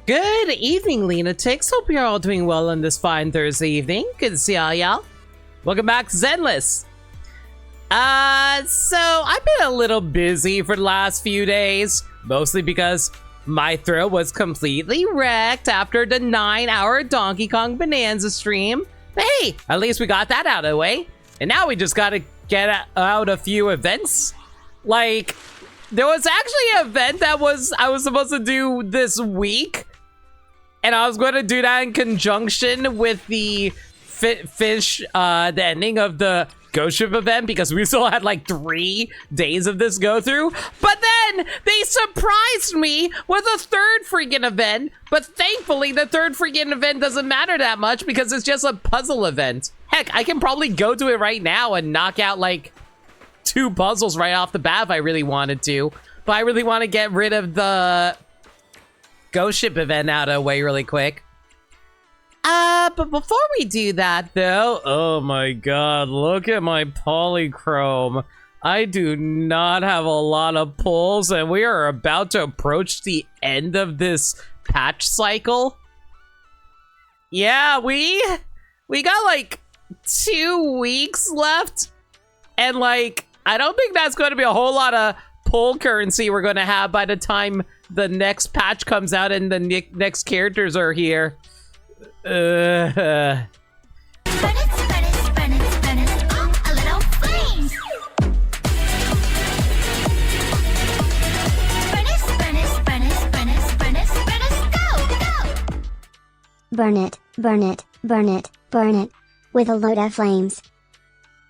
Good evening, lunatics. Hope you're all doing well on this fine Thursday evening. Good to see all y'all. Welcome back to Zenless. So I've been a little busy for the last few days, mostly because my throat was completely wrecked after the 9-hour Donkey Kong Bonanza stream. But hey, at least we got that out of the way. And now we just gotta get out a few events. Like, there was actually an event that I was supposed to do this week. And I was going to do that in conjunction with the the ending of the Ghost Ship event, because we still had like 3 days of this go through. But then they surprised me with a third freaking event. But thankfully, the third freaking event doesn't matter that much because it's just a puzzle event. Heck, I can probably go to it right now and knock out like 2 puzzles right off the bat if I really wanted to. But I really want to get rid of the Ghost Ship event out of the way really quick. But before we do that though, oh my god, look at my polychrome. I do not have a lot of pulls, and we are about to approach the end of this patch cycle. Yeah, we got like 2 weeks left, and like, I don't think that's going to be a whole lot of pull currency we're going to have by the time the next patch comes out and the next characters are here. Burn it, burn it, burn it, burn it, with a load of flames.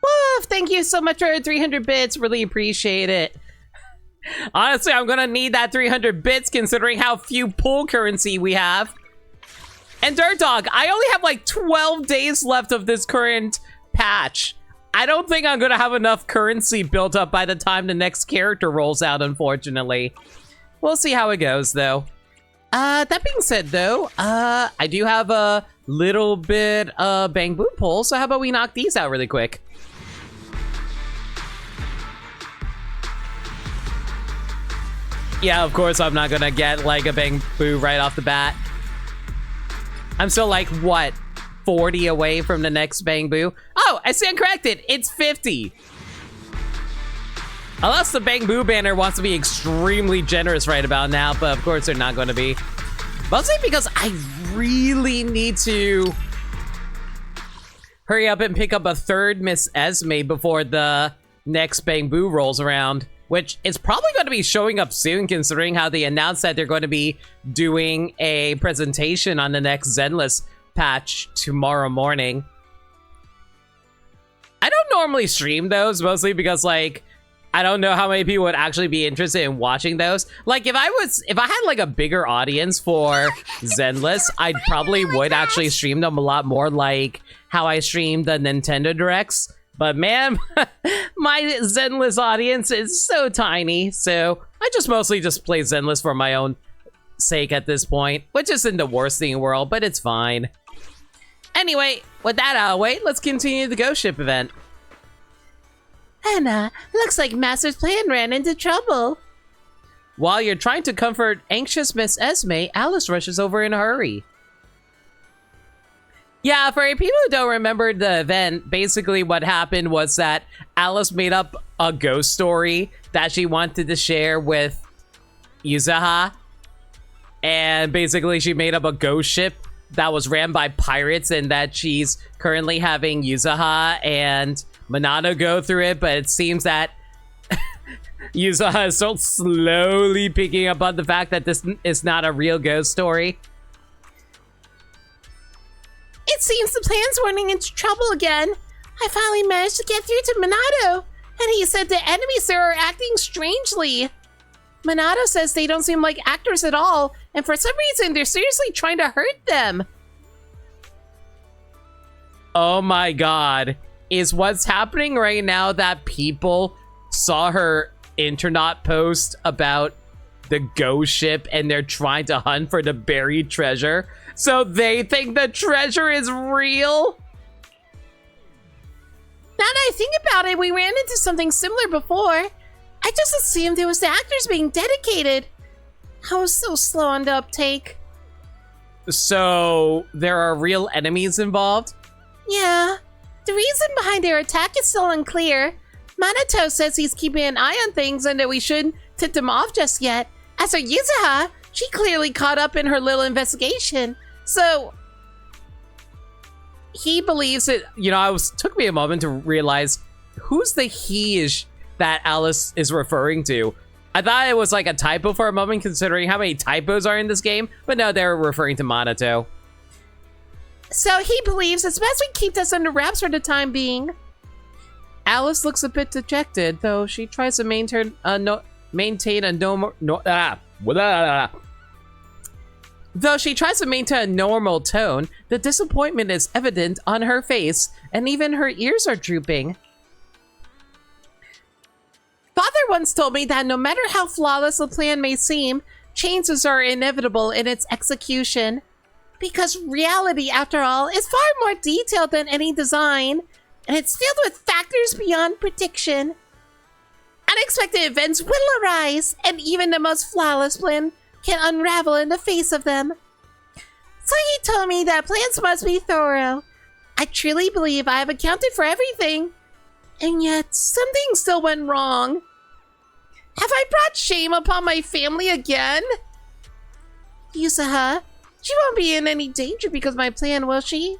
Woof, thank you so much for 300 bits, really appreciate it. Honestly, I'm gonna need that 300 bits considering how few pull currency we have. And Dirt Dog, I only have like 12 days left of this current patch. I don't think I'm gonna have enough currency built up by the time the next character rolls out, unfortunately. We'll see how it goes, though. That being said, though, I do have a little bit of Bang Boom pull, so how about we knock these out really quick? Yeah, of course I'm not gonna get like a Bang Boo right off the bat. I'm still like, what, 40 away from the next Bang Boo? Oh, I stand corrected, it's 50. Unless the Bang Boo banner wants to be extremely generous right about now, but of course they're not going to be. Mostly because I really need to hurry up and pick up a third Miss Esme before the next Bang Boo rolls around, which is probably going to be showing up soon considering how they announced that they're going to be doing a presentation on the next Zenless patch tomorrow morning. I don't normally stream those, mostly because like, I don't know how many people would actually be interested in watching those. Like, if I had like a bigger audience for Zenless, I probably would actually stream them a lot more like how I streamed the Nintendo Directs. But man, my Zenless audience is so tiny, so I just mostly just play Zenless for my own sake at this point, which isn't the worst thing in the world, but it's fine. Anyway, with that out of the way, let's continue the Ghost Ship event. Anna, looks like Master's plan ran into trouble. While you're trying to comfort anxious Miss Esme, Alice rushes over in a hurry. Yeah, for people who don't remember the event, basically what happened was that Alice made up a ghost story that she wanted to share with Yuzuha. And basically she made up a ghost ship that was ran by pirates and that she's currently having Yuzuha and Minato go through it, but it seems that Yuzuha is so slowly picking up on the fact that this is not a real ghost story. It seems the plan's running into trouble again. I finally managed to get through to Minato, and he said the enemies there are acting strangely. Minato says they don't seem like actors at all, and for some reason they're seriously trying to hurt them. Oh my god. Is what's happening right now that people saw her internet post about the ghost ship and they're trying to hunt for the buried treasure? So they think the treasure is real? Now that I think about it, we ran into something similar before. I just assumed it was the actors being dedicated. I was so slow on the uptake. So there are real enemies involved? Yeah. The reason behind their attack is still unclear. Minato says he's keeping an eye on things and that we shouldn't tip them off just yet. As for Yuzuha, she clearly caught up in her little investigation. So he believes it. You know, took me a moment to realize who's the he is that Alice is referring to. I thought it was like a typo for a moment, considering how many typos are in this game, but no, they're referring to Minato. So he believes it's best we keep this under wraps for the time being. Alice looks a bit dejected, though she tries to maintain a normal tone. The disappointment is evident on her face, and even her ears are drooping. Father once told me that no matter how flawless a plan may seem, changes are inevitable in its execution. Because reality, after all, is far more detailed than any design, and it's filled with factors beyond prediction. Unexpected events will arise, and even the most flawless plan can unravel in the face of them. So he told me that plans must be thorough. I truly believe I have accounted for everything, and yet something still went wrong. Have I brought shame upon my family again? Yuzuha, she won't be in any danger because of my plan, will she?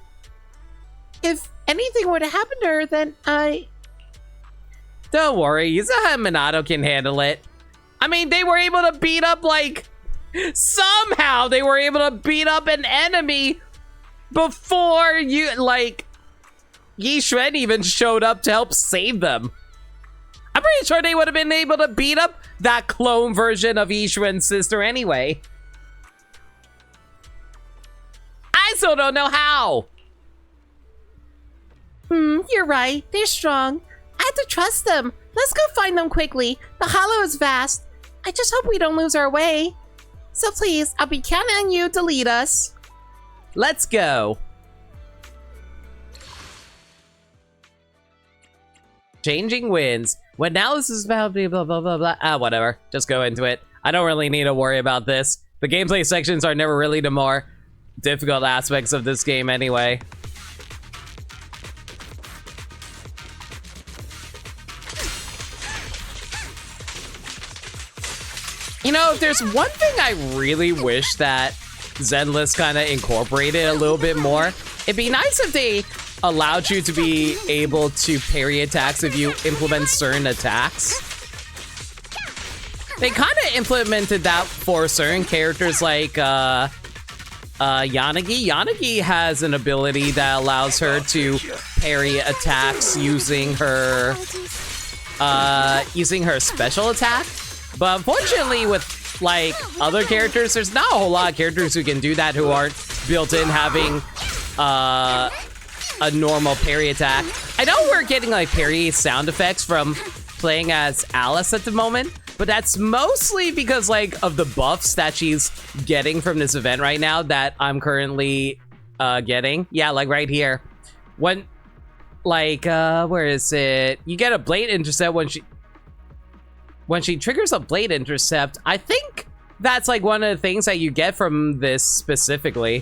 If anything were to happen to her, then Don't worry, Yuzuha and Minato can handle it. I mean, they were able to beat up, like... Somehow they were able to beat up an enemy before Yi Xuan even showed up to help save them. I'm pretty sure they would have been able to beat up that clone version of Yi Xuan's sister anyway. I still don't know how. You're right. They're strong. I have to trust them. Let's go find them quickly. The hollow is vast. I just hope we don't lose our way. So please, I'll be counting on you to lead us. Let's go. Changing winds. When Alice is about blah blah blah blah. Whatever. Just go into it. I don't really need to worry about this. The gameplay sections are never really the more difficult aspects of this game anyway. You know, if there's one thing I really wish that Zenless kind of incorporated a little bit more, it'd be nice if they allowed you to be able to parry attacks if you implement certain attacks. They kind of implemented that for certain characters like Yanagi. Yanagi has an ability that allows her to parry attacks using her special attack. But unfortunately, with like other characters, there's not a whole lot of characters who can do that who aren't built in having a normal parry attack. I know we're getting like parry sound effects from playing as Alice at the moment, but that's mostly because like of the buffs that she's getting from this event right now that I'm currently getting. Yeah, like right here. When like where is it? You get a blade intercept when she triggers a blade intercept. I think that's like one of the things that you get from this specifically.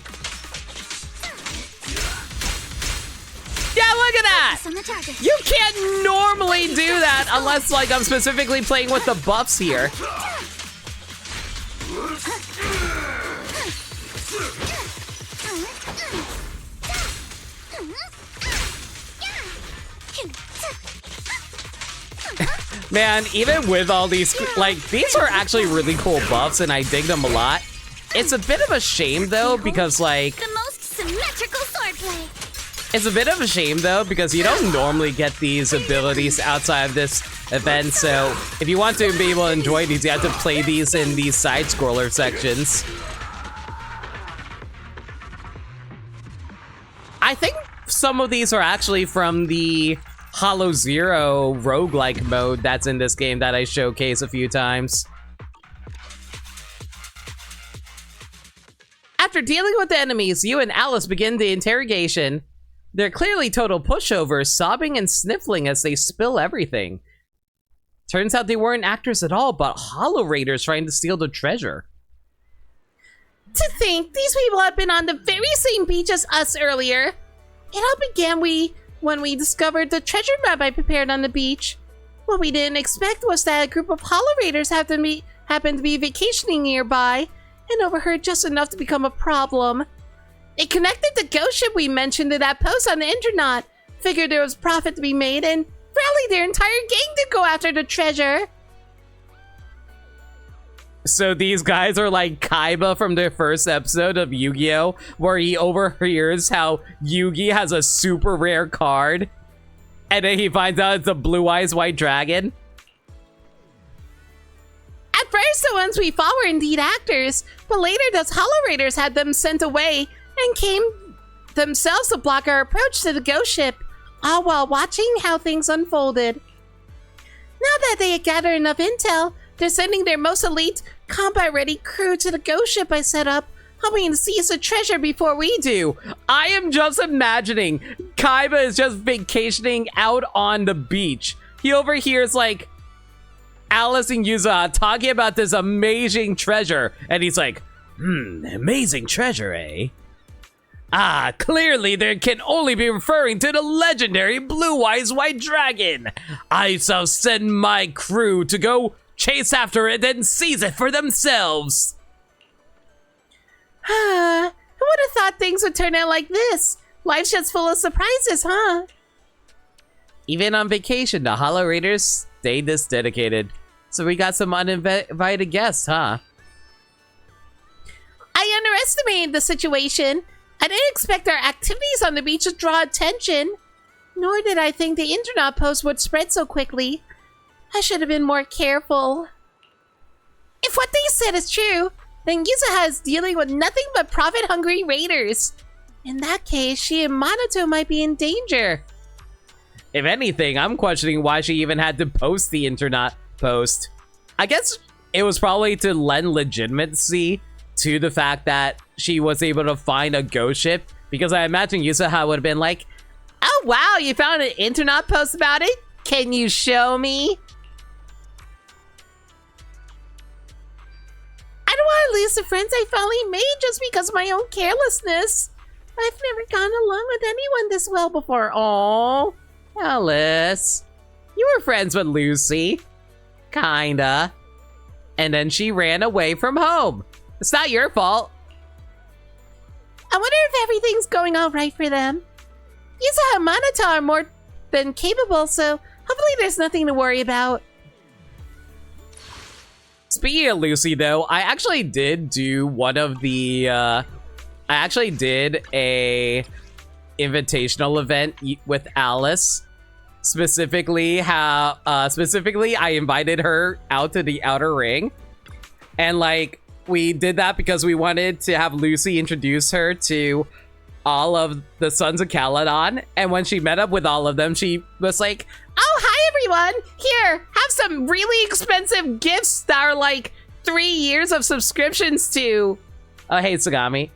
Yeah, look at that! You can't normally do that unless like I'm specifically playing with the buffs here. Man, even with all these, like, these are actually really cool buffs, and I dig them a lot. It's a bit of a shame, though, because, like... The most symmetrical swordplay. It's a bit of a shame, though, because you don't normally get these abilities outside of this event, so if you want to be able to enjoy these, you have to play these in these side-scroller sections. I think some of these are actually from the Hollow Zero roguelike mode that's in this game that I showcase a few times. After dealing with the enemies, you and Alice begin the interrogation. They're clearly total pushovers, sobbing and sniffling as they spill everything. Turns out they weren't actors at all, but Hollow Raiders trying to steal the treasure. To think these people had been on the very same beach as us earlier. It all began when we discovered the treasure map I prepared on the beach. What we didn't expect was that a group of Hollow Raiders happened to be vacationing nearby and overheard just enough to become a problem. They connected the ghost ship we mentioned in that post on the internet, figured there was profit to be made, and rallied their entire gang to go after the treasure. So these guys are like Kaiba from the first episode of Yu-Gi-Oh! Where he overhears how Yugi has a super rare card. And then he finds out it's a Blue Eyes White Dragon. At first, the ones we fought were indeed actors, but later those Hollow Raiders had them sent away and came themselves to block our approach to the ghost ship, all while watching how things unfolded. Now that they had gathered enough intel, they're sending their most elite, combat-ready crew to the ghost ship I set up, hoping to seize the treasure before we do. I am just imagining Kaiba is just vacationing out on the beach. He overhears like Alice and Yuza talking about this amazing treasure, and he's like, amazing treasure, eh? Ah, clearly there can only be referring to the legendary Blue Eyes White Dragon. I shall send my crew to go chase after it and seize it for themselves. Who would have thought things would turn out like this? Life's just full of surprises, huh? Even on vacation, the Hollow Raiders stayed this dedicated. So we got some uninvited guests, huh? I underestimated the situation. I didn't expect our activities on the beach to draw attention. Nor did I think the internet post would spread so quickly. I should have been more careful. If what they said is true, then Yuzuha is dealing with nothing but profit-hungry raiders. In that case, she and Minato might be in danger. If anything, I'm questioning why she even had to post the internet post. I guess it was probably to lend legitimacy to the fact that she was able to find a ghost ship, because I imagine Yuzuha would have been like, oh wow, you found an internet post about it? Can you show me? I don't want to lose the friends I finally made just because of my own carelessness. I've never gone along with anyone this well before. Oh, Alice, you were friends with Lucy. Kinda. And then she ran away from home. It's not your fault. I wonder if everything's going all right for them. Yuzuha and Minato are more than capable, so hopefully there's nothing to worry about. Speaking of Lucy, though, I actually did do one of the, I actually did a invitational event with Alice. Specifically, I invited her out to the Outer Ring. And, like, we did that because we wanted to have Lucy introduce her to all of the Sons of Caledon. And when she met up with all of them, she was like, oh, hi, everyone. Here, have some really expensive gifts that are like 3 years of subscriptions to... oh, hey, Sagami.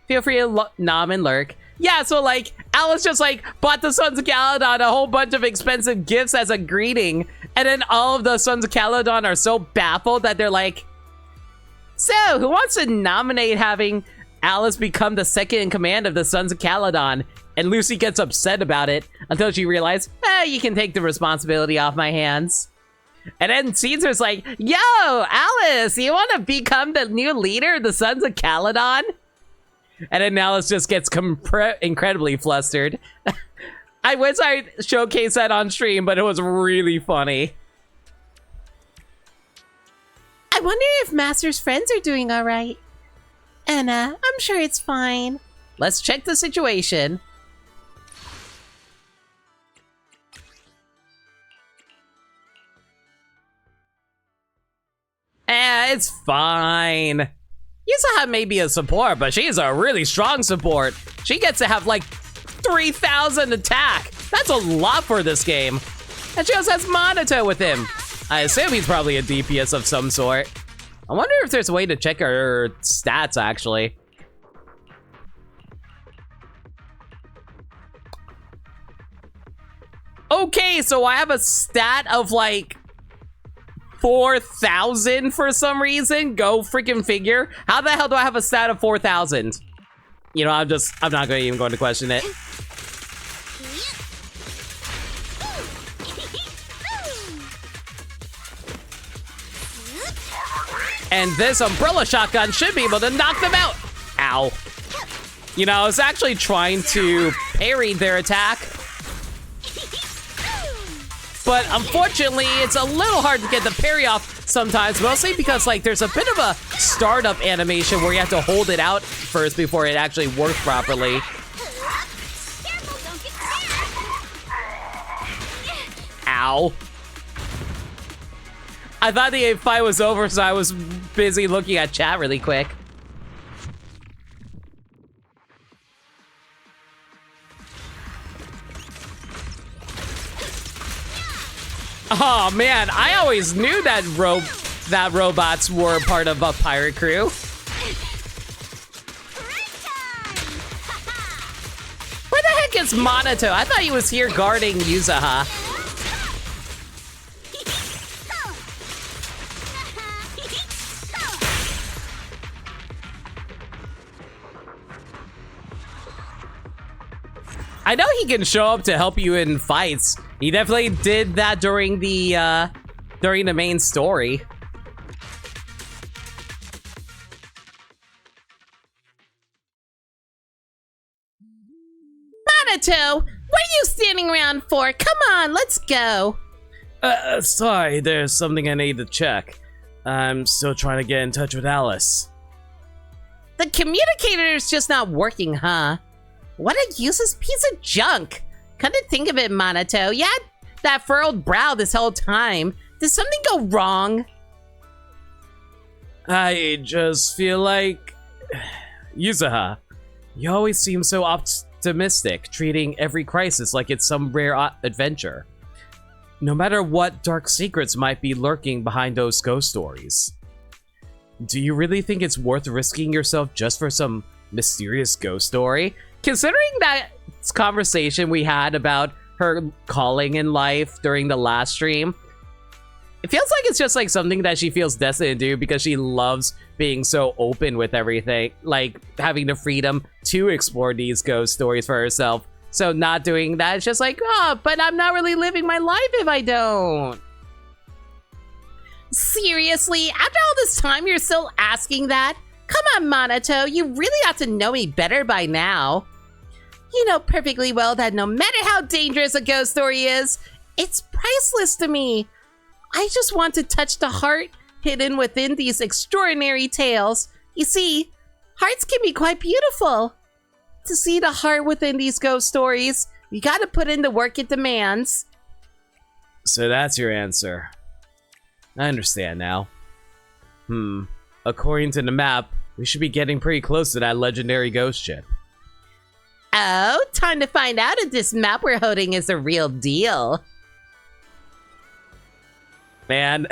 Feel free to nom and lurk. Yeah, so, like, Alice just, like, bought the Sons of Caledon a whole bunch of expensive gifts as a greeting. And then all of the Sons of Caledon are so baffled that they're like, so, who wants to nominate having Alice become the second in command of the Sons of Caledon? And Lucy gets upset about it until she realized, you can take the responsibility off my hands. And then Caesar's like, yo, Alice, you want to become the new leader of the Sons of Caledon? And then Alice just gets incredibly flustered. I wish I showcased that on stream, but it was really funny. I wonder if Master's friends are doing all right. Anna, I'm sure it's fine. Let's check the situation. It's fine. Yuzuha may be a support, but she's a really strong support. She gets to have like 3,000 attack. That's a lot for this game. And she also has Minato with him. I assume he's probably a DPS of some sort. I wonder if there's a way to check her stats, actually. Okay, so I have a stat of like 4,000 for some reason. Go freaking figure. How the hell do I have a stat of 4,000? You know, I'm not going to even going to question it. And this umbrella shotgun should be able to knock them out. Ow. You know, I was actually trying to parry their attack. But unfortunately, it's a little hard to get the parry off sometimes, mostly because like there's a bit of a startup animation where you have to hold it out first before it actually works properly. Ow. I thought the fight was over, so I was busy looking at chat really quick. Oh man, I always knew that robots were part of a pirate crew. Where the heck is Monato? I thought he was here guarding Yuzaha. I know he can show up to help you in fights. He definitely did that during the main story. Monato, what are you standing around for? Come on, let's go. Sorry, there's something I need to check. I'm still trying to get in touch with Alice. The communicator is just not working, huh? What a useless piece of junk. Come to think of it, Monato, you had that furrowed brow this whole time. Did something go wrong? I just feel like... Yuzaha, you always seem so optimistic, treating every crisis like it's some rare adventure. No matter what dark secrets might be lurking behind those ghost stories. Do you really think it's worth risking yourself just for some mysterious ghost story? Considering that conversation we had about her calling in life during the last stream, it feels like it's just like something that she feels destined to do because she loves being so open with everything, like having the freedom to explore these ghost stories for herself. So not doing that, it's just like, oh, but I'm not really living my life if I don't. Seriously, after all this time, you're still asking that? Come on, Monato, you really ought to know me better by now. You know perfectly well that no matter how dangerous a ghost story is, it's priceless to me. I just want to touch the heart hidden within these extraordinary tales. You see, hearts can be quite beautiful. To see the heart within these ghost stories, you gotta put in the work it demands. So that's your answer. I understand now. According to the map, we should be getting pretty close to that legendary ghost ship. Oh, time to find out if this map we're holding is the real deal. Man,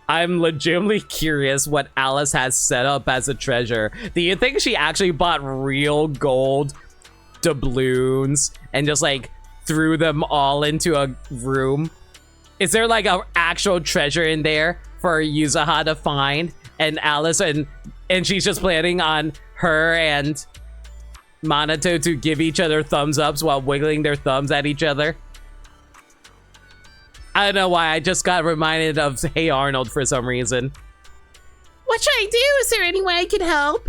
I'm legitimately curious what Alice has set up as a treasure. Do you think she actually bought real gold doubloons and just like threw them all into a room? Is there like an actual treasure in there for Yuzaha to find? And Alice and she's just planning on her and Monato to give each other thumbs ups while wiggling their thumbs at each other. I don't know why, I just got reminded of Hey Arnold for some reason. What should I do? Is there any way I can help?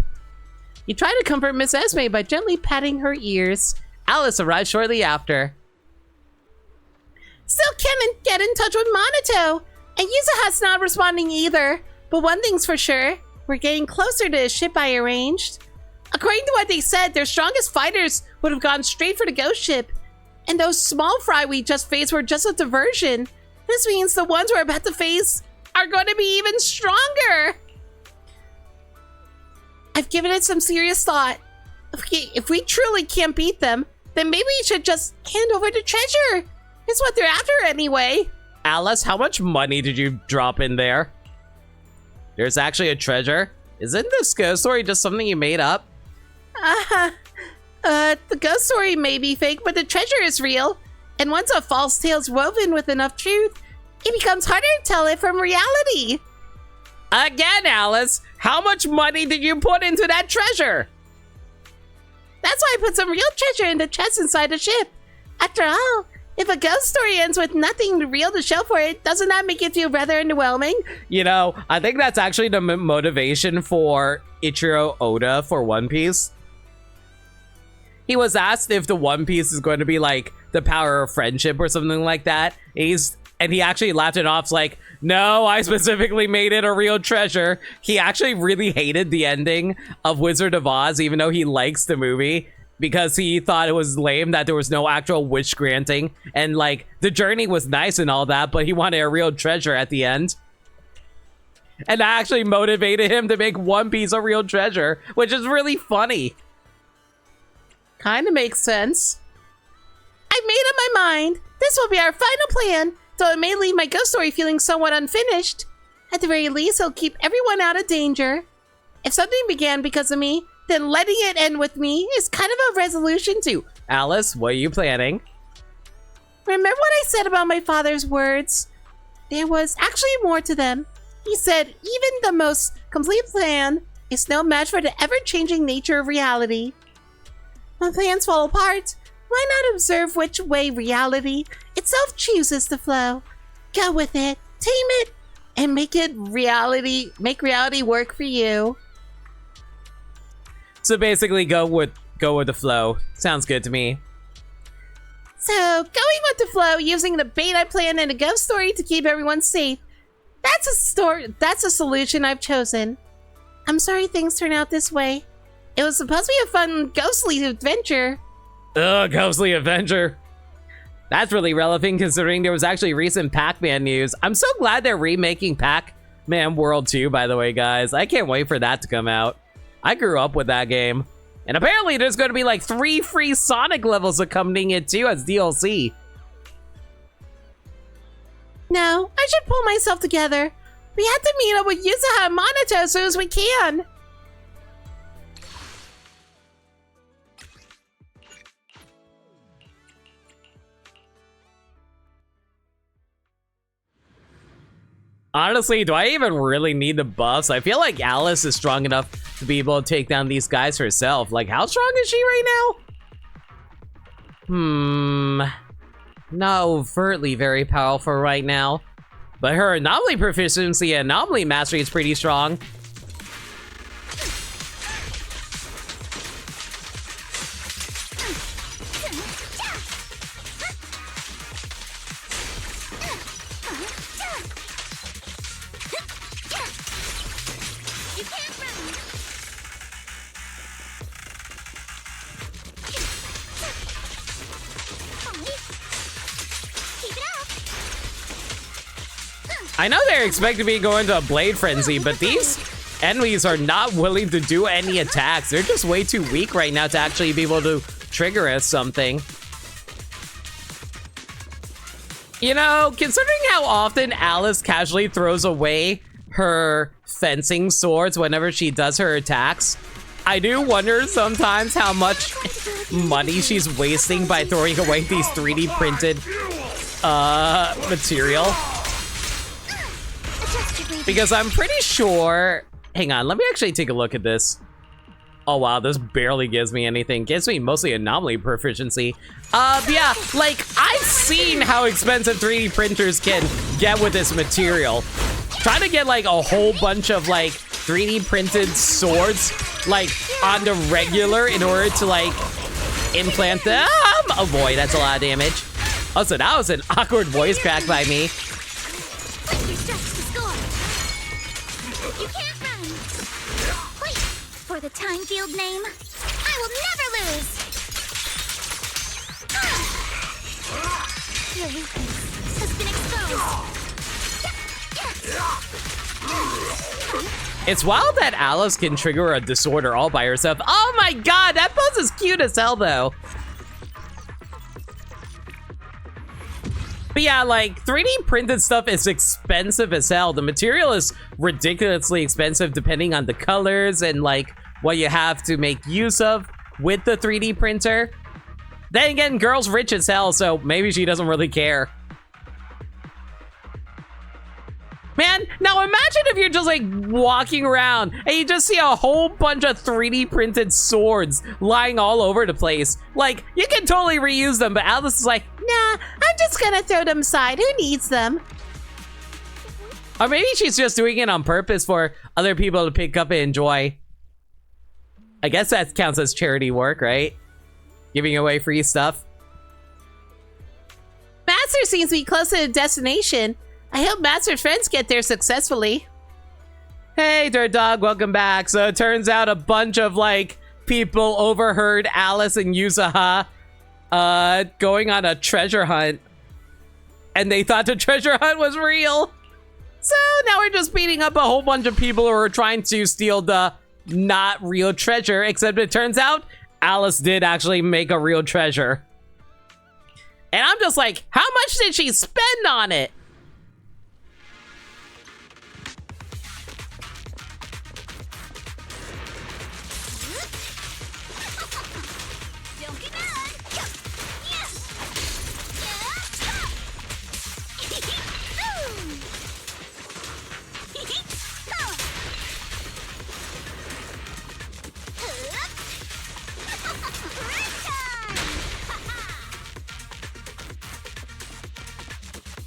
You try to comfort Miss Esme by gently patting her ears. Alice arrives shortly after. Still can't get in touch with Monato, and Yuzaha's not responding either. But one thing's for sure, we're getting closer to a ship I arranged. According to what they said, their strongest fighters would have gone straight for the ghost ship. And those small fry we just faced were just a diversion. This means the ones we're about to face are going to be even stronger. I've given it some serious thought. If we truly can't beat them, then maybe we should just hand over the treasure. It's what they're after anyway. Alice, how much money did you drop in there? There's actually a treasure? Isn't this ghost story just something you made up? The ghost story may be fake, but the treasure is real. And once a false tale's woven with enough truth, it becomes harder to tell it from reality. Again, Alice, how much money did you put into that treasure? That's why I put some real treasure in the chest inside the ship. After all, if a ghost story ends with nothing real to show for it, doesn't that make it feel rather underwhelming? You know, I think that's actually the motivation for Ichiro Oda for One Piece. He was asked if the One Piece is going to be like the power of friendship or something like that. And he actually laughed it off like, no, I specifically made it a real treasure. He actually really hated the ending of Wizard of Oz, even though he likes the movie, because he thought it was lame that there was no actual wish granting. And like, the journey was nice and all that, but he wanted a real treasure at the end. And that actually motivated him to make One Piece a real treasure, which is really funny. Kinda makes sense. I've made up my mind. This will be our final plan, though it may leave my ghost story feeling somewhat unfinished. At the very least, it'll keep everyone out of danger. If something began because of me, then letting it end with me is kind of a resolution too. Alice, what are you planning? Remember what I said about my father's words? There was actually more to them. He said even the most complete plan is no match for the ever-changing nature of reality. When plans fall apart, why not observe which way reality itself chooses to flow? Go with it, tame it, and make reality work for you. So basically, go with the flow. Sounds good to me. So, going with the flow, using the bait I planned and a ghost story to keep everyone safe. That's a solution I've chosen. I'm sorry things turned out this way. It was supposed to be a fun, ghostly adventure. Ugh, ghostly adventure. That's really relevant considering there was actually recent Pac-Man news. I'm so glad they're remaking Pac-Man World 2, by the way, guys. I can't wait for that to come out. I grew up with that game. And apparently there's going to be like 3 free Sonic levels accompanying it too as DLC. No, I should pull myself together. We have to meet up with Yuzuha and Minato as soon as we can. Honestly, do I even really need the buffs? I feel like Alice is strong enough to be able to take down these guys herself. Like, how strong is she right now? Not overtly very powerful right now. But her anomaly proficiency and anomaly mastery is pretty strong. I know they're expecting me to go into a blade frenzy, but these enemies are not willing to do any attacks. They're just way too weak right now to actually be able to trigger us something. You know, considering how often Alice casually throws away her fencing swords whenever she does her attacks, I do wonder sometimes how much money she's wasting by throwing away these 3D printed material. Because I'm pretty sure... Hang on, let me actually take a look at this. Oh wow, this barely gives me anything. Gives me mostly anomaly proficiency. Yeah, like, I've seen how expensive 3D printers can get with this material. Trying to get like a whole bunch of like 3D printed swords like on the regular in order to like implant them. Oh boy, that's a lot of damage. Also, that was an awkward voice crack by me. For the time field name, I will never lose! Your weakness has been exposed. It's wild that Alice can trigger a disorder all by herself. Oh my god, that pose is cute as hell though. But yeah, like 3D printed stuff is expensive as hell. The material is ridiculously expensive depending on the colors and like what you have to make use of with the 3D printer. Then again, girl's rich as hell, so maybe she doesn't really care. Man, now imagine if you're just like walking around and you just see a whole bunch of 3D printed swords lying all over the place. Like, you can totally reuse them, but Alice is like, Nah, I'm just gonna throw them aside. Who needs them? or maybe she's just doing it on purpose for other people to pick up and enjoy. I guess that counts as charity work, right? Giving away free stuff. Master seems to be close to the destination. I hope Master's friends get there successfully. Hey, Dirt Dog, welcome back. So it turns out a bunch of, like, people overheard Alice and Yusaha going on a treasure hunt. And they thought the treasure hunt was real. So now we're just beating up a whole bunch of people who are trying to steal the not real treasure, except it turns out Alice did actually make a real treasure. And I'm just like, how much did she spend on it? Don't be bad.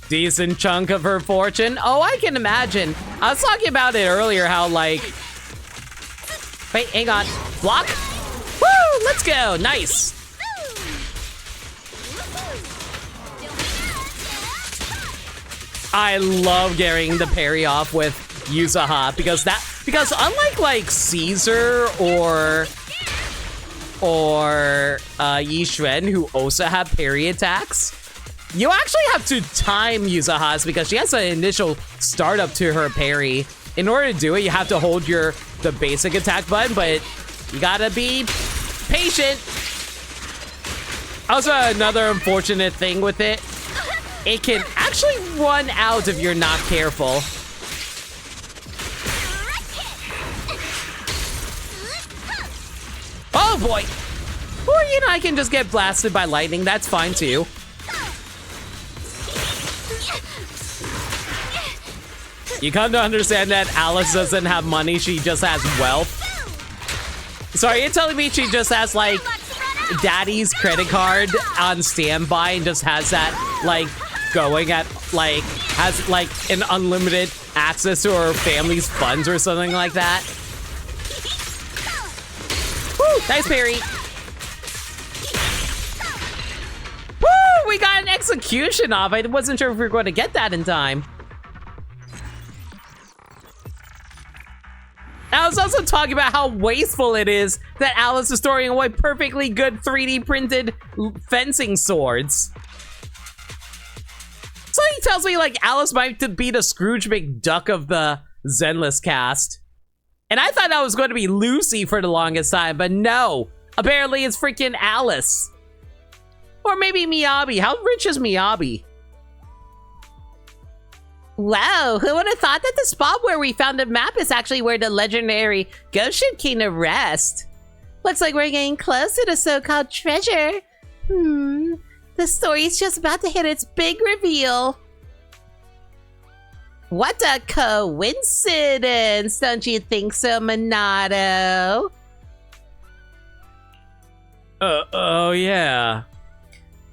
Decent chunk of her fortune. Oh, I can imagine. I was talking about it earlier, how like... Wait, hang on. Block? Woo! Let's go! Nice! I love getting the parry off with Yusaha because unlike like Caesar or Yi Xuan, who also have parry attacks, you actually have to time Yusaha's because she has an initial startup to her parry. In order to do it, you have to hold the basic attack button, but you gotta be patient. Also, another unfortunate thing with it, it can actually run out if you're not careful. Oh boy! Or, you know, I can just get blasted by lightning, that's fine too. You come to understand that Alice doesn't have money, she just has wealth. Sorry, you're telling me she just has, like, daddy's credit card on standby and just has that, like, going at, like, has, like, an unlimited access to her family's funds or something like that? Woo! Nice parry. Woo! We got an execution off. I wasn't sure if we were going to get that in time. I was also talking about how wasteful it is that Alice is throwing away perfectly good 3D printed fencing swords. Something tells me like Alice might be the Scrooge McDuck of the Zenless cast. And I thought that was going to be Lucy for the longest time, but no. Apparently it's freaking Alice. Or maybe Miyabi. How rich is Miyabi? Wow, who would have thought that the spot where we found the map is actually where the legendary ghost ship came to rest? Looks like we're getting close to the so-called treasure. The story's just about to hit its big reveal. What a coincidence, don't you think so, Minato? Oh yeah.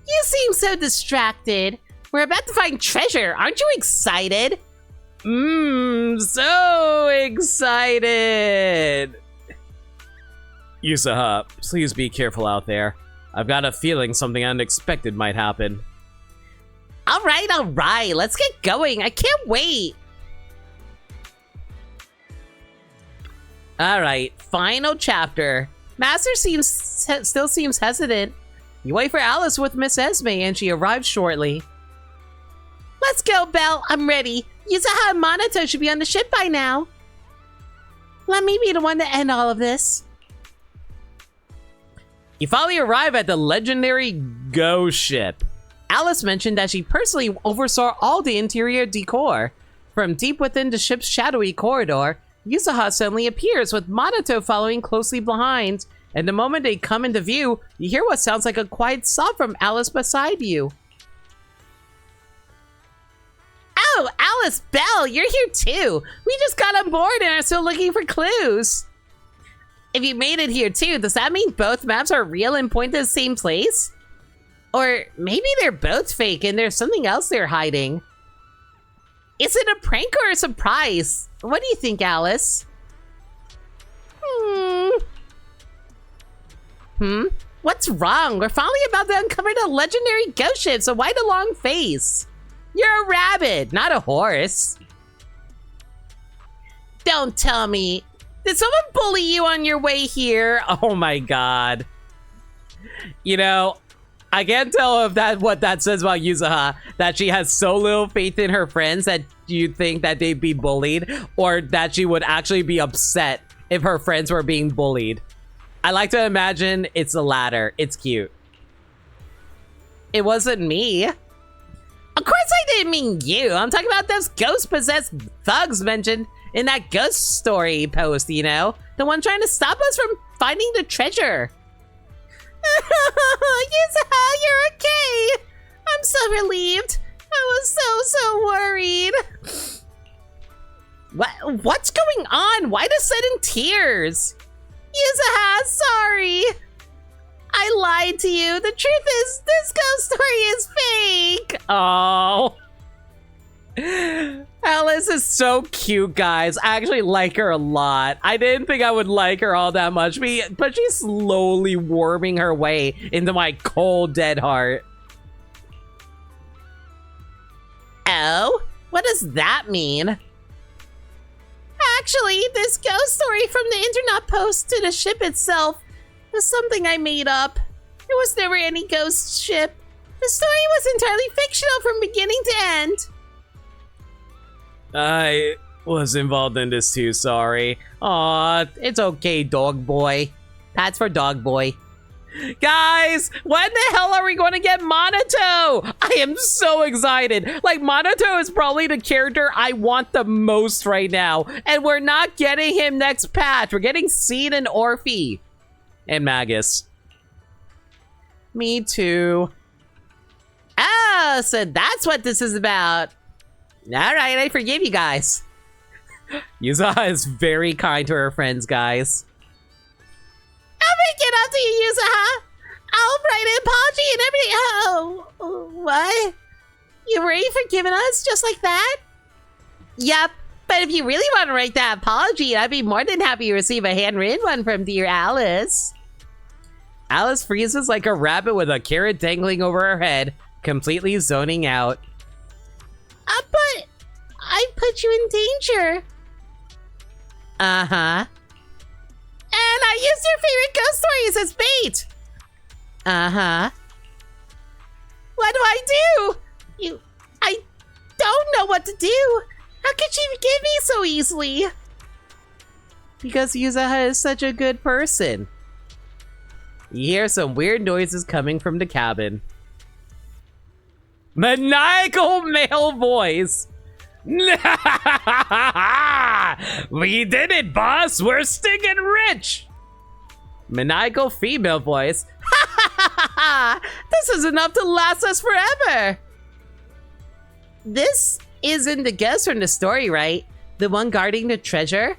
You seem so distracted. We're about to find treasure. Aren't you excited? So excited. Yusaha, please be careful out there. I've got a feeling something unexpected might happen. All right. Let's get going. I can't wait. All right, final chapter. Master still seems hesitant. You wait for Alice with Miss Esme, and she arrives shortly. Let's go, Belle. I'm ready. Yusaha and Minato should be on the ship by now. Let me be the one to end all of this. You finally arrive at the legendary ghost ship. Alice mentioned that she personally oversaw all the interior decor. From deep within the ship's shadowy corridor, Yusaha suddenly appears with Minato following closely behind. And the moment they come into view, you hear what sounds like a quiet sob from Alice beside you. Oh, Alice Bell, you're here too. We just got on board and are still looking for clues. If you made it here too, does that mean both maps are real and point to the same place? Or maybe they're both fake and there's something else they're hiding. Is it a prank or a surprise? What do you think, Alice? What's wrong? We're finally about to uncover the legendary ghost ship, so why the long face? You're a rabbit, not a horse. Don't tell me. Did someone bully you on your way here? Oh my god. You know, I can't tell if what that says about Yuzuha, that she has so little faith in her friends that you'd think that they'd be bullied, or that she would actually be upset if her friends were being bullied. I like to imagine it's the latter. It's cute. It wasn't me. Of course I didn't mean you. I'm talking about those ghost-possessed thugs mentioned in that ghost story post, you know? The one trying to stop us from finding the treasure. Yuzuha, you're okay. I'm so relieved. I was so worried. What's going on? Why the sudden tears? Yuzuha, sorry. I lied to you. The truth is, this ghost story is fake. Oh. Alice is so cute, guys. I actually like her a lot. I didn't think I would like her all that much, but she's slowly warming her way into my cold, dead heart. Oh? What does that mean? Actually, this ghost story from the internet post to the ship itself was something I made up. There was never any ghost ship. The story was entirely fictional from beginning to end. I was involved in this too, sorry. Aw, it's okay, dog boy. That's for dog boy. Guys, when the hell are we going to get Monato? I am so excited. Like, Monato is probably the character I want the most right now. And we're not getting him next patch. We're getting Seed and Orphe. And Magus. Me too. Oh, so that's what this is about. Alright, I forgive you guys. Yuzuha is very kind to her friends, guys. I'll make it up to you, Yuzuha. I'll write an apology and everything. Oh, what? You've already forgiven us just like that? Yep, but if you really want to write that apology, I'd be more than happy to receive a handwritten one from dear Alice. Alice freezes like a rabbit with a carrot dangling over her head, completely zoning out. But I put you in danger. Uh-huh. And I used your favorite ghost stories as bait. Uh-huh. What do I do? I don't know what to do. How could she forgive me so easily? Because Yuzuha is such a good person. You hear some weird noises coming from the cabin. Maniacal male voice. We did it, boss. We're stinking rich. Maniacal female voice. This is enough to last us forever. This isn't the ghost from the story, right? The one guarding the treasure?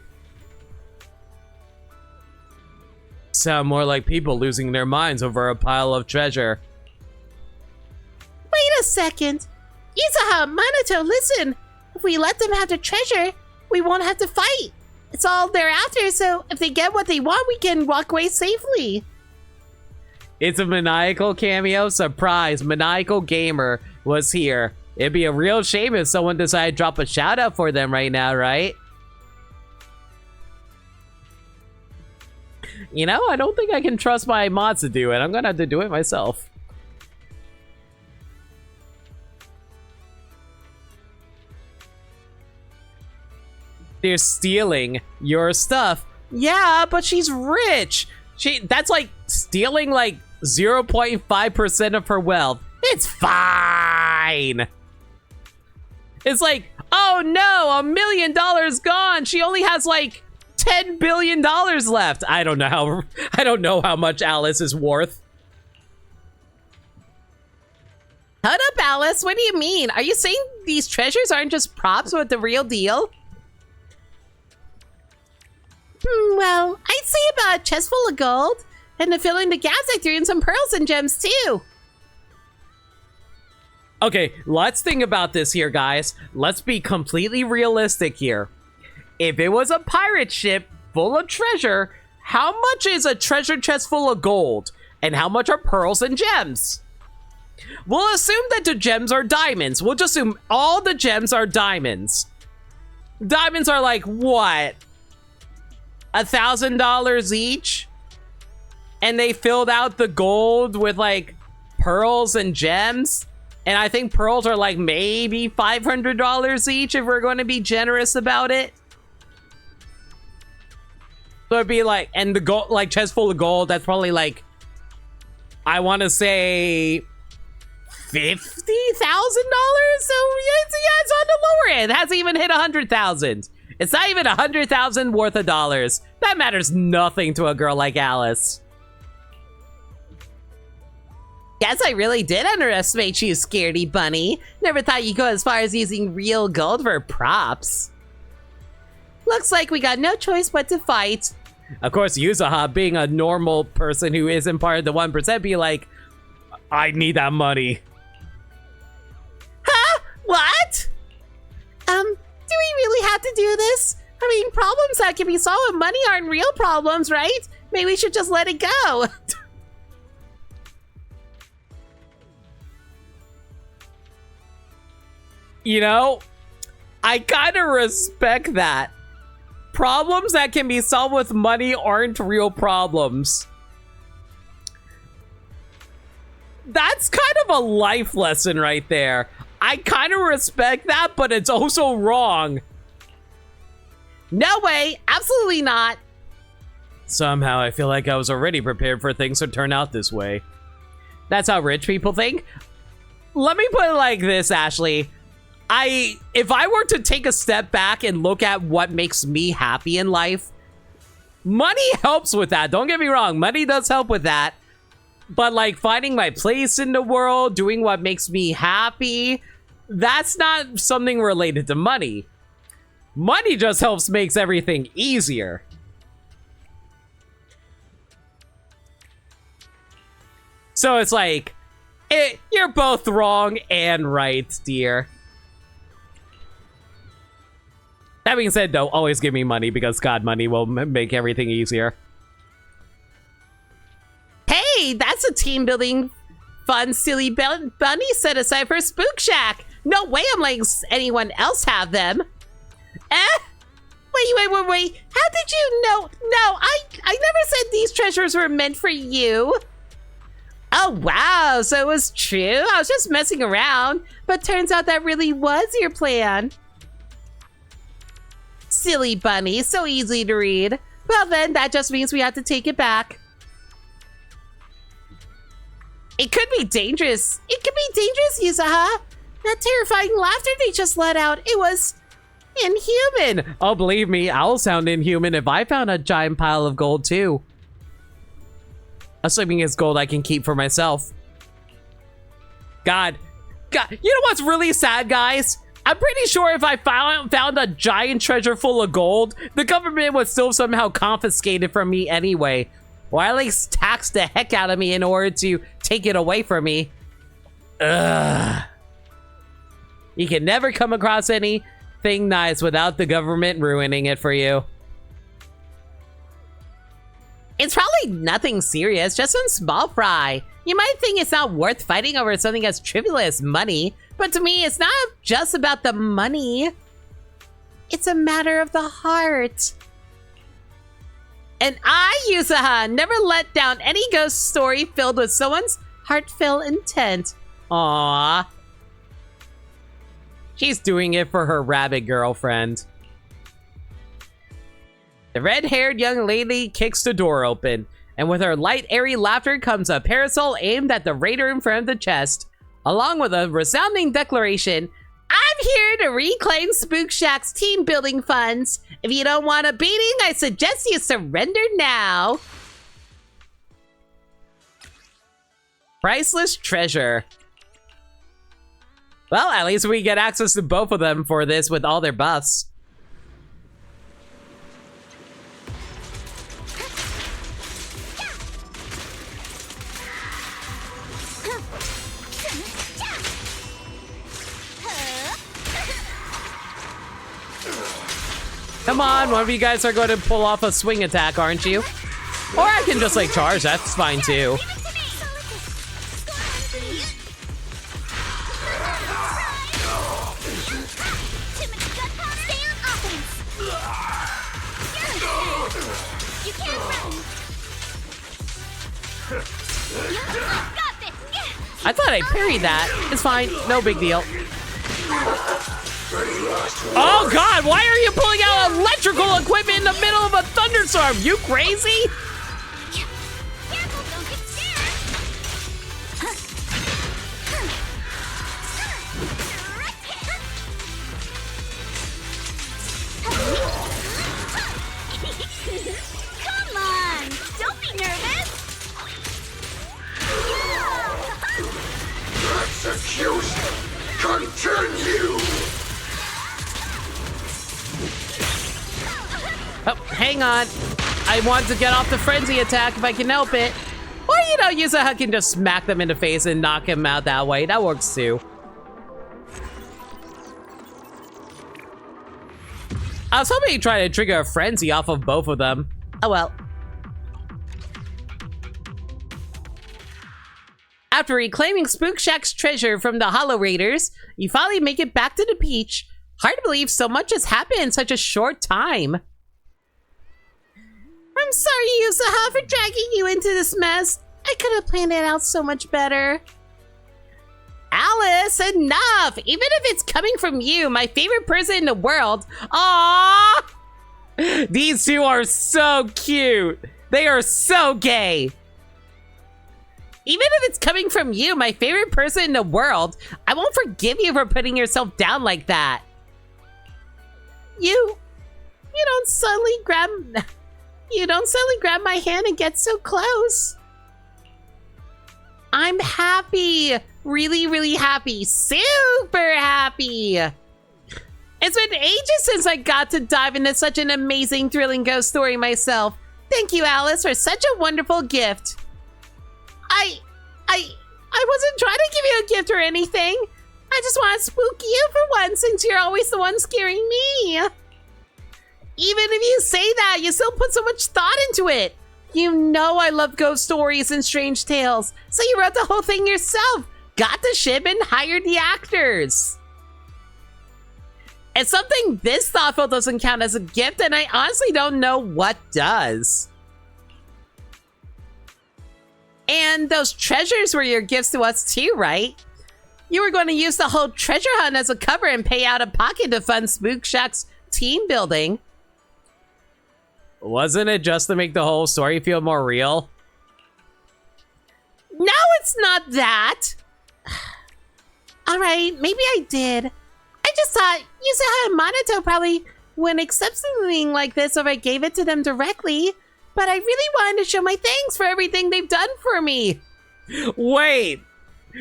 Sound more like people losing their minds over a pile of treasure. Wait a second. Yuzuha, Minato, listen. If we let them have the treasure, we won't have to fight. It's all they're after, so if they get what they want, we can walk away safely. It's a maniacal cameo. Surprise, Maniacal Gamer was here. It'd be a real shame if someone decided to drop a shout out for them right now, right? You know, I don't think I can trust my mods to do it. I'm gonna have to do it myself. They're stealing your stuff. Yeah, but she's rich. That's like stealing like 0.5% of her wealth. It's fine. It's like, oh no, $1 million gone. She only has like $10 billion left. I don't know how much Alice is worth. Hold up, Alice, what do you mean? Are you saying these treasures aren't just props but the real deal? Well, I'd say about a chest full of gold. And to fill in the gaps, I threw in some pearls and gems too. Okay, let's think about this here, guys. Let's be completely realistic here. If it was a pirate ship full of treasure, how much is a treasure chest full of gold? And how much are pearls and gems? We'll assume that the gems are diamonds. We'll just assume all the gems are diamonds. Diamonds are like, what? $1,000 each? And they filled out the gold with like pearls and gems? And I think pearls are like maybe $500 each if we're going to be generous about it. So it'd be like, and the gold, like chest full of gold, that's probably like, I want to say $50,000. So yeah, it's on the lower end. It hasn't even hit 100,000. It's not even 100,000 worth of dollars. That matters nothing to a girl like Alice. Guess I really did underestimate you, scaredy bunny. Never thought you'd go as far as using real gold for props. Looks like we got no choice but to fight. Of course, Yuzaha, being a normal person who isn't part of the 1%, be like, I need that money. Huh? What? Do we really have to do this? I mean, problems that can be solved with money aren't real problems, right? Maybe we should just let it go. You know, I kind of respect that. Problems that can be solved with money aren't real problems. That's kind of a life lesson right there. I kind of respect that, but it's also wrong. No way, absolutely not. Somehow I feel like I was already prepared for things to turn out this way. That's how rich people think. Let me put it like this, Ashley. If I were to take a step back and look at what makes me happy in life, money helps with that. Don't get me wrong, money does help with that. But like finding my place in the world, doing what makes me happy, that's not something related to money. Money just helps makes everything easier. So it's like, you're both wrong and right, dear. That being said, though, always give me money because God, money will make everything easier. Hey, that's a team building fun, silly bunny set aside for Spook Shack. No way I'm letting anyone else have them. Wait. How did you know? No, I never said these treasures were meant for you. Oh, wow. So it was true? I was just messing around. But turns out that really was your plan. Silly bunny, so easy to read. Well then, that just means we have to take it back. It could be dangerous. It could be dangerous, Yuzaha. That terrifying laughter they just let out, it was inhuman. Oh, believe me, I'll sound inhuman if I found a giant pile of gold too. Assuming it's gold I can keep for myself. God, you know what's really sad, guys? I'm pretty sure if I found a giant treasure full of gold, the government would still somehow confiscate it from me anyway. Or at least tax the heck out of me in order to take it away from me. Ugh. You can never come across anything nice without the government ruining it for you. It's probably nothing serious, just some small fry. You might think it's not worth fighting over something as trivial as money, but to me, it's not just about the money. It's a matter of the heart. And I, Yuzaha, never let down any ghost story filled with someone's heartfelt intent. Aww. She's doing it for her rabbit girlfriend. The red-haired young lady kicks the door open, and with her light, airy laughter comes a parasol aimed at the raider in front of the chest, along with a resounding declaration, I'm here to reclaim Spook Shack's team building funds. If you don't want a beating, I suggest you surrender now. Priceless treasure. Well, at least we get access to both of them for this with all their buffs. Come on, one of you guys are going to pull off a swing attack, aren't you? Or I can just like charge, that's fine too. I thought I parried that. It's fine, no big deal. Oh god, why are you pulling out electrical equipment in the middle of a thunderstorm? You crazy? Careful, don't get scared. Come on, don't be nervous. Execution continue. Oh, hang on. I want to get off the frenzy attack if I can help it. Or, you know, Yuzuha can just smack them in the face and knock him out that way. That works too. I was hoping he'd try to trigger a frenzy off of both of them. Oh well. After reclaiming Spook Shack's treasure from the Hollow Raiders, you finally make it back to the beach. Hard to believe so much has happened in such a short time. I'm sorry, Yuzuha, for dragging you into this mess. I could have planned it out so much better. Alice, enough! Even if it's coming from you, my favorite person in the world. Aww! These two are so cute. They are so gay. Even if it's coming from you, my favorite person in the world, I won't forgive you for putting yourself down like that. You don't suddenly grab my hand and get so close. I'm happy. Really, really happy. Super happy. It's been ages since I got to dive into such an amazing, thrilling ghost story myself. Thank you, Alice, for such a wonderful gift. I wasn't trying to give you a gift or anything. I just want to spook you for once since you're always the one scaring me. Even if you say that, you still put so much thought into it. You know I love ghost stories and strange tales, so you wrote the whole thing yourself, got the ship, and hired the actors. And something this thoughtful doesn't count as a gift, and I honestly don't know what does. And those treasures were your gifts to us too, right? You were going to use the whole treasure hunt as a cover and pay out of pocket to fund Spook Shack's team building. Wasn't it just to make the whole story feel more real? No, it's not that. All right, maybe I did. I just thought Yuzuha and Minato probably wouldn't accept something like this if I gave it to them directly. But I really wanted to show my thanks for everything they've done for me. Wait,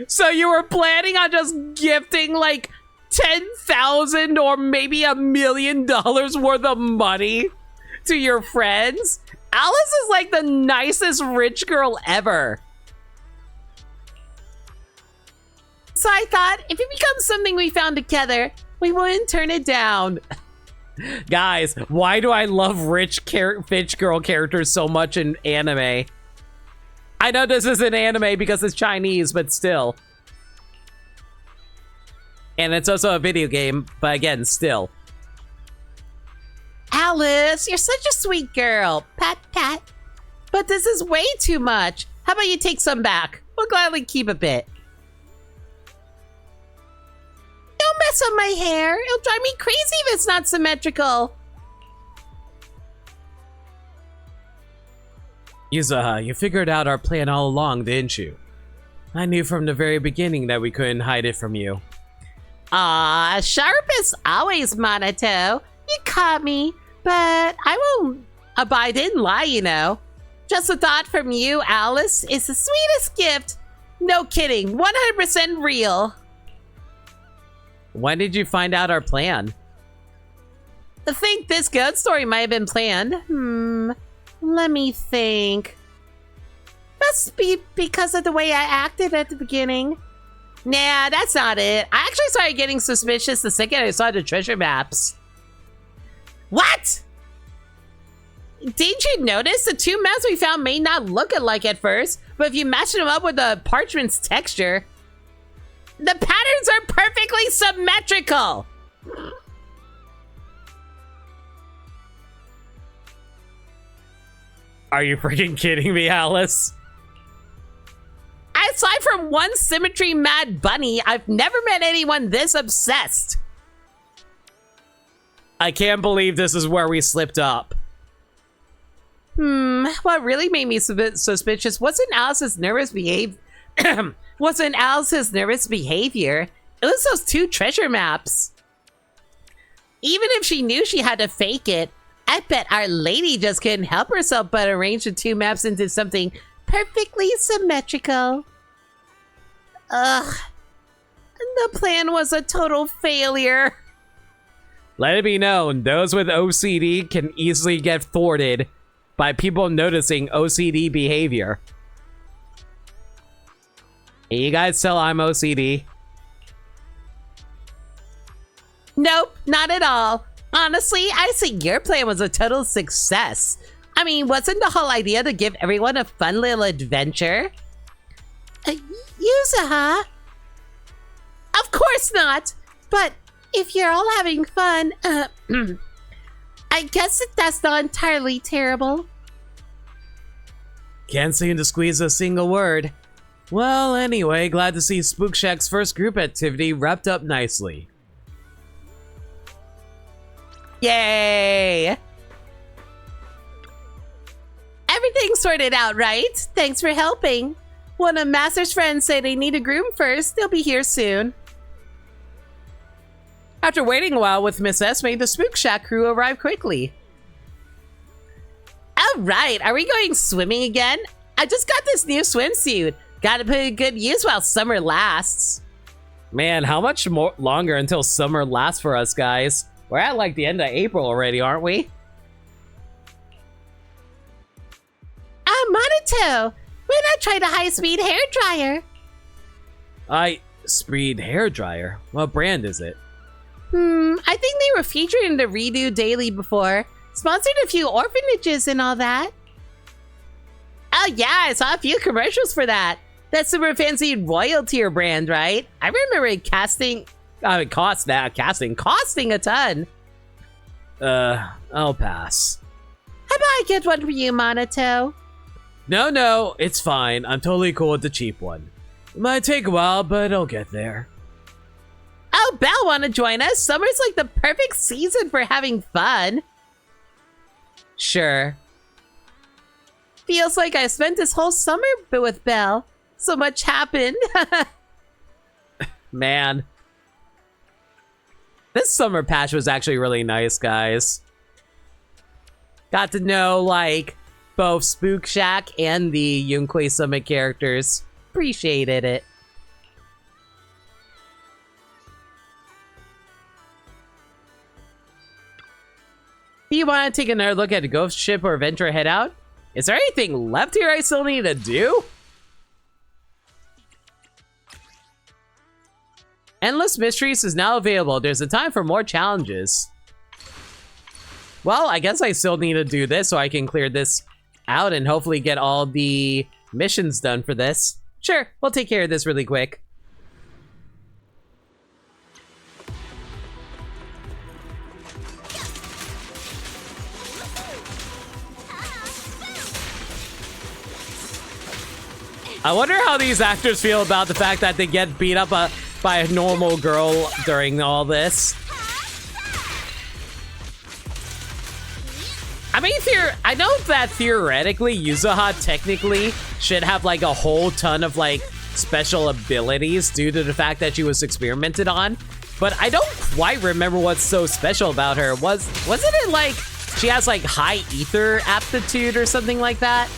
so you were planning on just gifting like 10,000 or maybe $1 million worth of money to your friends? Alice is like the nicest rich girl ever. So I thought if it becomes something we found together, we wouldn't turn it down. Guys, why do I love rich girl characters so much in anime? I know this isn't anime because it's Chinese, but still. And it's also a video game, but again, still. Alice, you're such a sweet girl. Pat, pat. But this is way too much. How about you take some back? We'll gladly keep a bit. Don't mess up my hair. It'll drive me crazy if it's not symmetrical. Yuzuha, you figured out our plan all along, didn't you? I knew from the very beginning that we couldn't hide it from you. Ah, sharp as always, Minato. You caught me, but I won't abide in lie, you know. Just a thought from you, Alice, is the sweetest gift. No kidding, 100% real. When did you find out our plan? I think this ghost story might have been planned. Let me think. Must be because of the way I acted at the beginning. Nah, that's not it. I actually started getting suspicious the second I saw the treasure maps. What? Didn't you notice the two maps we found may not look alike at first, but if you match them up with the parchment's texture, the patterns are perfectly symmetrical. Are you freaking kidding me, Alice? Aside from one symmetry mad bunny, I've never met anyone this obsessed. I can't believe this is where we slipped up. What really made me suspicious wasn't Alice's nervous behavior. Wasn't Alice's nervous behavior. It was those two treasure maps. Even if she knew she had to fake it, I bet Our Lady just couldn't help herself but arrange the two maps into something perfectly symmetrical. Ugh. The plan was a total failure. Let it be known, those with OCD can easily get thwarted by people noticing OCD behavior. Hey, you guys tell I'm OCD? Nope, not at all. Honestly, I think your plan was a total success. I mean, wasn't the whole idea to give everyone a fun little adventure? Yuzuha? Of course not! But if you're all having fun, I guess that's not entirely terrible. Can't seem to squeeze a single word. Well, anyway, glad to see Spook Shack's first group activity wrapped up nicely. Yay! Everything's sorted out, right? Thanks for helping. One of Master's friends said they need a groom first. They'll be here soon. After waiting a while with Miss Esme, the Spook Shack crew arrived quickly. All right, are we going swimming again? I just got this new swimsuit. Gotta put it to good use while summer lasts. Man, how much more longer until summer lasts for us, guys? We're at like the end of April already, aren't we? Monito, why not try the high-speed hairdryer? Speed hairdryer? What brand is it? I think they were featured in the Redo Daily before. Sponsored a few orphanages and all that. Oh yeah, I saw a few commercials for that. That super fancy royal tier brand, right? I remember it costing a ton. I'll pass. How about I get one for you, Monito? No, it's fine. I'm totally cool with the cheap one. It might take a while, but I'll get there. Oh, Belle want to join us? Summer's like the perfect season for having fun. Sure. Feels like I spent this whole summer with Belle. So much happened. Man. This summer patch was actually really nice, guys. Got to know, like, both Spook Shack and the Yunque Summit characters. Appreciated it. Do you want to take another look at the ghost ship or venture head out? Is there anything left here I still need to do? Endless Mysteries is now available. There's a time for more challenges. Well, I guess I still need to do this so I can clear this out and hopefully get all the missions done for this. Sure, we'll take care of this really quick. I wonder how these actors feel about the fact that they get beat up by a normal girl during all this. I mean, I know that theoretically, Yuzuha technically should have like a whole ton of like special abilities due to the fact that she was experimented on, but I don't quite remember what's so special about her. Wasn't it like she has like high ether aptitude or something like that?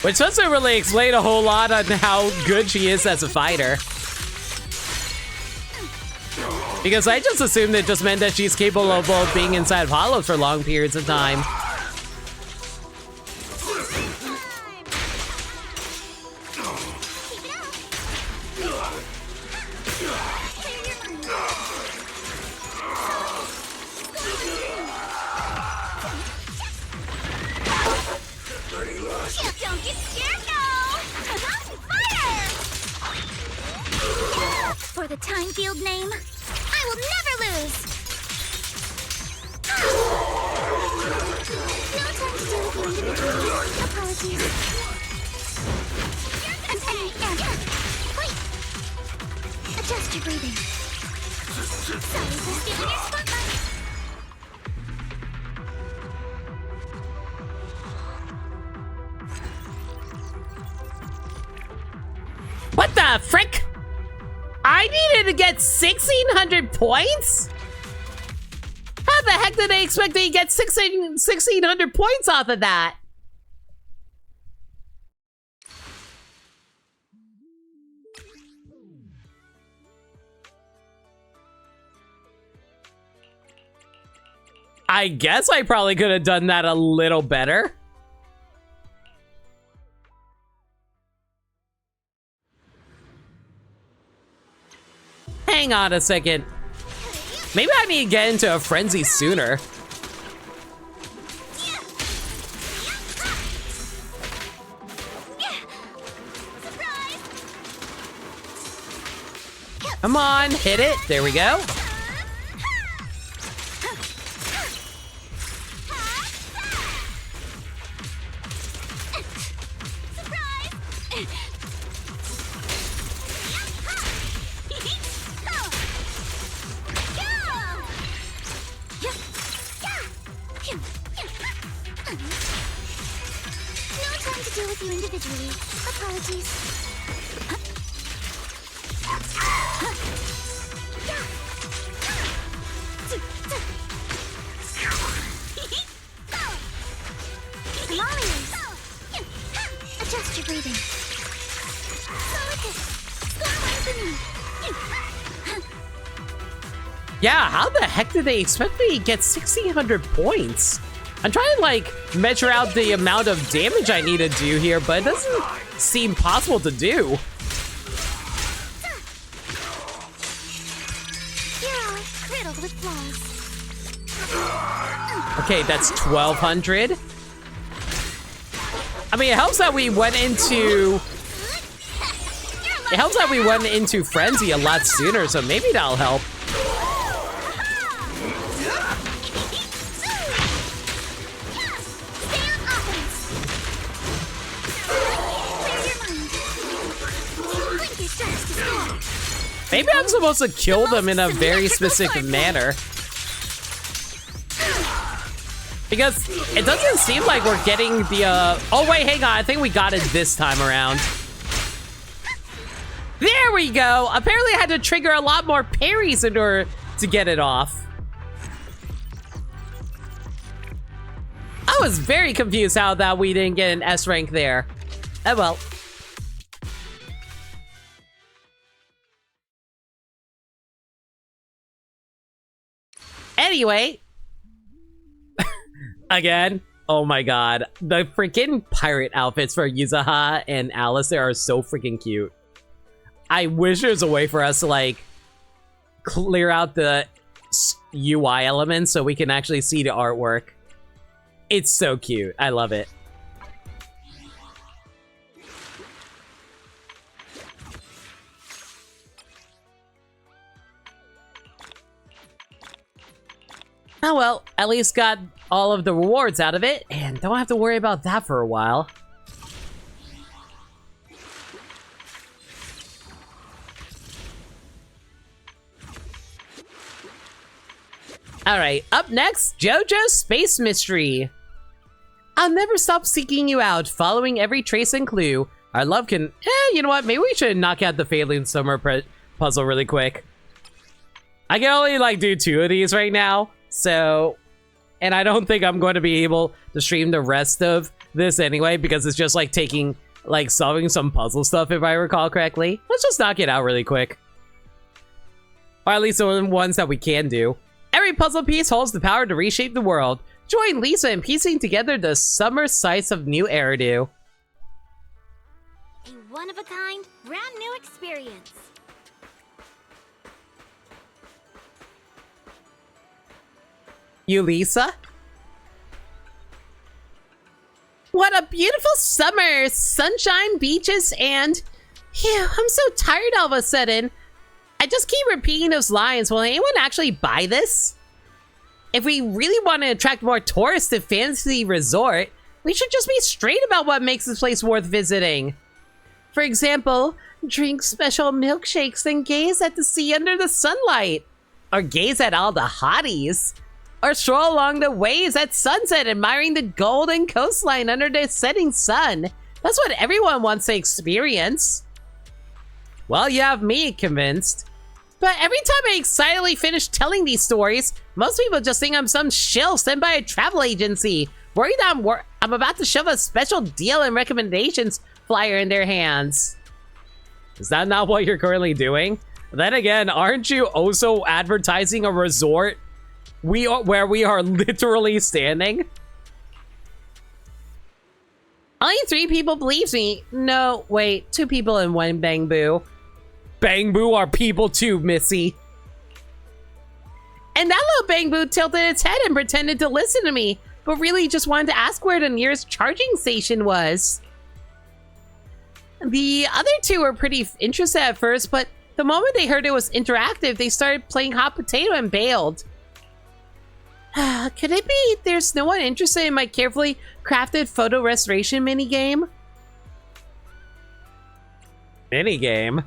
Which doesn't really explain a whole lot on how good she is as a fighter. Because I just assumed it just meant that she's capable of being inside hollows for long periods of time. Don't get scared now! Fire! For the time field name, I will never lose! No time to deal with you individually. Apologies. And wait! Adjust your breathing. Sorry for stealing your spotlight. What the frick? I needed to get 1,600 points? How the heck did they expect me to get 1,600 points off of that? I guess I probably could have done that a little better. Hang on a second. Maybe I need to get into a frenzy sooner. Come on, hit it. There we go. Yeah, how the heck did they expect me to get 1,600 points? I'm trying to, like, measure out the amount of damage I need to do here, but it doesn't seem possible to do. Okay, that's 1,200. I mean, it helps that we went into... It helps that we went into Frenzy a lot sooner, so maybe that'll help. Maybe I'm supposed to kill them in a very specific manner. Because it doesn't seem like we're getting the, oh wait, hang on, I think we got it this time around. There we go! Apparently I had to trigger a lot more parries in order to get it off. I was very confused how that we didn't get an S rank there. Oh well. Anyway, again, oh my god, the freaking pirate outfits for Yuzaha and Alistair are so freaking cute. I wish there was a way for us to, like, clear out the UI elements so we can actually see the artwork. It's so cute. I love it. Oh well, at least got all of the rewards out of it, and don't have to worry about that for a while. Alright, up next, JoJo's Space Mystery. I'll never stop seeking you out, following every trace and clue. Our love can... you know what? Maybe we should knock out the Failing Summer puzzle really quick. I can only, like, do 2 of these right now, so... And I don't think I'm going to be able to stream the rest of this anyway, because it's just like solving some puzzle stuff, if I recall correctly. Let's just knock it out really quick. Or at least the ones that we can do. Every puzzle piece holds the power to reshape the world. Join Lisa in piecing together the summer sights of New Eridu. A one-of-a-kind, brand new experience. You, Lisa? What a beautiful summer! Sunshine, beaches, and... Phew, I'm so tired all of a sudden. I just keep repeating those lines. Will anyone actually buy this? If we really want to attract more tourists to Fantasy Resort, we should just be straight about what makes this place worth visiting. For example, drink special milkshakes and gaze at the sea under the sunlight. Or gaze at all the hotties. Or stroll along the waves at sunset, admiring the golden coastline under the setting sun. That's what everyone wants to experience. Well, you have me convinced. But every time I excitedly finish telling these stories, most people just think I'm some shill sent by a travel agency, worried that I'm about to shove a special deal and recommendations flyer in their hands. Is that not what you're currently doing? Then again, aren't you also advertising a resort where we are literally standing? Only 3 people believes me. No, wait, 2 people and 1 Bang Boo. Bang Boo are people too, Missy. And that little Bang Boo tilted its head and pretended to listen to me, but really just wanted to ask where the nearest charging station was. The other 2 were pretty interested at first, but the moment they heard it was interactive, they started playing hot potato and bailed. Could it be there's no one interested in my carefully crafted photo restoration minigame? Minigame?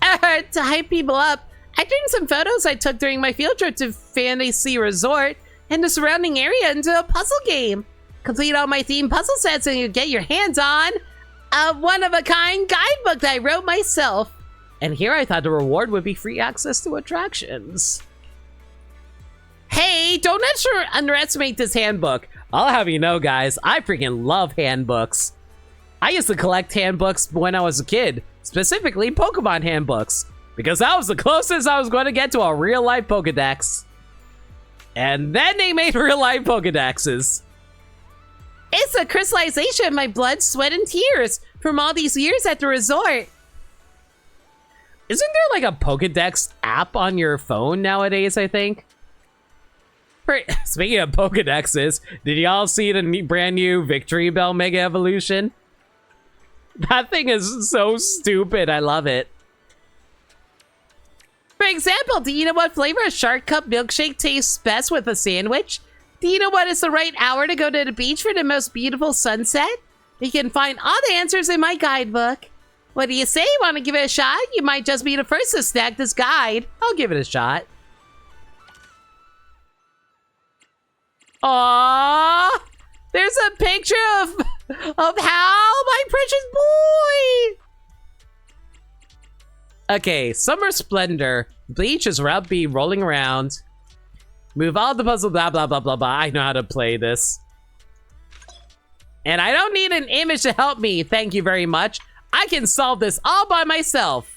To hype people up, I turned some photos I took during my field trip to Fantasy Resort and the surrounding area into a puzzle game. Complete all my themed puzzle sets and you get your hands on a one-of-a-kind guidebook that I wrote myself. And here I thought the reward would be free access to attractions. Hey, don't underestimate this handbook. I'll have you know, guys, I freaking love handbooks. I used to collect handbooks when I was a kid, specifically Pokemon handbooks, because that was the closest I was going to get to a real-life Pokedex. And then they made real-life Pokedexes. It's a crystallization of my blood, sweat, and tears from all these years at the resort. Isn't there like a Pokedex app on your phone nowadays, I think? Speaking of Pokedexes, did y'all see the brand new Victory Bell Mega Evolution? That thing is so stupid. I love it. For example, do you know what flavor a Shark Cup milkshake tastes best with a sandwich? Do you know what is the right hour to go to the beach for the most beautiful sunset? You can find all the answers in my guidebook. What do you say? Want to give it a shot? You might just be the first to snag this guide. I'll give it a shot. Aww! There's a picture of Hal, my precious boy! Okay, Summer Splendor. Bleach is route B, rolling around. Move all the puzzle, blah, blah, blah, blah, blah. I know how to play this. And I don't need an image to help me, thank you very much. I can solve this all by myself.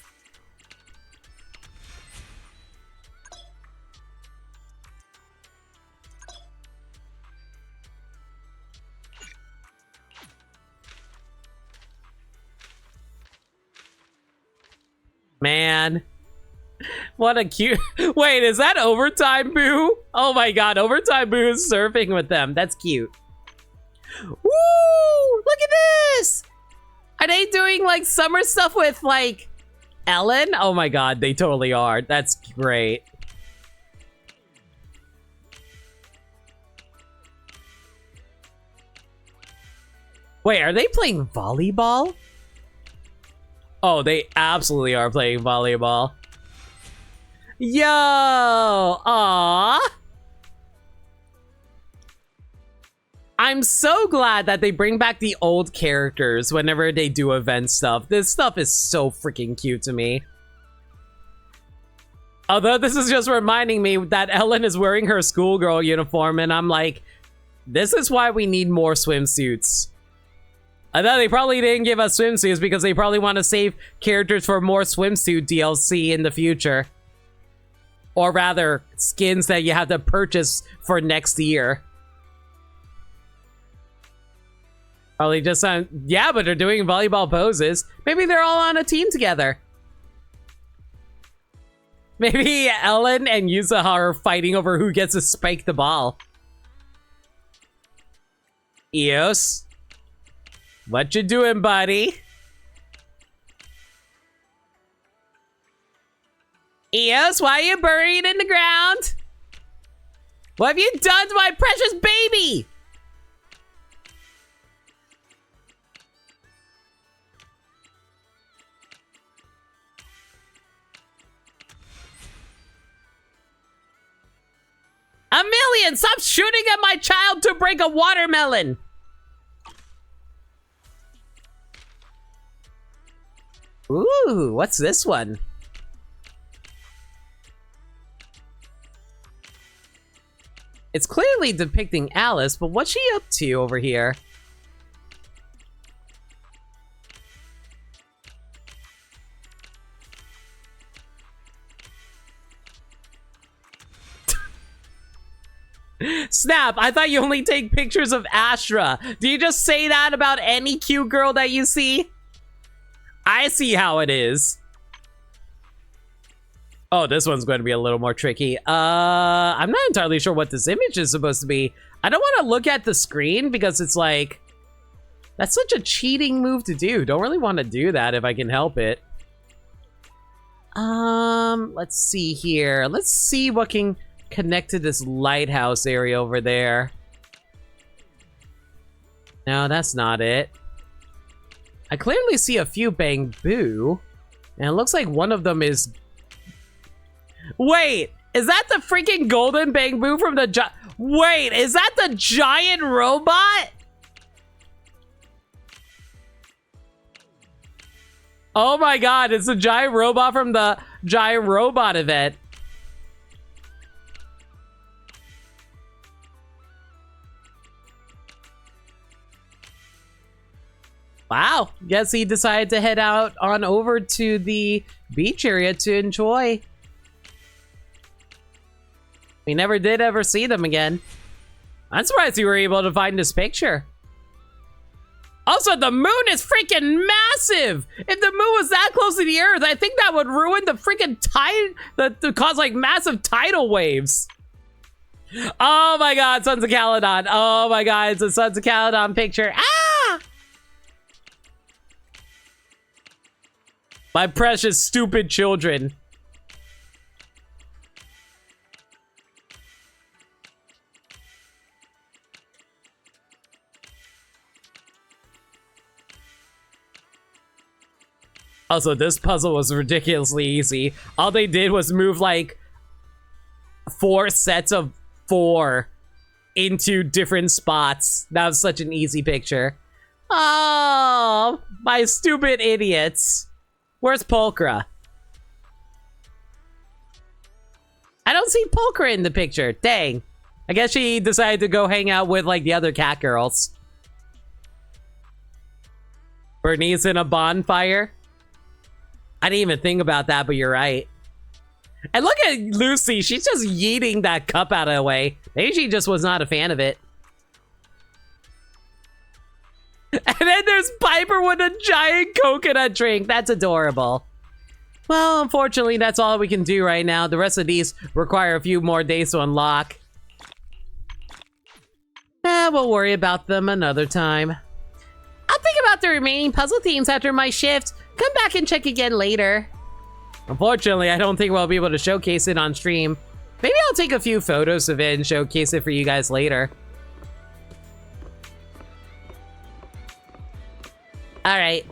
Man, what a cute... Wait, is that Overtime Boo? Oh my god, Overtime Boo is surfing with them. That's cute. Woo! Look at this! Are they doing like summer stuff with like Ellen? Oh my god, they totally are. That's great. Wait, are they playing volleyball? Oh, they absolutely are playing volleyball. Yo! Aww! I'm so glad that they bring back the old characters whenever they do event stuff. This stuff is so freaking cute to me. Although this is just reminding me that Ellen is wearing her schoolgirl uniform, and I'm like, this is why we need more swimsuits. I thought they probably didn't give us swimsuits because they probably want to save characters for more swimsuit DLC in the future. Or rather, skins that you have to purchase for next year. Probably just on, yeah, but they're doing volleyball poses. Maybe they're all on a team together. Maybe Ellen and Yuzuha are fighting over who gets to spike the ball. Eos, what you doing, buddy? Eos, why are you buried in the ground? What have you done to my precious baby? A million! Stop shooting at my child to break a watermelon! Ooh, what's this one? It's clearly depicting Alice, but what's she up to over here? Snap, I thought you only take pictures of Astra. Do you just say that about any cute girl that you see? I see how it is. Oh, this one's going to be a little more tricky. I'm not entirely sure what this image is supposed to be. I don't want to look at the screen because it's like, that's such a cheating move to do. Don't really want to do that if I can help it. Let's see here. Let's see what can connect to this lighthouse area over there. No, that's not it. I clearly see a few bamboo, and it looks like one of them is... Wait, is that the freaking golden bamboo from the Wait, is that the giant robot? Oh my god, it's the giant robot from the giant robot event. Wow, guess he decided to head out on over to the beach area to enjoy. We never did ever see them again. I'm surprised you were able to find this picture. Also, the moon is freaking massive! If the moon was that close to the earth, I think that would ruin the freaking tide, that cause like massive tidal waves. Oh my god, Sons of Caledon. Oh my god, it's a Sons of Caledon picture. Ah! My precious, stupid children. Also, this puzzle was ridiculously easy. All they did was move like 4 sets of 4 into different spots. That was such an easy picture. Oh, my stupid idiots. Where's Pulchra? I don't see Pulchra in the picture. Dang. I guess she decided to go hang out with like the other cat girls. Bernice in a bonfire. I didn't even think about that, but you're right. And look at Lucy. She's just yeeting that cup out of the way. Maybe she just was not a fan of it. And then there's Piper with a giant coconut drink. That's adorable. Well, unfortunately, that's all we can do right now. The rest of these require a few more days to unlock. We'll worry about them another time. I'll think about the remaining puzzle themes after my shift. Come back and check again later. Unfortunately, I don't think we'll be able to showcase it on stream. Maybe I'll take a few photos of it and showcase it for you guys later. All right.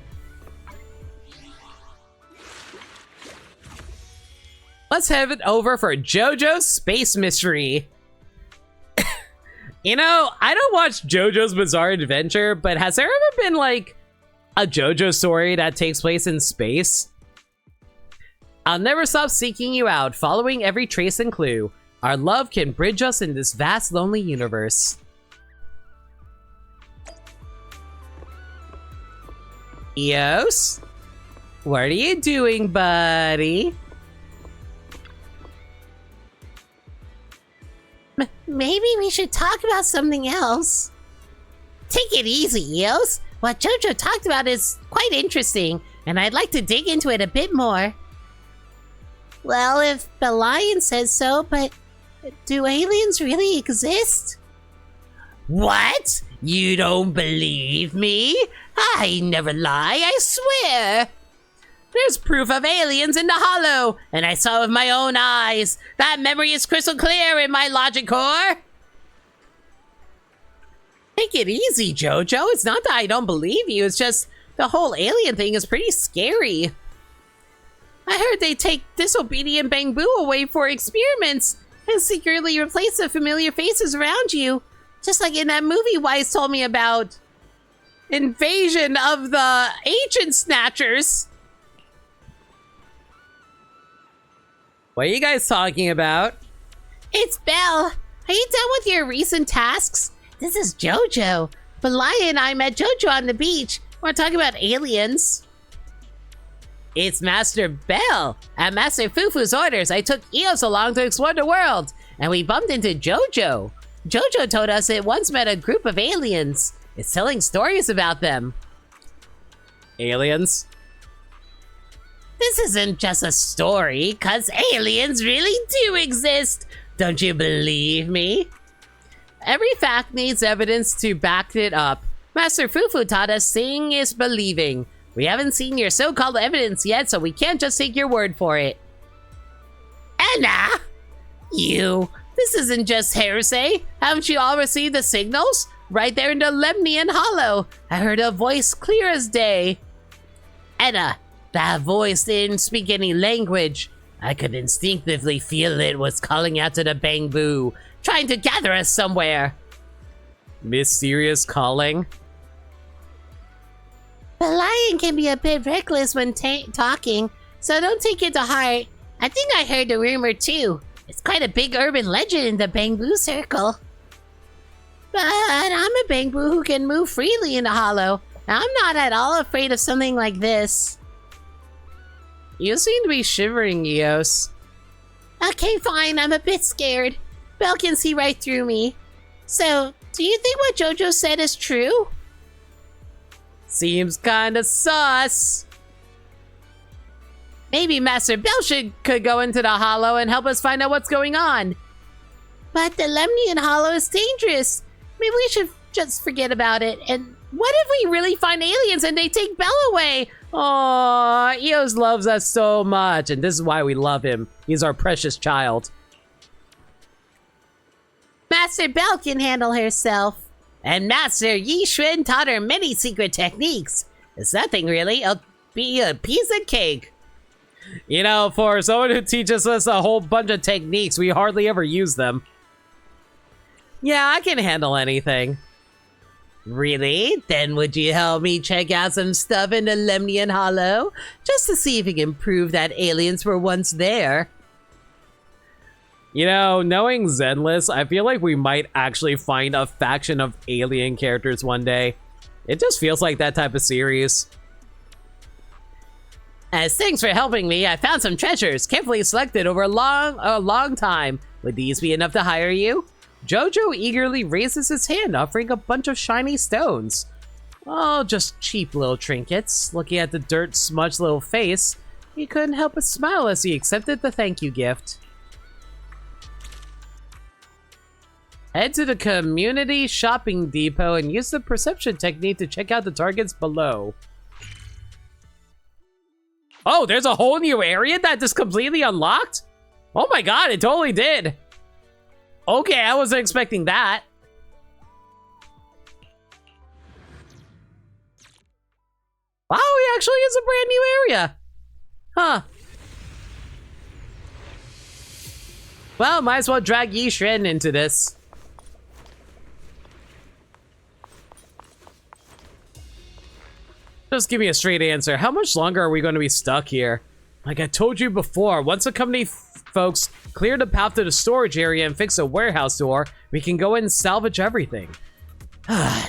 Let's head it over for JoJo's Space Mystery. You know, I don't watch JoJo's Bizarre Adventure, but has there ever been like a JoJo story that takes place in space? I'll never stop seeking you out, following every trace and clue. Our love can bridge us in this vast, lonely universe. Eos? What are you doing, buddy? Maybe we should talk about something else. Take it easy, Eos. What Jojo talked about is quite interesting, and I'd like to dig into it a bit more. Well, if the lion says so, but do aliens really exist? What? You don't believe me? I never lie, I swear. There's proof of aliens in the hollow, and I saw with my own eyes. That memory is crystal clear in my logic core. Take it easy, Jojo. It's not that I don't believe you. It's just the whole alien thing is pretty scary. I heard they take disobedient Bangbu away for experiments and secretly replace the familiar faces around you. Just like in that movie Wise told me about. Invasion of the Ancient Snatchers. What are you guys talking about? It's Belle. Are you done with your recent tasks? This is Jojo. But Lion and I met Jojo on the beach. We're talking about aliens. It's Master Bell. At Master Fufu's orders, I took Eos along to explore the world, and we bumped into Jojo. Jojo told us it once met a group of aliens. It's telling stories about them. Aliens? This isn't just a story, 'cause aliens really do exist. Don't you believe me? Every fact needs evidence to back it up. Master Fufu taught us seeing is believing. We haven't seen your so-called evidence yet, so we can't just take your word for it. Anna! This isn't just hearsay. Haven't you all received the signals? Right there in the Lemnian Hollow. I heard a voice clear as day. Anna, that voice didn't speak any language. I could instinctively feel it was calling out to the Bangbu, trying to gather us somewhere. Mysterious calling? The lion can be a bit reckless when talking, so don't take it to heart. I think I heard the rumor too. It's quite a big urban legend in the Bangbu circle. But I'm a Bangbu who can move freely in the hollow. I'm not at all afraid of something like this. You seem to be shivering, Eos. Okay, fine, I'm a bit scared. Belle can see right through me. So, do you think what Jojo said is true? Seems kinda sus. Maybe Master Bell could go into the hollow and help us find out what's going on. But the Lemnian hollow is dangerous. Maybe we should just forget about it. And what if we really find aliens and they take Belle away? Aww, Eos loves us so much, and this is why we love him. He's our precious child. Master Belle can handle herself. And Master Yishuan taught her many secret techniques. It's nothing really. It'll be a piece of cake. You know, for someone who teaches us a whole bunch of techniques, we hardly ever use them. Yeah, I can handle anything. Really? Then would you help me check out some stuff in the Lemnian Hollow? Just to see if we can prove that aliens were once there. You know, knowing Zenless, I feel like we might actually find a faction of alien characters one day. It just feels like that type of series. As thanks for helping me, I found some treasures, carefully selected over a long time. Would these be enough to hire you? Jojo eagerly raises his hand, offering a bunch of shiny stones. Oh, just cheap little trinkets. Looking at the dirt-smudged little face, he couldn't help but smile as he accepted the thank you gift. Head to the community shopping depot and use the perception technique to check out the targets below. Oh, there's a whole new area that just completely unlocked? Oh my god, it totally did. Okay, I wasn't expecting that. Wow, it actually is a brand new area. Huh. Well, might as well drag Yishuan into this. Just give me a straight answer. How much longer are we going to be stuck here? Like I told you before, once the company folks clear the path to the storage area and fix a warehouse door, we can go in and salvage everything.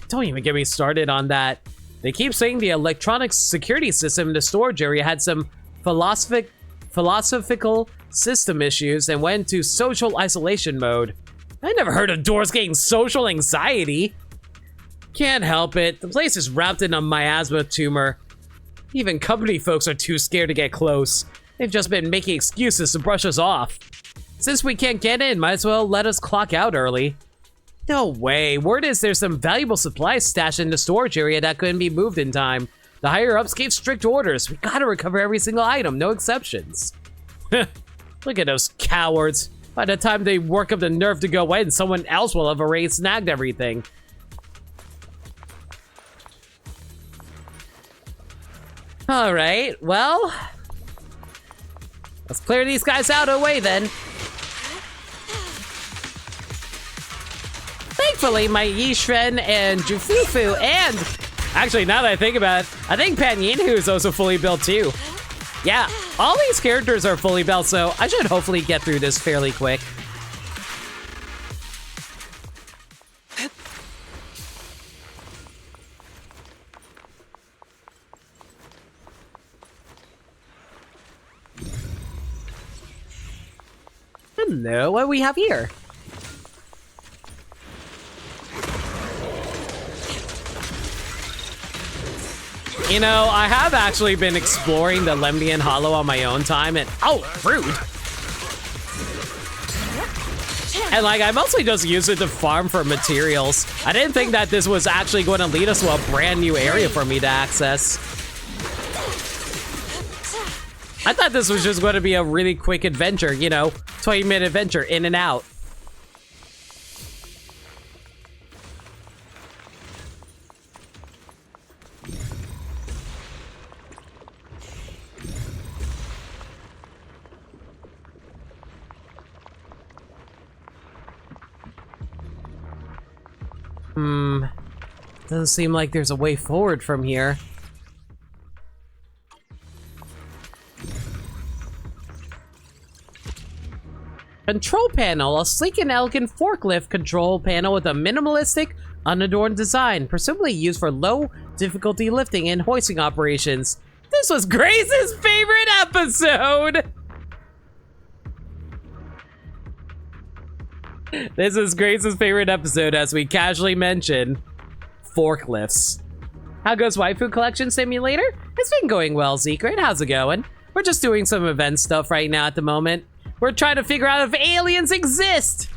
Don't even get me started on that. They keep saying the electronic security system in the storage area had some philosophical system issues and went into social isolation mode. I never heard of doors getting social anxiety. Can't help it. The place is wrapped in a miasma tumor. Even company folks are too scared to get close. They've just been making excuses to brush us off. Since we can't get in, might as well let us clock out early. No way. Word is there's some valuable supplies stashed in the storage area that couldn't be moved in time. The higher-ups gave strict orders. We gotta recover every single item, no exceptions. Look at those cowards. By the time they work up the nerve to go in, someone else will have already snagged everything. Alright, well, let's clear these guys out away then. Thankfully, my Yishren and Jufufu and... Actually, now that I think about it, I think Pan Yinhu is also fully built too. Yeah, all these characters are fully built, so I should hopefully get through this fairly quick. Hello, what do we have here? You know, I have actually been exploring the Lemnian Hollow on my own time, and oh, rude. And like, I mostly just use it to farm for materials. I didn't think that this was actually going to lead us to a brand new area for me to access. I thought this was just going to be a really quick adventure, you know, 20-minute adventure, in and out. Doesn't seem like there's a way forward from here. Control panel, a sleek and elegant forklift control panel with a minimalistic, unadorned design, presumably used for low difficulty lifting and hoisting operations. This was Grace's favorite episode! This is Grace's favorite episode, as we casually mention forklifts. How goes Waifu Collection Simulator? It's been going well, Secret. How's it going? We're just doing some event stuff right now at the moment. We're trying to figure out if aliens exist!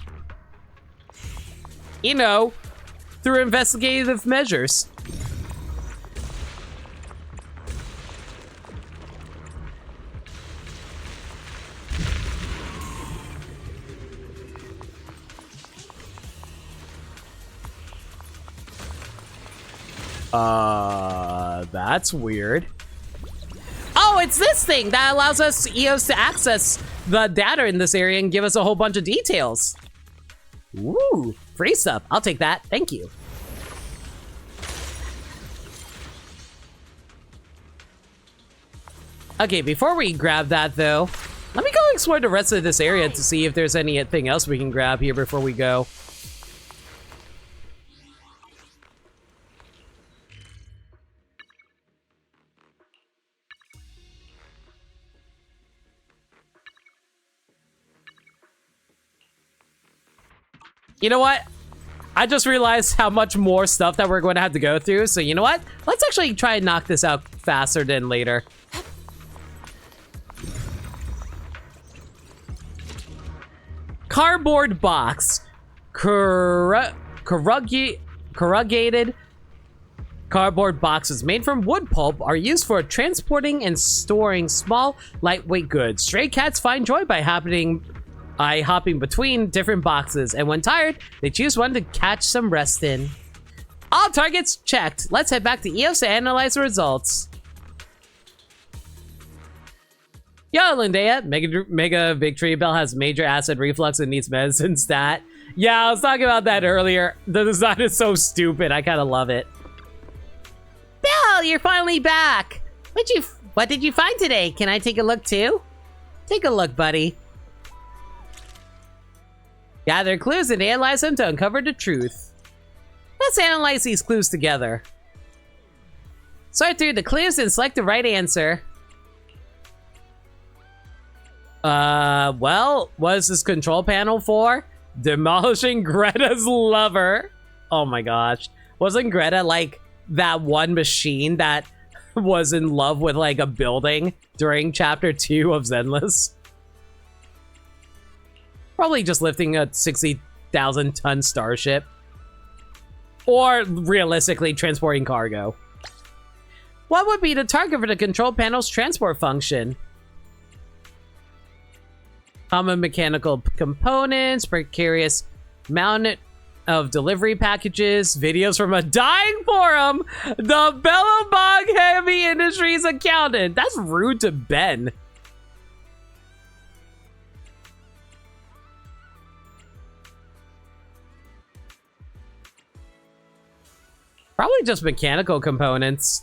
You know, through investigative measures. That's weird. Oh, it's this thing that allows us EOS to access the data in this area and give us a whole bunch of details. Ooh, free stuff. I'll take that. Thank you. Okay, before we grab that though, let me go explore the rest of this area to see if there's anything else we can grab here before we go. You know what? I just realized how much more stuff that we're going to have to go through. So you know what? Let's actually try and knock this out faster than later. Cardboard box. Corrugated cardboard boxes made from wood pulp are used for transporting and storing small, lightweight goods. Stray cats find joy by hopping between different boxes, and when tired, they choose one to catch some rest in. All targets checked. Let's head back to EOS to analyze the results. Yo, Lindea, Mega Victory Bell has major acid reflux and needs medicine stat. Yeah, I was talking about that earlier. The design is so stupid. I kind of love it. Bell, you're finally back. What did you find today? Can I take a look too? Take a look, buddy. Gather clues and analyze them to uncover the truth. Let's analyze these clues together. Sort through the clues and select the right answer. Well, what is this control panel for? Demolishing Greta's lover. Oh my gosh. Wasn't Greta like that one machine that was in love with like a building during chapter 2 of Zenless? Probably just lifting a 60,000 ton starship. Or realistically transporting cargo. What would be the target for the control panel's transport function? Common mechanical components, precarious mounted of delivery packages, videos from a dying forum, the Bellabog Heavy Industries accountant. That's rude to Ben. Probably just mechanical components.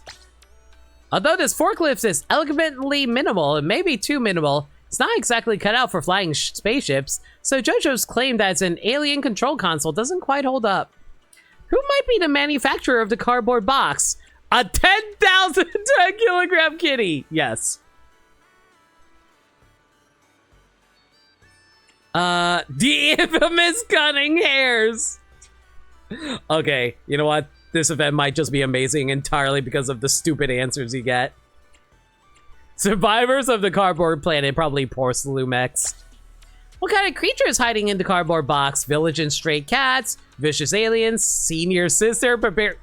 Although this forklift is elegantly minimal, and maybe too minimal, it's not exactly cut out for flying spaceships, so JoJo's claim that it's an alien control console doesn't quite hold up. Who might be the manufacturer of the cardboard box? A 10,000 kilogram kitty! Yes. The infamous cunning hairs! Okay, you know what? This event might just be amazing entirely because of the stupid answers you get. Survivors of the cardboard planet, probably Porcelumex. What kind of creature is hiding in the cardboard box? Village and stray cats, vicious aliens, senior sister, prepare.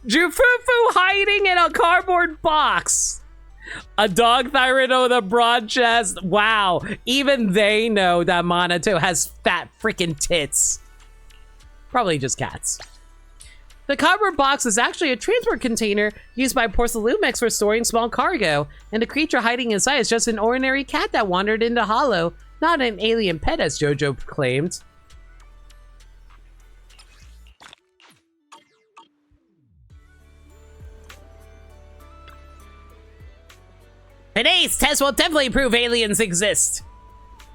Jufufu hiding in a cardboard box. A dog tyrant with a broad chest. Wow, even they know that Monato has fat freaking tits. Probably just cats. The cardboard box is actually a transport container used by Porcelumex for storing small cargo, and the creature hiding inside is just an ordinary cat that wandered into Hollow, not an alien pet as JoJo claimed. Today's test will definitely prove aliens exist.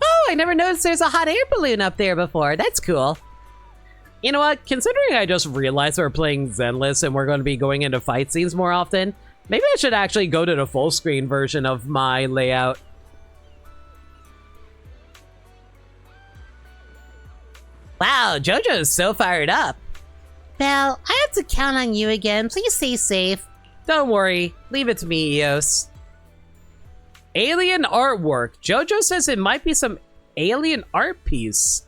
Oh, I never noticed there's a hot air balloon up there before. That's cool. You know what? Considering I just realized we're playing Zenless and we're going to be going into fight scenes more often, maybe I should actually go to the full screen version of my layout. Wow, JoJo is so fired up. Belle, I have to count on you again. Please stay safe. Don't worry. Leave it to me, Eos. Alien artwork. JoJo says it might be some alien art piece.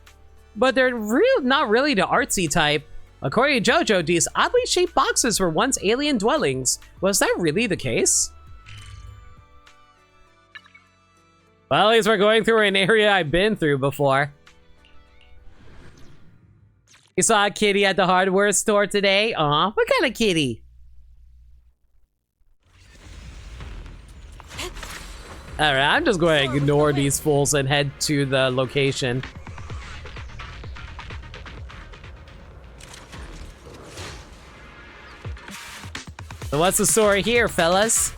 But they're not really the artsy type. According to JoJo, these oddly shaped boxes were once alien dwellings. Was that really the case? Well, at least we're going through an area I've been through before. You saw a kitty at the hardware store today? Aw, what kind of kitty? Alright, I'm just going to ignore these fools and head to the location. So what's the story here, fellas?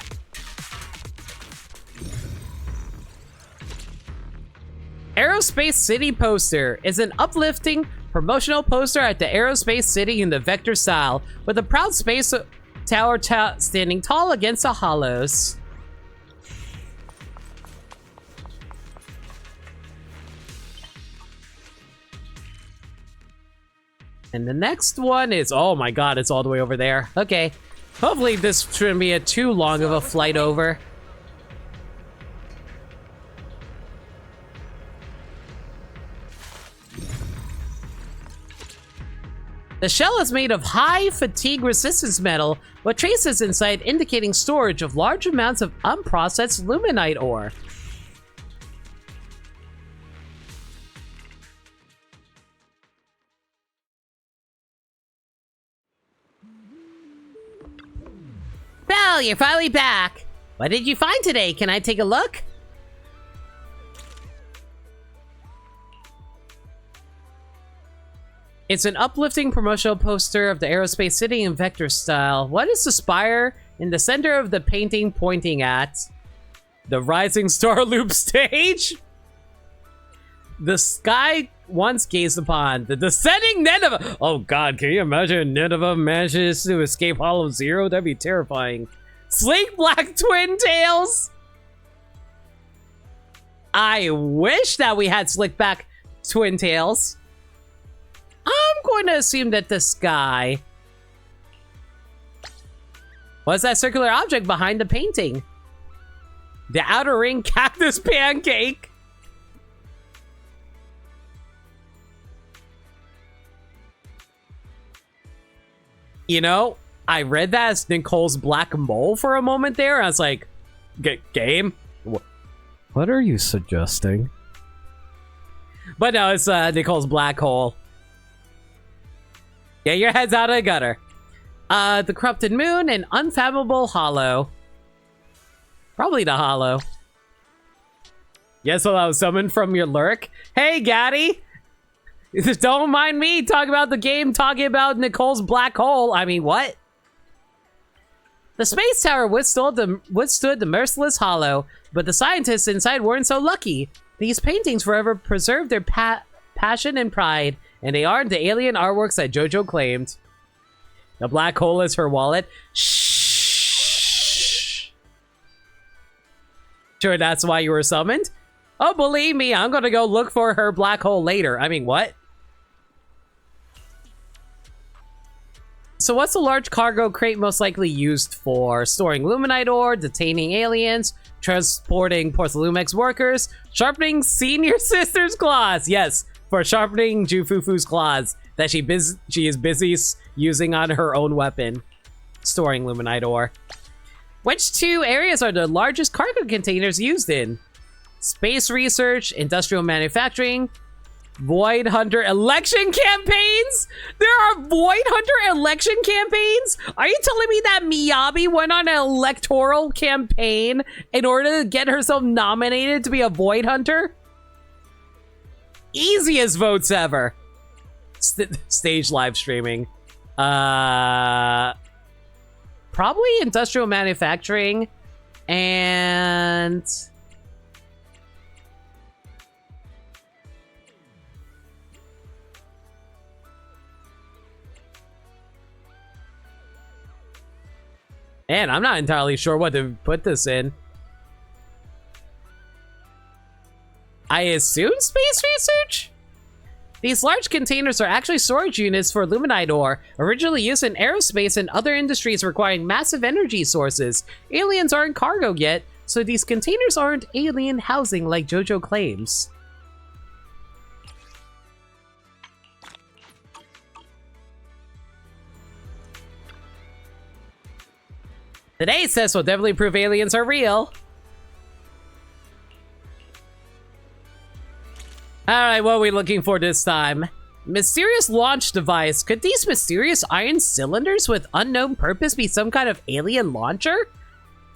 Aerospace City poster is an uplifting promotional poster at the Aerospace City in the Vector style, with a proud space tower standing tall against the hollows. And the next one is, oh my god, it's all the way over there. Okay. Hopefully this shouldn't be too long of a flight over. The shell is made of high fatigue resistance metal, with traces inside indicating storage of large amounts of unprocessed luminite ore. Belle, you're finally back. What did you find today? Can I take a look? It's an uplifting promotional poster of the Aerospace City in Vector style. What is the spire In the center of the painting pointing at the Rising Star Loop stage, the sky once gazed upon the descending Nineveh. Oh god, can you imagine Nineveh manages to escape Hollow Zero? That'd be terrifying. Sleek black twin tails. I wish that we had slick back twin tails. I'm going to assume that the sky was that circular object behind the painting. The outer ring cactus pancake. You know, I read that as Nicole's black mole for a moment there. I was like, game? What are you suggesting? But no, it's Nicole's black hole. Get your heads out of the gutter. The corrupted moon and unfathomable hollow. Probably the hollow. Yes, well, I was summoned from your lurk. Hey, Gaddy! Don't mind me talking about the game, talking about Nicole's black hole. I mean, what? The space tower withstood the merciless hollow, but the scientists inside weren't so lucky. These paintings forever preserve their passion and pride, and they aren't the alien artworks that JoJo claimed. The black hole is her wallet. Shh. Sure, that's why you were summoned? Oh, believe me, I'm gonna go look for her black hole later. I mean, what? So what's a large cargo crate most likely used for? Storing Luminite ore, detaining aliens, transporting Porthalumex workers, sharpening Senior Sister's claws. Yes, for sharpening Jufufu's claws that she is busy using on her own weapon. Storing Luminite ore. Which two areas are the largest cargo containers used in? Space research, industrial manufacturing, Void Hunter election campaigns? There are Void Hunter election campaigns? Are you telling me that Miyabi went on an electoral campaign in order to get herself nominated to be a Void Hunter? Easiest votes ever. Stage live streaming. Probably industrial manufacturing and... Man, I'm not entirely sure what to put this in. I assume space research? These large containers are actually storage units for Luminite ore, originally used in aerospace and other industries requiring massive energy sources. Aliens aren't cargo yet, so these containers aren't alien housing like JoJo claims. Today's test will definitely prove aliens are real. Alright, what are we looking for this time? Mysterious launch device. Could these mysterious iron cylinders with unknown purpose be some kind of alien launcher?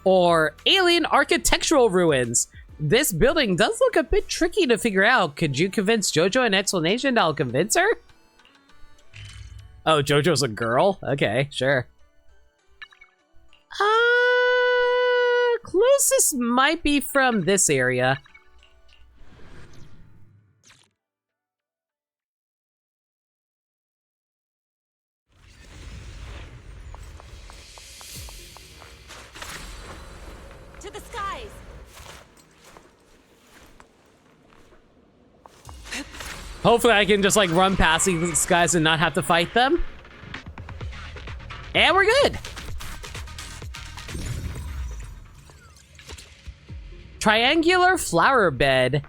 Or alien architectural ruins? This building does look a bit tricky to figure out. Could you convince JoJo an explanation that'll convince her? Oh, JoJo's a girl? Okay, sure. Closest might be from this area. To the skies. Hopefully I can just like run past these guys and not have to fight them. And we're good. Triangular flower bed.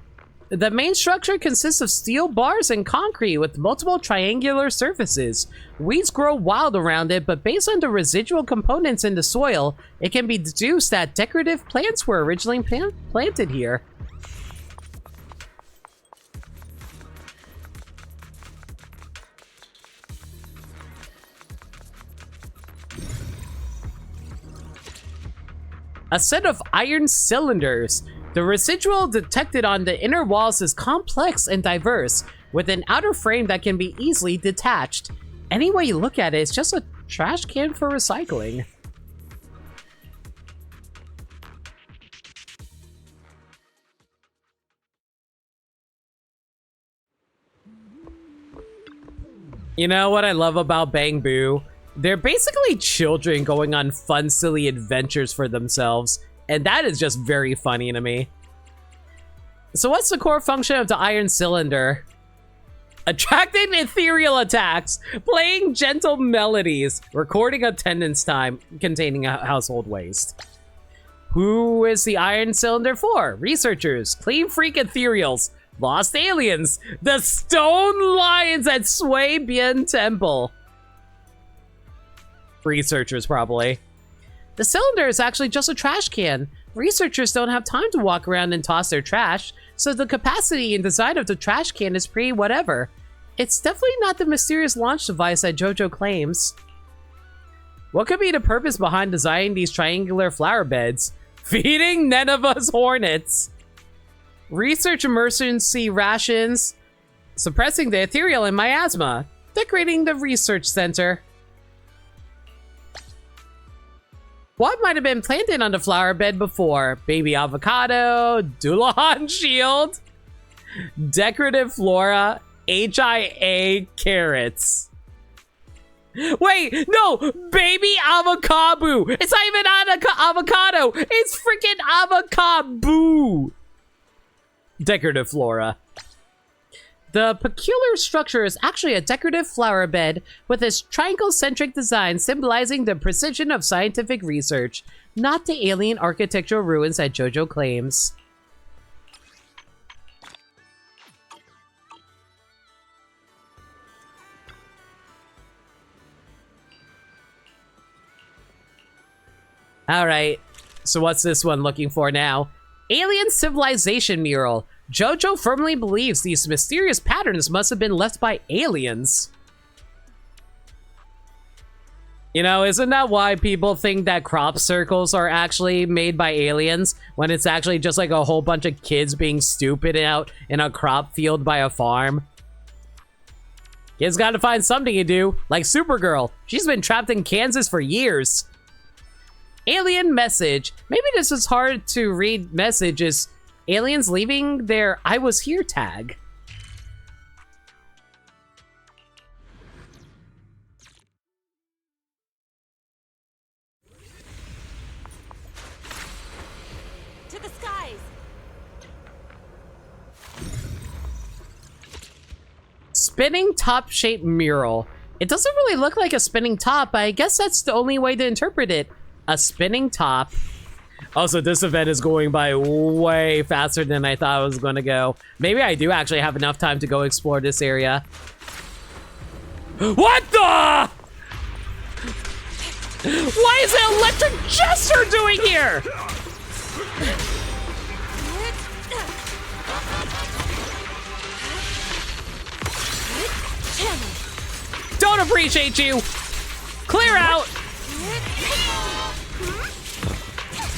The main structure consists of steel bars and concrete with multiple triangular surfaces. Weeds grow wild around it, but based on the residual components in the soil, it can be deduced that decorative plants were originally planted here. A set of iron cylinders. The residual detected on the inner walls is complex and diverse, with an outer frame that can be easily detached. Any way you look at it, it's just a trash can for recycling. You know what I love about Bang Boo? They're basically children going on fun, silly adventures for themselves. And that is just very funny to me. So what's the core function of the iron cylinder? Attracting ethereal attacks, playing gentle melodies, recording attendance time, containing household waste. Who is the iron cylinder for? Researchers, clean freak ethereals, lost aliens, the stone lions at Sui Bien Temple. Researchers, probably. The cylinder is actually just a trash can. Researchers don't have time to walk around and toss their trash, so the capacity and design of the trash can is pretty whatever. It's definitely not the mysterious launch device that JoJo claims. What could be the purpose behind designing these triangular flower beds? Feeding Nineveh's hornets. Research emergency rations. Suppressing the ethereal and miasma. Decorating the research center. What might have been planted on the flower bed before? Baby avocado, Dulahan shield, decorative flora, HIA carrots. Wait, no, baby avocado. It's not even avocado. It's freaking avocado. Decorative flora. The peculiar structure is actually a decorative flower bed with its triangle-centric design symbolizing the precision of scientific research, not the alien architectural ruins that JoJo claims. Alright, so what's this one looking for now? Alien civilization mural. JoJo firmly believes these mysterious patterns must have been left by aliens. You know, isn't that why people think that crop circles are actually made by aliens, when it's actually just like a whole bunch of kids being stupid out in a crop field by a farm? Kids gotta find something to do, like Supergirl. She's been trapped in Kansas for years. Alien message. Maybe this is hard to read messages. Aliens leaving their I was here tag. To the skies. Spinning top shaped mural. It doesn't really look like a spinning top, but I guess that's the only way to interpret it. A spinning top. Also, this event is going by way faster than I thought it was going to go. Maybe I do actually have enough time to go explore this area. What the? What is an electric jester doing here? Don't appreciate you. Clear out.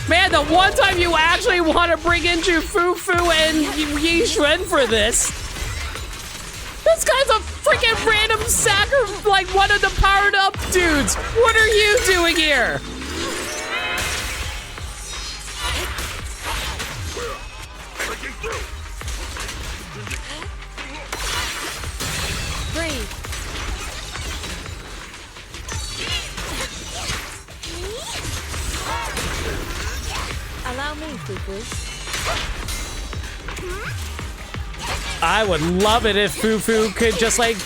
Man, the one time you actually want to bring in Fufu and Yi Xuan for this. This guy's a freaking random sacker, like one of the powered up dudes. What are you doing here? Breathe. Allow me, Fufu. I would love it if Fufu could just like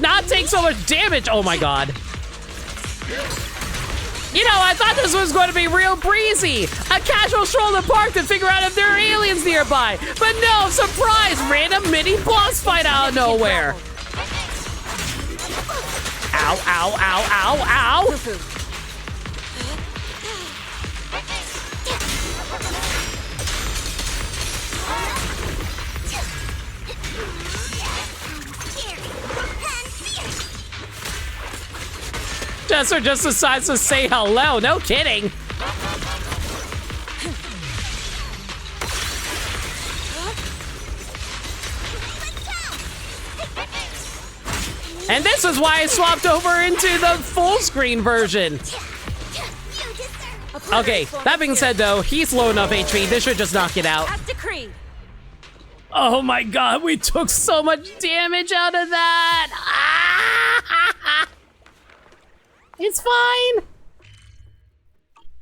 not take so much damage. Oh my god. You know, I thought this was going to be real breezy. A casual stroll in the park to figure out if there are aliens nearby. But no, surprise, random mini boss fight out of nowhere. Ow, ow, ow, ow, ow. Jester just decides to say hello. No kidding. And this is why I swapped over into the full screen version. Okay, that being said though, he's low enough HP. This should just knock it out. As decreed. Oh my god, we took so much damage out of that. Ah! It's fine.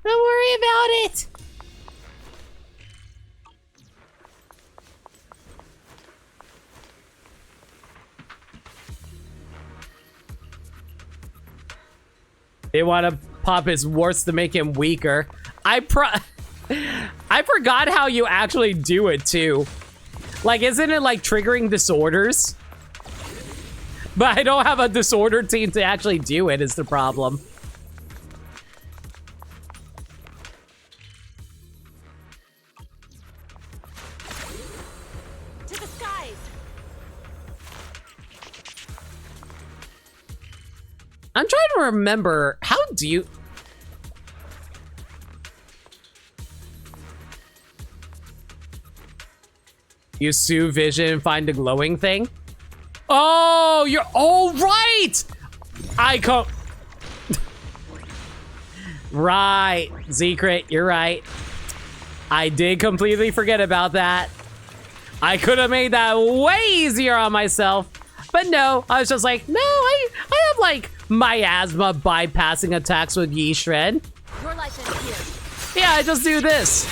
Don't worry about it. They want to pop his warts to make him weaker. I forgot how you actually do it too. Like, isn't it like triggering disorders? But I don't have a disorder team to actually do it is the problem. To the skies. I'm trying to remember, how do you... You sue vision and find the glowing thing? Oh, you're all right! I come... Right, Secret, you're right. I did completely forget about that. I could have made that way easier on myself. But no, I was just like, no, I have like miasma bypassing attacks with Yi Shred. Your life ends here. Yeah, I just do this.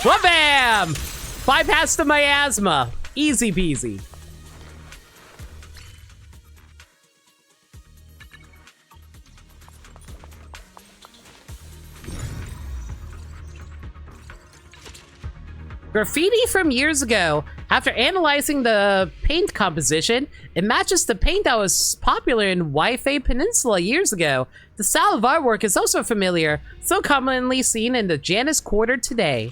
Wha-bam! Bypass the miasma. Easy peasy. Graffiti from years ago. After analyzing the paint composition, it matches the paint that was popular in Waifei Peninsula years ago. The style of artwork is also familiar, still commonly seen in the Janus Quarter today.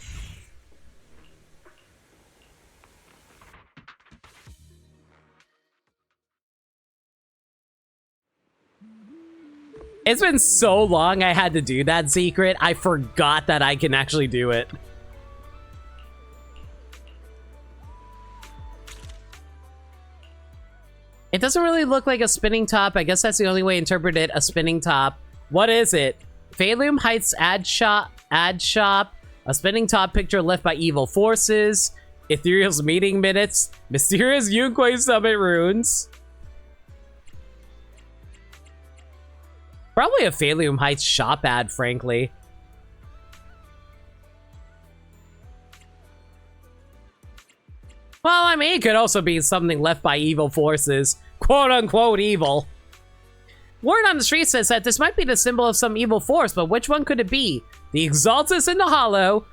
It's been so long I had to do that secret, I forgot that I can actually do it. It doesn't really look like a spinning top. I guess that's the only way to interpret it, a spinning top. What is it? Phalium Heights ad shop, a spinning top picture left by evil forces, Ethereal's meeting minutes, mysterious Yunquay Summit runes. Probably a Phalium Heights shop ad, frankly. Well, I mean, it could also be something left by evil forces. Quote-unquote evil. Word on the street says that this might be the symbol of some evil force, but which one could it be? The Exaltus in the Hollow,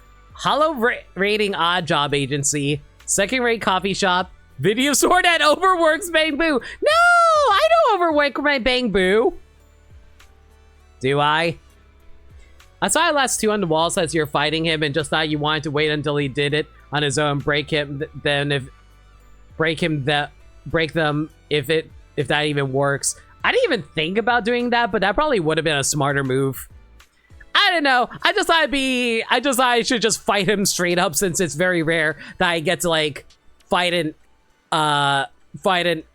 rating odd job agency, second-rate coffee shop, video store that overworks Bang Boo. No! I don't overwork my Bang Boo. Do I? I saw it last two on the walls as you're fighting him and just thought you wanted to wait until he did it on his own, break them if that even works. I didn't even think about doing that, but that probably would have been a smarter move. I don't know. I just thought I should just fight him straight up since it's very rare that I get to like fight an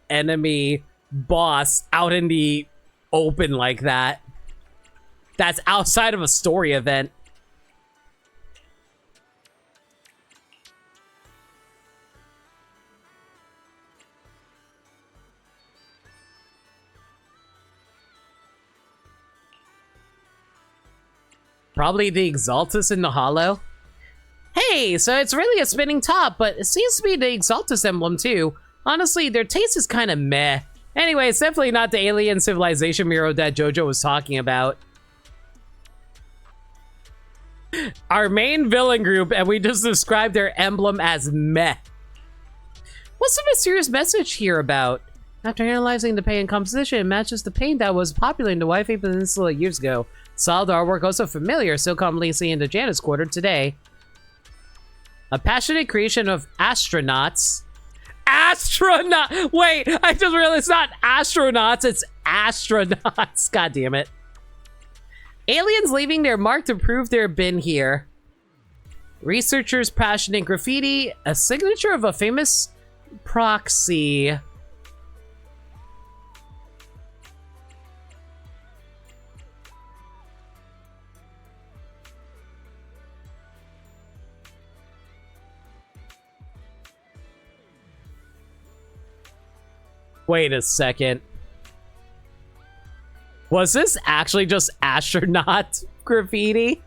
enemy boss out in the open like that. That's outside of a story event. Probably the Exaltus in the Hollow. Hey, so it's really a spinning top, but it seems to be the Exaltus emblem too. Honestly, their taste is kind of meh. Anyway, it's definitely not the alien civilization mural that JoJo was talking about. Our main villain group, and we just described their emblem as meh. What's the mysterious message here about? After analyzing the paint composition, it matches the paint that was popular in the Waifei Peninsula years ago. Solid artwork also familiar, still commonly seen in the Janus Quarter today. A passionate creation of astronauts. Wait, I just realized it's not astronauts, it's astronauts. God damn it. Aliens leaving their mark to prove they've been here. Researchers' passionate graffiti. A signature of a famous proxy. Wait a second. Was this actually just astronaut graffiti?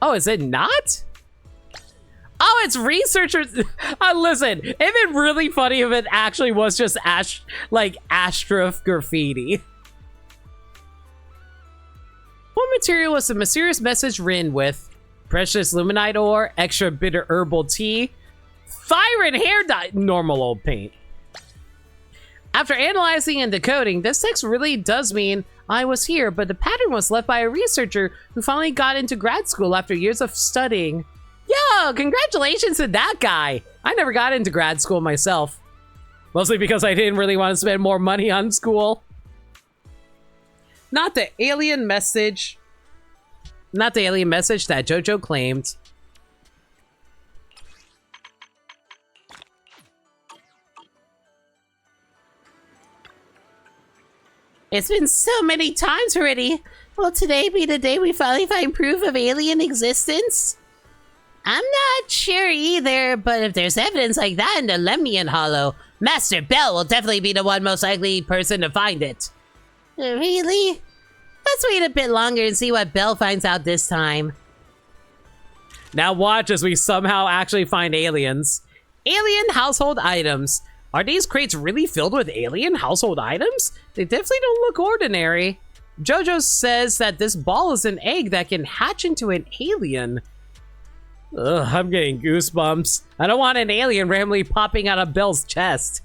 Oh, is it not? Oh, it's researchers. Listen, it'd been really funny if it actually was just Astra graffiti. What material was the mysterious message written with? Precious luminite ore, extra bitter herbal tea, fire and hair dye, normal old paint. After analyzing and decoding, this text really does mean I was here, but the pattern was left by a researcher who finally got into grad school after years of studying. Yo, congratulations to that guy. I never got into grad school myself. Mostly because I didn't really want to spend more money on school. Not the alien message that JoJo claimed. It's been so many times already. Will today be the day we finally find proof of alien existence? I'm not sure either, but if there's evidence like that in the Lemnian Hollow, Master Bell will definitely be the one most likely person to find it. Really? Let's wait a bit longer and see what Bell finds out this time. Now watch as we somehow actually find aliens. Alien household items. Are these crates really filled with alien household items? They definitely don't look ordinary. JoJo says that this ball is an egg that can hatch into an alien. Ugh, I'm getting goosebumps. I don't want an alien randomly popping out of Belle's chest.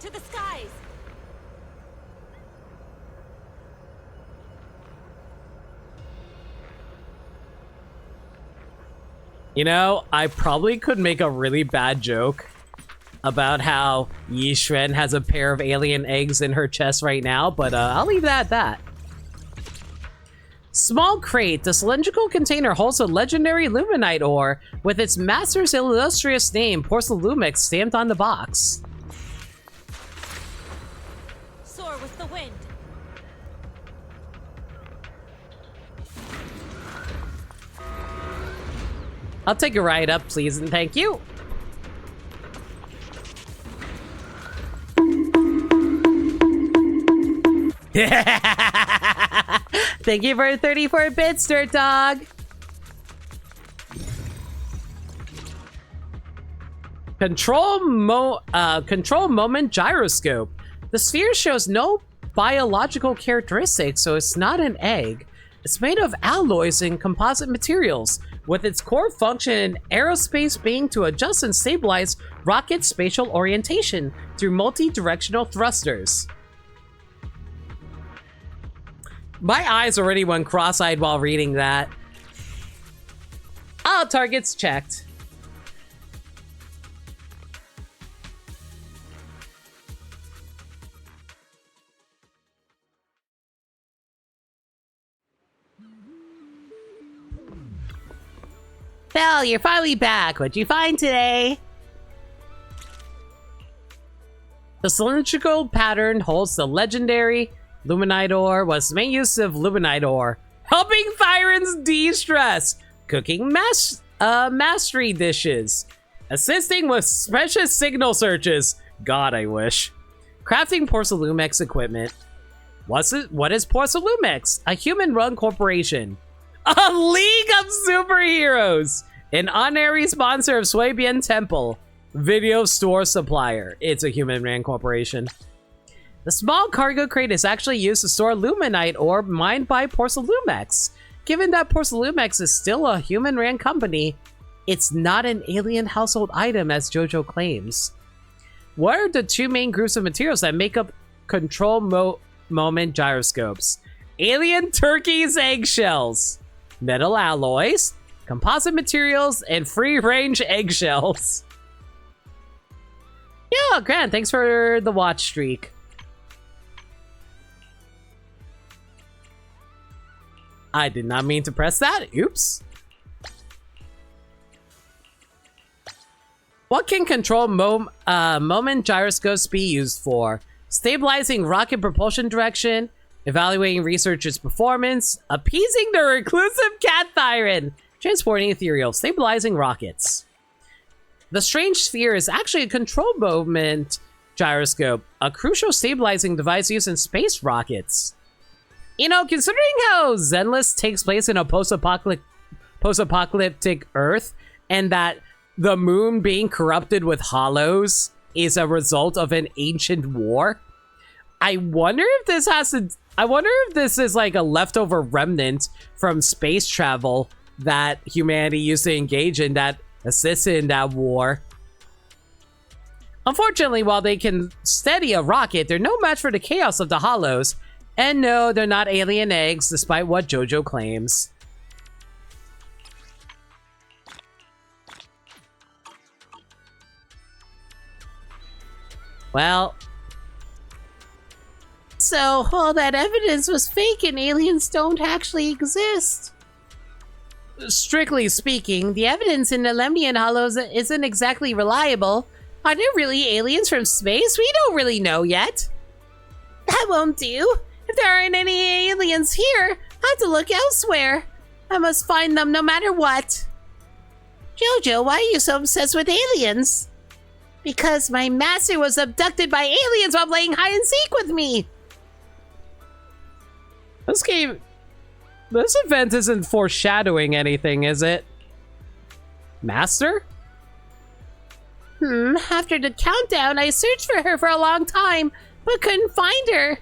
To the skies! You know, I probably could make a really bad joke about how Yishren has a pair of alien eggs in her chest right now, but I'll leave that at that. Small crate. The cylindrical container holds a legendary luminite ore with its master's illustrious name, Porcelalumex, stamped on the box. Soar with the wind. I'll take a ride up, please, and thank you. Thank you for 34 bits, Dirt Dog. Control moment gyroscope. The sphere shows no biological characteristics, so it's not an egg. It's made of alloys and composite materials, with its core function in aerospace being to adjust and stabilize rocket spatial orientation through multi-directional thrusters. My eyes already went cross-eyed while reading that. All targets checked. Belle, you're finally back. What'd you find today? The cylindrical pattern holds the legendary luminite ore. Was the main use of luminite ore? Helping Thyrans de-stress, cooking mastery dishes, assisting with precious signal searches. God, I wish. Crafting Porcelalumex equipment. What is Porcelalumex? A human-run corporation. A League of Superheroes! An honorary sponsor of Swabian Temple. Video store supplier. It's a human-ran corporation. The small cargo crate is actually used to store luminite ore mined by Porcelalumex. Given that Porcelalumex is still a human-ran company, it's not an alien household item as JoJo claims. What are the two main groups of materials that make up control moment gyroscopes? Alien turkeys' eggshells, metal alloys, composite materials, and free-range eggshells. Yeah, Grant, thanks for the watch streak. I did not mean to press that. Oops. What can control moment gyroscopes be used for? Stabilizing rocket propulsion direction, evaluating researchers' performance, appeasing the reclusive cat Thyron, transporting ethereal, stabilizing rockets. The strange sphere is actually a control moment gyroscope, a crucial stabilizing device used in space rockets. You know, considering how Zenless takes place in a post-apocalyptic Earth, and that the moon being corrupted with hollows is a result of an ancient war, I wonder if this is like a leftover remnant from space travel that humanity used to engage in that assisted in that war. Unfortunately, while they can steady a rocket, they're no match for the chaos of the hollows. And no, they're not alien eggs, despite what JoJo claims. Well, So, all that evidence was fake and aliens don't actually exist. strictly speaking, The evidence in the Lemnian Hollows isn't exactly reliable. Are there really aliens from space? We don't really know yet. That won't do. If there aren't any aliens here, I have to look elsewhere. I must find them no matter what. Jojo, why are you so obsessed with aliens? Because my master was abducted by aliens while playing hide and seek with me. this event isn't foreshadowing anything, is it? Master? After the countdown, I searched for her for a long time, but couldn't find her.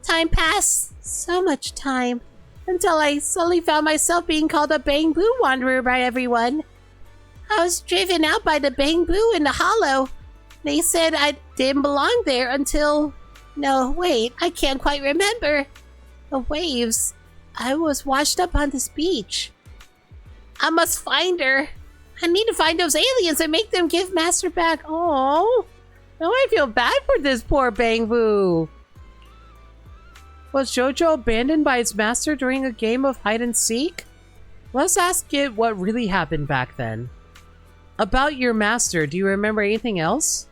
Time passed, so much time, until I suddenly found myself being called a Bamboo Wanderer by everyone. I was driven out by the Bamboo in the hollow. They said I didn't belong there until... No, wait, I can't quite remember. The waves. I was washed up on this beach. I must find her. I need to find those aliens and make them give Master back. Oh, now I feel bad for this poor Bamboo. Was JoJo abandoned by its master during a game of hide and seek? Let's ask it what really happened back then. About your master, do you remember anything else?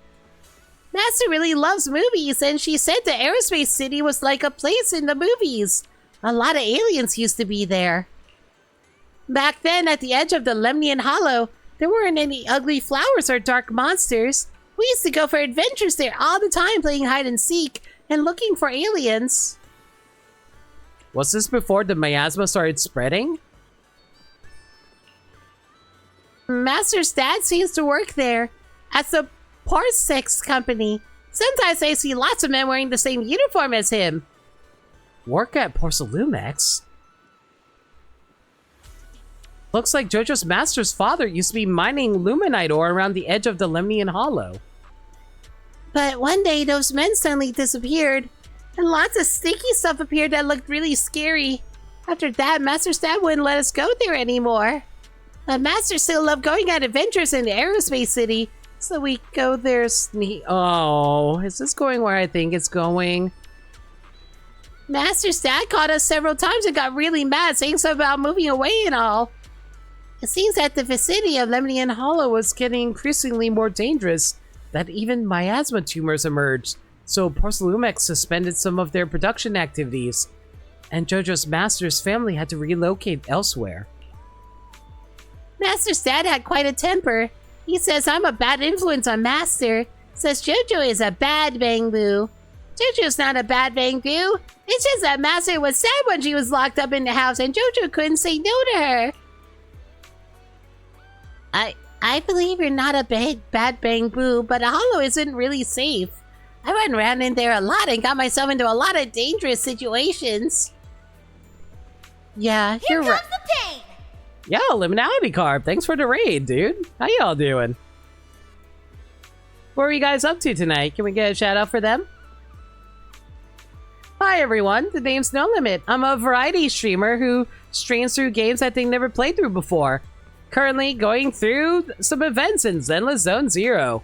Master really loves movies, and she said the aerospace city was like a place in the movies. A lot of aliens used to be there. Back then, at the edge of the Lemnian Hollow, there weren't any ugly flowers or dark monsters. We used to go for adventures there all the time, playing hide and seek and looking for aliens. Was this before the miasma started spreading? Master's dad seems to work there at the Parsecs company. Sometimes I see lots of men wearing the same uniform as him. Work at Porcelumex? Looks like JoJo's master's father used to be mining luminite ore around the edge of the Lemnian Hollow. But one day those men suddenly disappeared, and lots of sticky stuff appeared that looked really scary. After that, Master's dad wouldn't let us go there anymore. But Master still loved going on adventures in the aerospace city, so we go there Oh, is this going where I think it's going? Master's dad caught us several times and got really mad, saying something about moving away and all. It seems that the vicinity of Lemnian Hollow was getting increasingly more dangerous, that even miasma tumors emerged, so Porcelumex suspended some of their production activities, and JoJo's master's family had to relocate elsewhere. Master's dad had quite a temper. He says I'm a bad influence on Master, says JoJo is a bad Bamboo. JoJo's not a bad Bamboo. It's just that Master was sad when she was locked up in the house and JoJo couldn't say no to her. I believe you're not a bad Bamboo, but a hollow isn't really safe. I went around in there a lot and got myself into a lot of dangerous situations. Yeah, you're right. The pain. Yo, Liminality Carp, thanks for the raid, dude. How y'all doing? What are you guys up to tonight? Can we get a shout out for them? Hi everyone, the name's No Limit. I'm a variety streamer who streams through games that they never played through before. Currently going through some events in Zenless Zone Zero.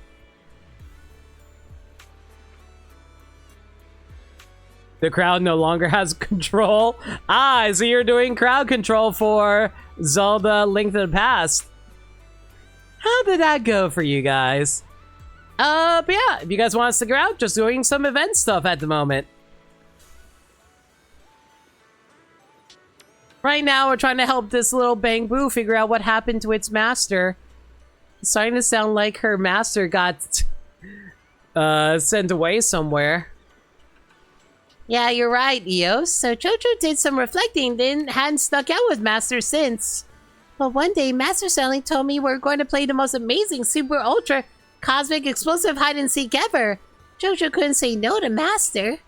The crowd no longer has control. Ah, so you're doing crowd control for Zelda Link to the Past. How did that go for you guys? But yeah, if you guys want to stick around, just doing some event stuff at the moment. Right now, we're trying to help this little Bang Boo figure out what happened to its master. It's starting to sound like her master got sent away somewhere. Yeah, you're right, Eos. So Jojo did some reflecting, then hadn't stuck out with Master since. But one day, Master suddenly told me we're going to play the most amazing, super ultra, cosmic, explosive hide-and-seek ever. Jojo couldn't say no to Master.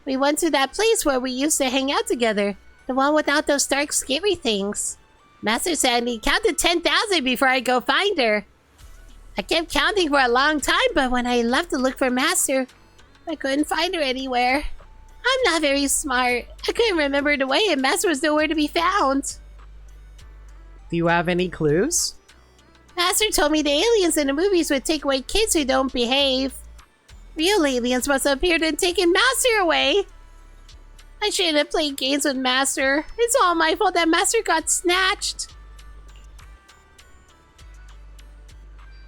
We went to that place where we used to hang out together. The one without those dark, scary things. Master said he counted 10,000 before I go find her. I kept counting for a long time, but when I left to look for Master, I couldn't find her anywhere. I'm not very smart. I couldn't remember the way, and Master was nowhere to be found. Do you have any clues? Master told me the aliens in the movies would take away kids who don't behave. Real aliens must have appeared and taken Master away. I shouldn't have played games with Master. It's all my fault that Master got snatched.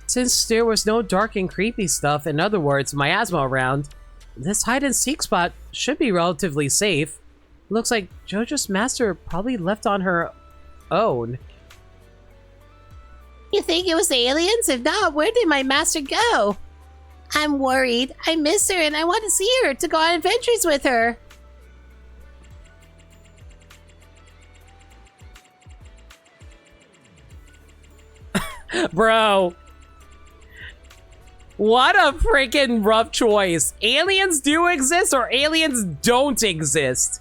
Since there was no dark and creepy stuff, in other words, miasma around, this hide-and-seek spot should be relatively safe. Looks like Jojo's master probably left on her own. You think it was the aliens? If not, where did my master go? I'm worried. I miss her and I want to see her, to go on adventures with her. Bro. What a freaking rough choice. Aliens do exist or aliens don't exist.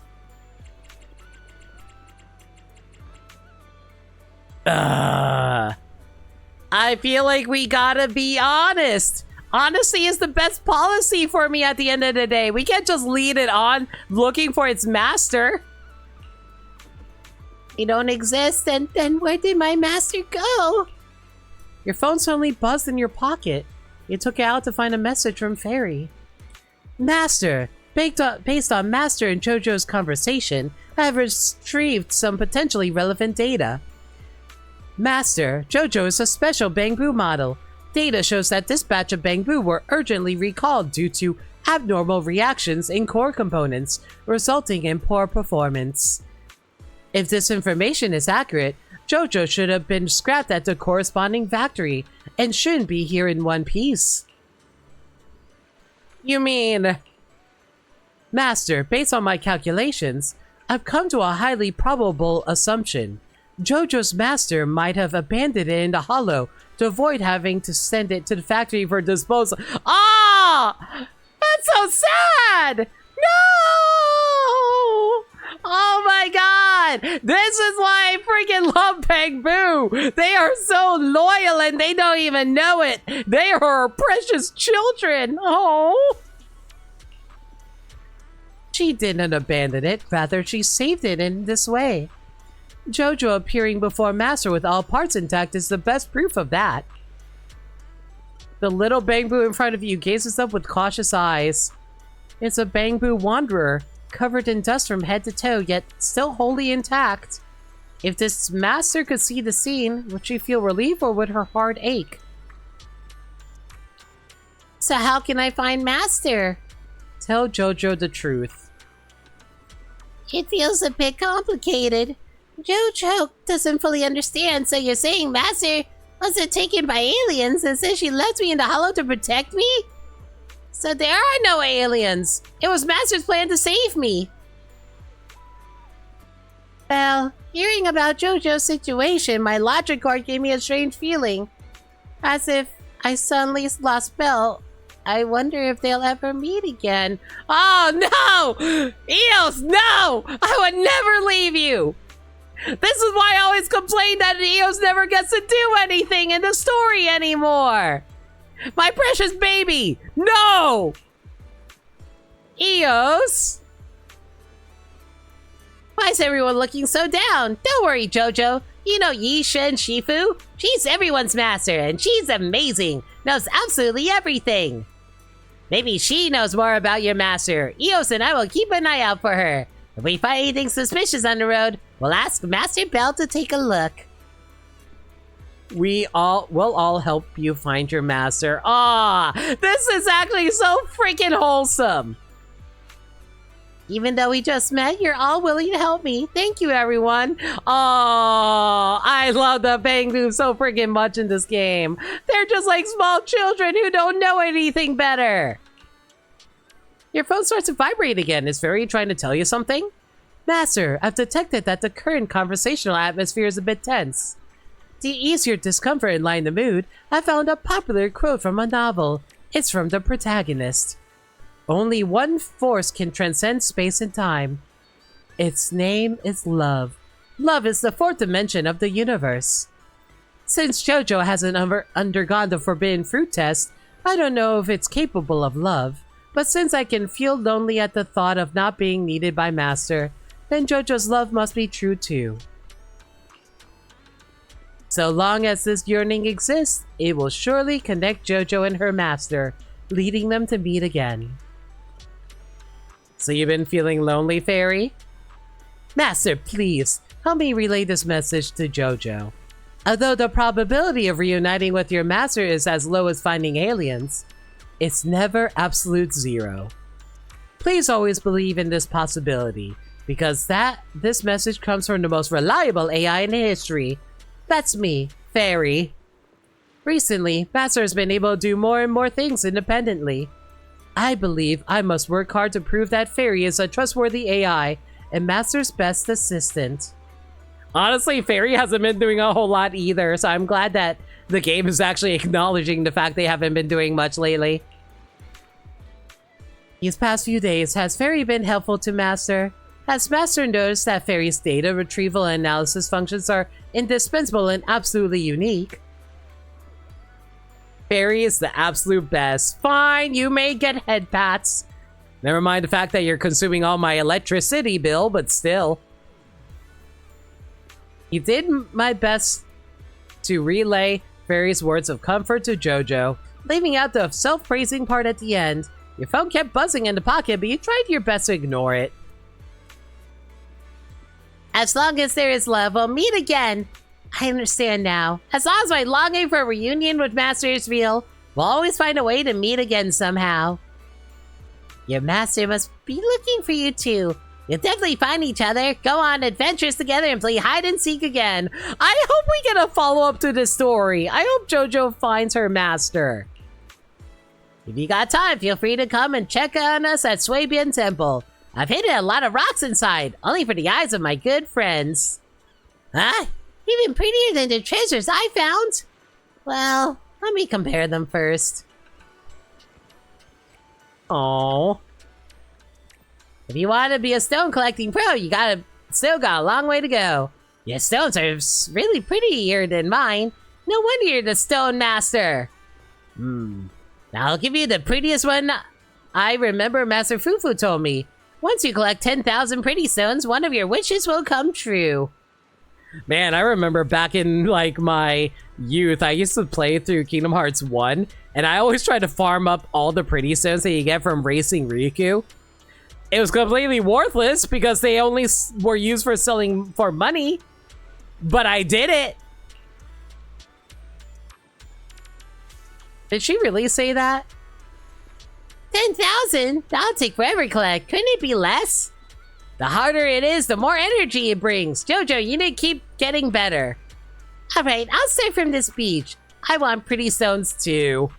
I feel like we gotta be honest. Honesty is the best policy for me at the end of the day. We can't just lead it on looking for its master. They don't exist, and then where did my master go? Your phone suddenly buzzed in your pocket. You took it out to find a message from Fairy. Master, based on Master and Jojo's conversation, I have retrieved some potentially relevant data. Master, Jojo is a special Bang Boo model. Data shows that this batch of Bang Boo were urgently recalled due to abnormal reactions in core components, resulting in poor performance. If this information is accurate, Jojo should have been scrapped at the corresponding factory and shouldn't be here in one piece. You mean... Master, based on my calculations, I've come to a highly probable assumption. Jojo's master might have abandoned it in the hollow to avoid having to send it to the factory for disposal. Ah! That's so sad! No! Oh my god! This is why I freaking love Bang Boo! They are so loyal and they don't even know it! They are our precious children! Oh! She didn't abandon it, rather she saved it in this way. Jojo appearing before Master with all parts intact is the best proof of that. The little Bang Boo in front of you gazes up with cautious eyes. It's a Bang Boo wanderer, covered in dust from head to toe, yet still wholly intact. If this master could see the scene, would she feel relief or would her heart ache? So how can I find Master? Tell Jojo the truth. It feels a bit complicated. Jojo doesn't fully understand, so you're saying Master wasn't taken by aliens and says she left me in the hollow to protect me? So there are no aliens. It was Master's plan to save me. Well, hearing about Jojo's situation, my logic cord gave me a strange feeling. As if I suddenly lost Belle. I wonder if they'll ever meet again. Oh no! Eos, no! I would never leave you! This is why I always complain that Eos never gets to do anything in the story anymore! My precious baby! No! Eos? Why is everyone looking so down? Don't worry, Jojo. You know Yisha and Shifu? She's everyone's master, and she's amazing. Knows absolutely everything. Maybe she knows more about your master. Eos and I will keep an eye out for her. If we find anything suspicious on the road, we'll ask Master Bell to take a look. we'll all help you find your master. Ah, this is actually so freaking wholesome. Even though we just met, you're all willing to help me. Thank you, everyone. Oh, I love the Pengu so freaking much in this game. They're just like small children who don't know anything better. Your phone starts to vibrate again. Is Fairy trying to tell you something? Master, I've detected that the current conversational atmosphere is a bit tense. To ease your discomfort and lighten the mood, I found a popular quote from a novel. It's from the protagonist. Only one force can transcend space and time. Its name is love. Love is the fourth dimension of the universe. Since JoJo hasn't undergone the forbidden fruit test, I don't know if it's capable of love. But since I can feel lonely at the thought of not being needed by Master, then JoJo's love must be true too. So long as this yearning exists, it will surely connect JoJo and her Master, leading them to meet again. So you've been feeling lonely, Fairy? Master, please, help me relay this message to JoJo. Although the probability of reuniting with your master is as low as finding aliens, it's never absolute zero. Please always believe in this possibility, because this message comes from the most reliable AI in history. That's me, Fairy. Recently, Master has been able to do more and more things independently. I believe I must work hard to prove that Fairy is a trustworthy AI and Master's best assistant. Honestly, Fairy hasn't been doing a whole lot either, so I'm glad that the game is actually acknowledging the fact they haven't been doing much lately. These past few days, has Fairy been helpful to Master? Has Master noticed that Fairy's data retrieval and analysis functions are indispensable and absolutely unique? Fairy is the absolute best. Fine, you may get head pats. Never mind the fact that you're consuming all my electricity bill, but still. You did my best to relay Fairy's words of comfort to JoJo, leaving out the self-praising part at the end. Your phone kept buzzing in the pocket, but you tried your best to ignore it. As long as there is love, we'll meet again. I understand now. As long as my longing for a reunion with Master is real, we'll always find a way to meet again somehow. Your Master must be looking for you too. You'll definitely find each other, go on adventures together, and play hide and seek again. I hope we get a follow-up to this story. I hope JoJo finds her Master. If you got time, feel free to come and check on us at Swabian Temple. I've hidden a lot of rocks inside, only for the eyes of my good friends. Huh? Even prettier than the treasures I found? Well, let me compare them first. Aww. If you want to be a stone collecting pro, you still got a long way to go. Your stones are really prettier than mine. No wonder you're the stone master. I'll give you the prettiest one. I remember Master Fufu told me, once you collect 10,000 pretty stones, one of your wishes will come true. Man, I remember back in like my youth, I used to play through Kingdom Hearts 1, and I always tried to farm up all the pretty stones that you get from racing Riku. It was completely worthless because they only were used for selling for money, but I did it. Did she really say that? 10,000? That'll take forever to collect. Couldn't it be less? The harder it is, the more energy it brings. JoJo, you need to keep getting better. Alright, I'll start from this beach. I want pretty stones too.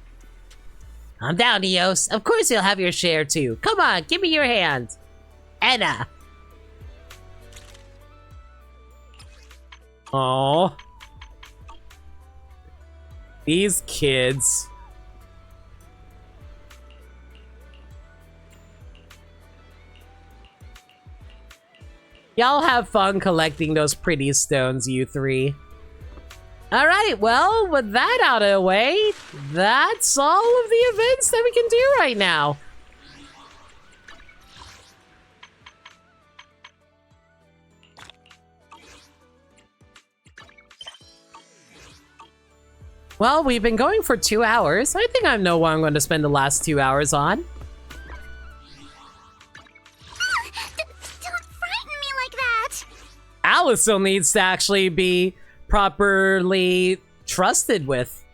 I'm down, Eos. Of course you'll have your share too. Come on, give me your hand. Anna. Aww. These kids. Y'all have fun collecting those pretty stones, you three. Alright, well, with that out of the way, that's all of the events that we can do right now. Well, we've been going for 2 hours. I think I know what I'm going to spend the last 2 hours on. Don't frighten me like that! Alice still needs to actually be properly trusted with.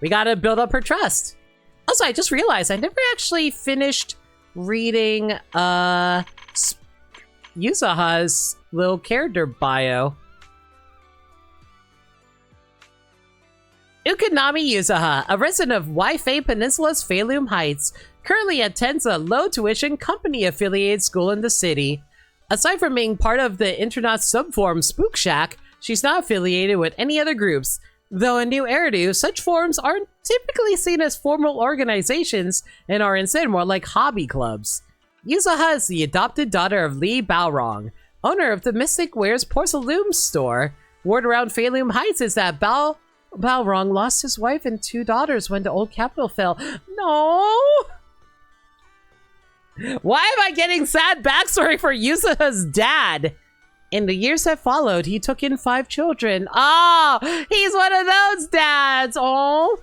We gotta build up her trust. Also, I just realized I never actually finished reading Yuzaha's little character bio. Ukanami Yuzaha, a resident of Waifei Peninsula's Feilum Heights, currently attends a low-tuition company-affiliated school in the city. Aside from being part of the internet subforum Spook Shack, she's not affiliated with any other groups. Though in New Eridu, such forums aren't typically seen as formal organizations and are instead more like hobby clubs. Yuzaha is the adopted daughter of Li Baorong, owner of the Mystic Wares Porcelain store. Word around Feilum Heights is that Baorong lost his wife and 2 daughters when the old capital fell. No! Why am I getting sad backstory for Yuzaha's dad? In the years that followed, he took in 5 children. Oh, he's one of those dads. Oh.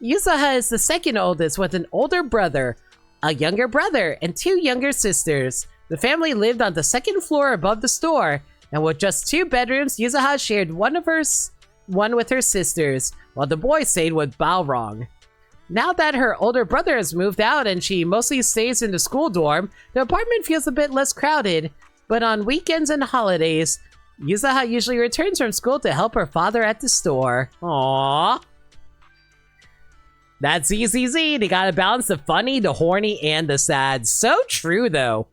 Yuzaha is the second oldest with an older brother, a younger brother, and 2 younger sisters. The family lived on the 2nd floor above the store, and with just 2 bedrooms, Yuzaha shared one with her sisters, while the boy stayed with Baorong. Now that her older brother has moved out and she mostly stays in the school dorm, the apartment feels a bit less crowded. But on weekends and holidays, Yuzaha usually returns from school to help her father at the store. Aww. That's easy. They gotta balance the funny, the horny, and the sad. So true, though.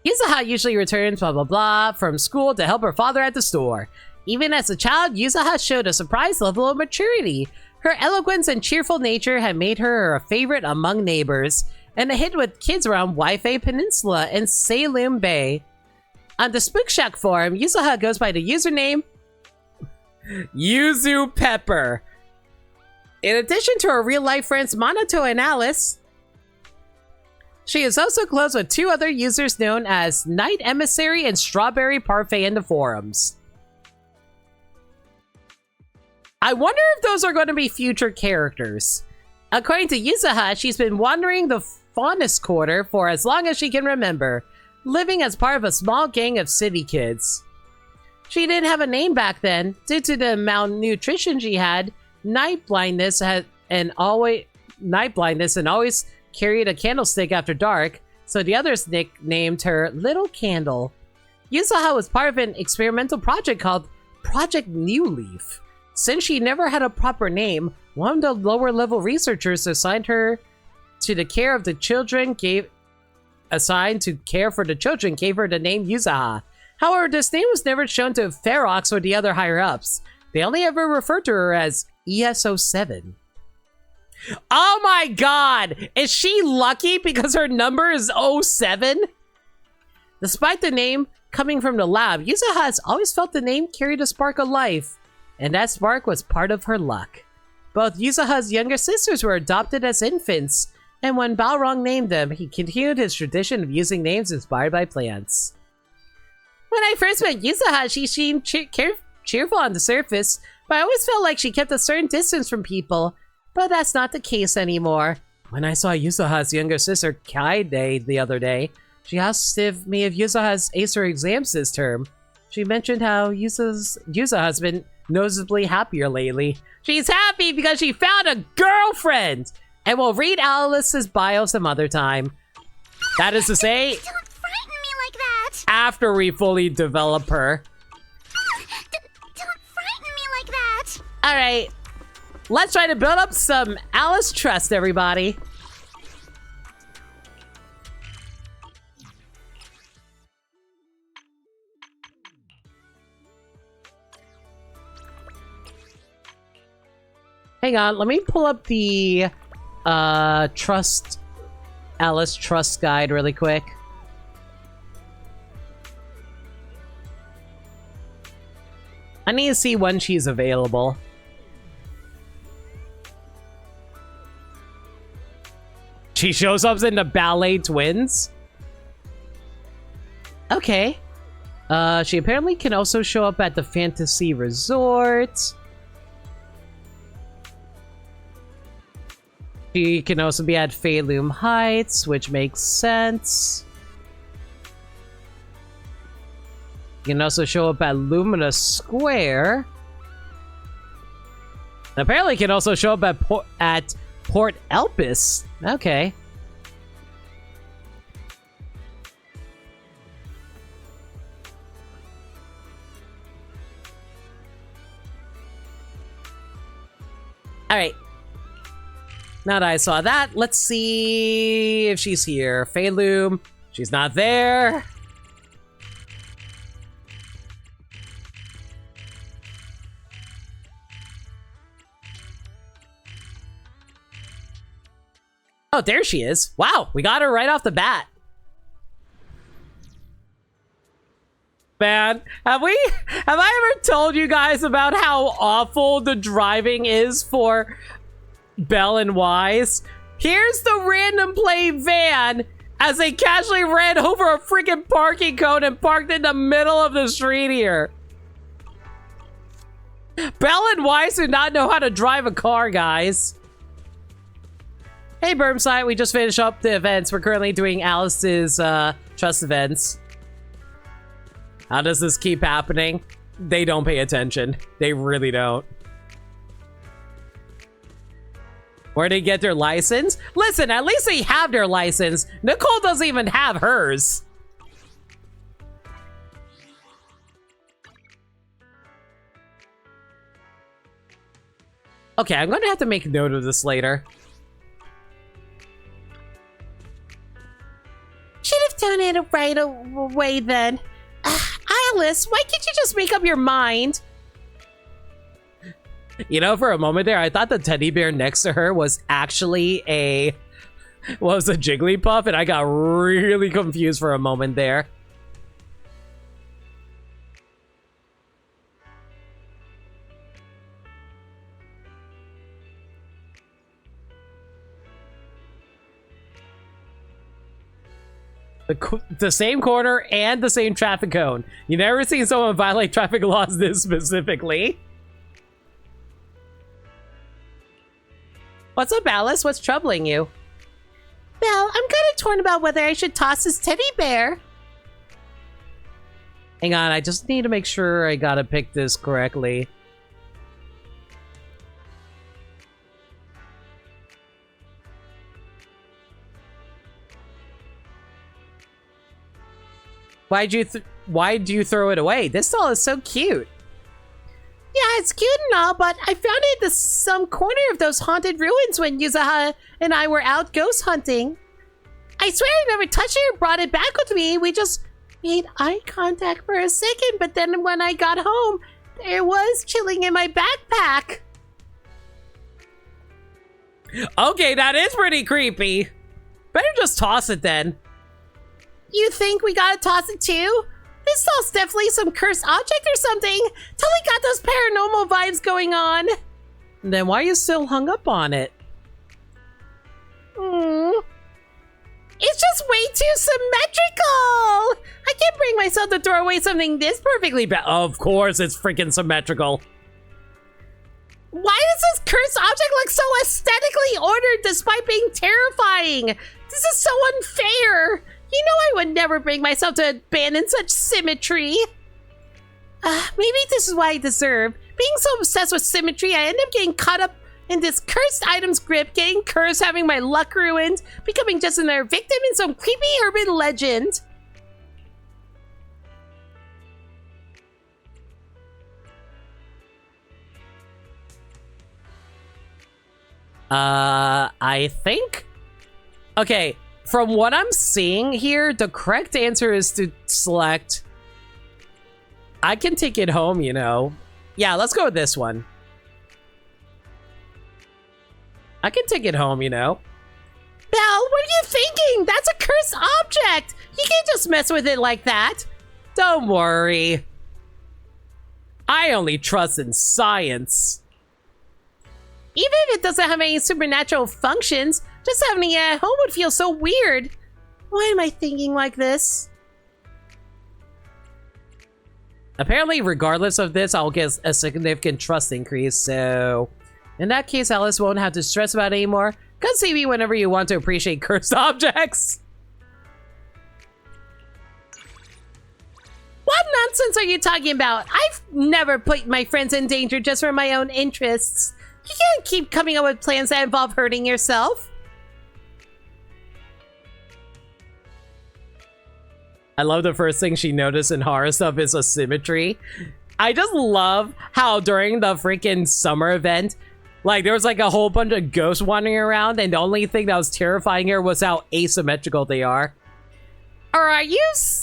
Yuzaha usually returns blah blah blah from school to help her father at the store. Even as a child, Yuzaha showed a surprised level of maturity. Her eloquence and cheerful nature had made her a favorite among neighbors, and a hit with kids around Waifei Peninsula and Feilum Bay. On the Spook Shack forum, Yuzaha goes by the username Yuzu Pepper. In addition to her real-life friends Minato and Alice, she is also close with 2 other users known as Night Emissary and Strawberry Parfait in the forums. I wonder if those are going to be future characters. According to Yuzaha, she's been wandering the Faunus Quarter for as long as she can remember, living as part of a small gang of city kids. She didn't have a name back then. Due to the malnutrition she had, night blindness and always carried a candlestick after dark, so the others nicknamed her Little Candle. Yuzaha was part of an experimental project called Project New Leaf. Since she never had a proper name, one of the lower-level researchers assigned for the care of the children gave her the name Yuzaha. However, this name was never shown to Ferox or the other higher-ups. They only ever referred to her as ES07. Oh my god! Is she lucky because her number is 07? Despite the name coming from the lab, Yuzaha has always felt the name carried a spark of life, and that spark was part of her luck. Both Yuzaha's younger sisters were adopted as infants, and when Baorong named them, he continued his tradition of using names inspired by plants. When I first met Yuzaha, she seemed cheerful on the surface, but I always felt like she kept a certain distance from people. But that's not the case anymore. When I saw Yuzaha's younger sister Kaide the other day, she asked me if Yuzaha has aced her exams this term. She mentioned how Yuzaha's been noticeably happier lately. She's happy because she found a girlfriend! And we'll read Alice's bio some other time. That is to say, Don't frighten me like that! after we fully develop her. Don't frighten me like that! Alright, let's try to build up some Alice trust, everybody. Hang on, let me pull up the Alice trust guide really quick. I need to see when she's available. She shows up in the Ballet Twins? Okay. She apparently can also show up at the Fantasy Resort. She can also be at Feilum Heights, which makes sense. You can also show up at Lumina Square. Apparently, it can also show up at Port Elpis. Okay. All right. Now that I saw that, let's see if she's here. Feilum, she's not there. Oh, there she is. Wow, we got her right off the bat. Man, have I ever told you guys about how awful the driving is for Belle and Wise? Here's the random play van as they casually ran over a freaking parking cone and parked in the middle of the street here. Belle and Wise do not know how to drive a car, guys. Hey, Bermside, we just finished up the events. We're currently doing Alice's trust events. How does this keep happening? They don't pay attention. They really don't. Where did they get their license? Listen, at least they have their license. Nicole doesn't even have hers. Okay, I'm gonna have to make note of this later. Should have done it right away then. Alice, why can't you just make up your mind? You know, for a moment there, I thought the teddy bear next to her was actually a Jigglypuff, and I got really confused for a moment there. The same corner and the same traffic cone. You never seen someone violate traffic laws this specifically. What's up, Alice? What's troubling you? Well, I'm kind of torn about whether I should toss this teddy bear. Hang on, I just need to make sure I gotta pick this correctly. Why'd you throw it away? This doll is so cute. Yeah, it's cute and all, but I found it in some corner of those haunted ruins when Yuzaha and I were out ghost hunting. I swear I never touched it or brought it back with me. We just made eye contact for a second, but then when I got home, it was chilling in my backpack. Okay, that is pretty creepy. Better just toss it then. You think we gotta toss it too? This doll's definitely some cursed object or something. Totally got those paranormal vibes going on. Then why are you still hung up on it? It's just way too symmetrical. I can't bring myself to throw away something this perfectly bad. Of course it's freaking symmetrical. Why does this cursed object look so aesthetically ordered despite being terrifying? This is so unfair. You know I would never bring myself to abandon such symmetry. Maybe this is why I deserve. Being so obsessed with symmetry, I end up getting caught up in this cursed item's grip, getting cursed, having my luck ruined, becoming just another victim in some creepy urban legend. I think? Okay. From what I'm seeing here, the correct answer is to select... I can take it home, you know. Yeah, let's go with this one. I can take it home, you know. Belle, what are you thinking? That's a cursed object. You can't just mess with it like that. Don't worry. I only trust in science. Even if it doesn't have any supernatural functions, just having it at home would feel so weird. Why am I thinking like this? Apparently, regardless of this, I'll get a significant trust increase, so... In that case, Alice won't have to stress about it anymore. Come see me whenever you want to appreciate cursed objects. What nonsense are you talking about? I've never put my friends in danger just for my own interests. You can't keep coming up with plans that involve hurting yourself. I love the first thing she noticed in horror stuff is asymmetry. I just love how during the freaking summer event, like there was like a whole bunch of ghosts wandering around and the only thing that was terrifying her was how asymmetrical they are. Or are you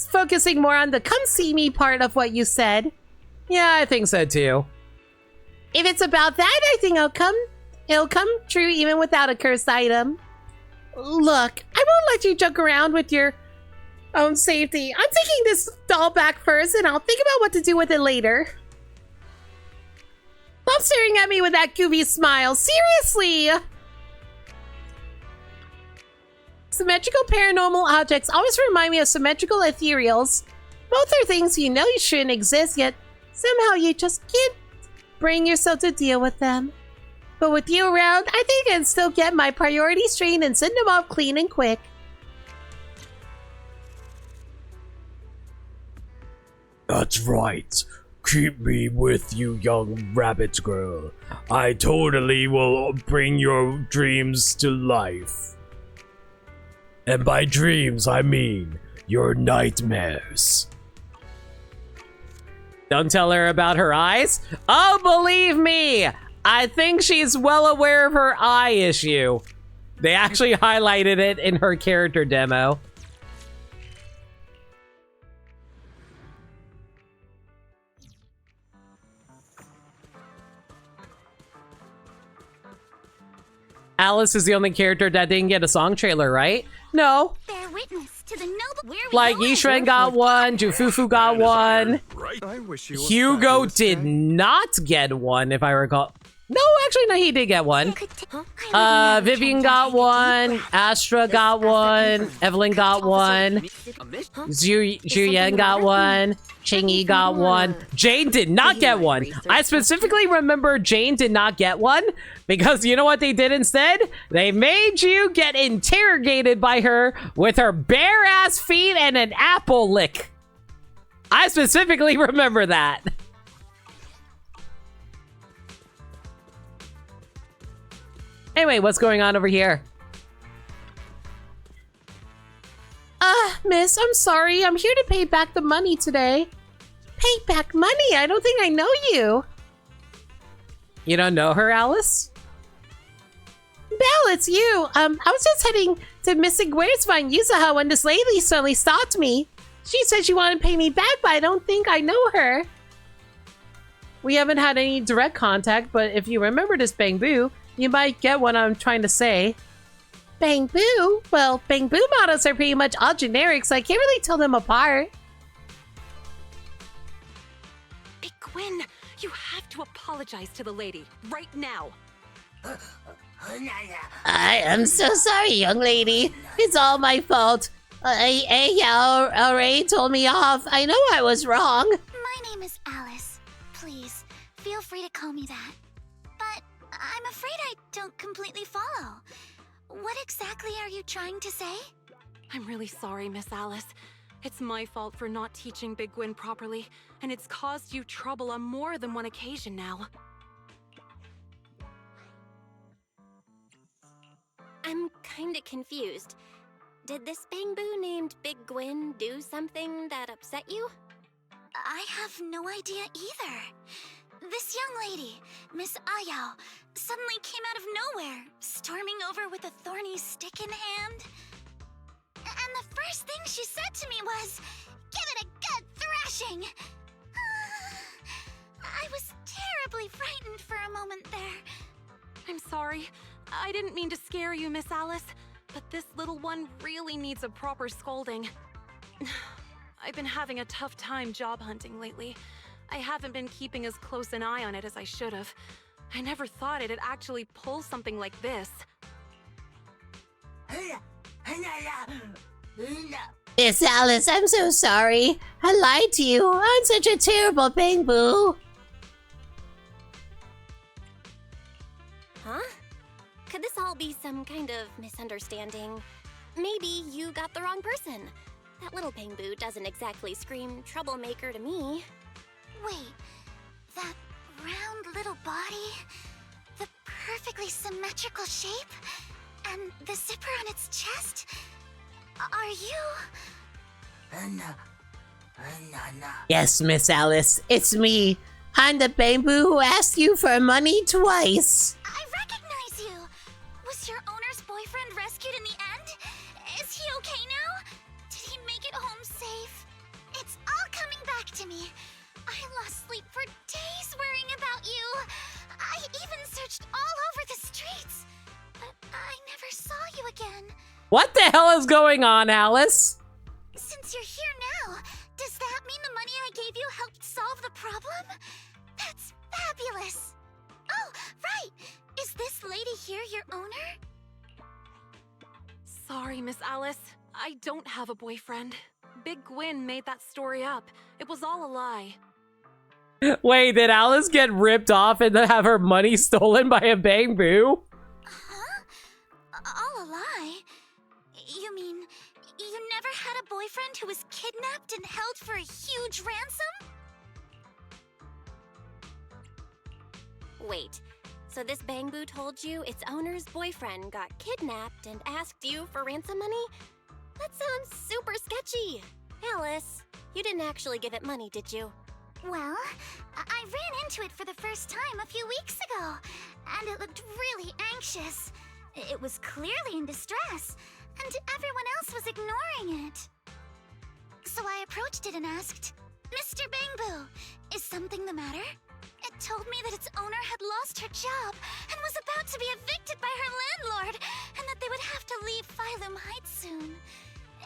focusing more on the come see me part of what you said? Yeah, I think so too. If it's about that, I think it'll come true even without a cursed item. Look, I won't let you joke around with your own safety. I'm taking this doll back first and I'll think about what to do with it later. Stop staring at me with that goofy smile. Seriously! Symmetrical paranormal objects always remind me of symmetrical ethereals. Both are things you know you shouldn't exist, yet somehow you just can't bring yourself to deal with them. But with you around, I think I can still get my priorities straight and send them off clean and quick. That's right. Keep me with you, young rabbit girl. I totally will bring your dreams to life. And by dreams, I mean your nightmares. Don't tell her about her eyes? Oh, believe me! I think she's well aware of her eye issue. They actually highlighted it in her character demo. Alice is the only character that didn't get a song trailer, right? No. Bear witness to the noble. Where we Like going? Yishren got one, Jufufu got one. I wish you Hugo did not get one, if I recall. No, actually, no, he did get one. Could t- I would never Vivian try got to take a one, deep breath. Astra got one, Evelyn got one, Zhuyan got one, Chingy got one. Jane did not get one. I specifically remember Jane did not get one because you know what they did instead? They made you get interrogated by her with her bare ass feet and an apple lick. I specifically remember that. Anyway, what's going on over here? Miss, I'm sorry. I'm here to pay back the money today. Pay back money? I don't think I know you. You don't know her, Alice? Belle, it's you. I was just heading to Miss Iguare's to find Yuzaha when this lady suddenly stopped me. She said she wanted to pay me back, but I don't think I know her. We haven't had any direct contact, but if you remember this Bangbu, you might get what I'm trying to say. Bangbu? Well, Bangbu models are pretty much all generic, so I can't really tell them apart. Big Gwen, you have to apologize to the lady right now. I am so sorry, young lady. It's all my fault. Yeah, already told me off. I know I was wrong. My name is Alice. Please, feel free to call me that. But I'm afraid I don't completely follow. What exactly are you trying to say? I'm really sorry, Miss Alice. It's my fault for not teaching Big Gwen properly, and it's caused you trouble on more than one occasion now. I'm kinda confused. Did this Bangbu named Big Gwen do something that upset you? I have no idea either. This young lady, Miss Ayao, suddenly came out of nowhere, storming over with a thorny stick in hand. And the first thing she said to me was, "Give it a good thrashing!" I was terribly frightened for a moment there. I'm sorry. I didn't mean to scare you, Miss Alice, but this little one really needs a proper scolding. I've been having a tough time job hunting lately. I haven't been keeping as close an eye on it as I should have. I never thought it'd actually pull something like this. Miss Alice, I'm so sorry. I lied to you. I'm such a terrible Bangbu. Huh? Could this all be some kind of misunderstanding? Maybe you got the wrong person. That little Bangboo doesn't exactly scream troublemaker to me. Wait, that round little body, the perfectly symmetrical shape, and the zipper on its chest? Are you... Yes, Miss Alice, it's me. I'm the bamboo who asked you for money twice. I recognize you! Was your owner's boyfriend rescued in the end? Is he okay now? Did he make it home safe? It's all coming back to me. I lost sleep for days worrying about you. I even searched all over the streets, but I never saw you again. What the hell is going on, Alice? Since you're here now, does that mean the money I gave you helped solve the problem? That's fabulous! Oh, right! Is this lady here your owner? Sorry, Miss Alice. I don't have a boyfriend. Big Gwyn made that story up. It was all a lie. Wait, did Alice get ripped off and then have her money stolen by a bamboo? Huh? All a lie? You mean you never had a boyfriend who was kidnapped and held for a huge ransom? Wait, so this Bangboo told you its owner's boyfriend got kidnapped and asked you for ransom money? That sounds super sketchy. Alice, you didn't actually give it money, did you? Well, I ran into it for the first time a few weeks ago, and it looked really anxious. It was clearly in distress, and everyone else was ignoring it. So I approached it and asked, Mr. Bangboo, is something the matter? It told me that its owner had lost her job and was about to be evicted by her landlord, and that they would have to leave Phylum Heights soon.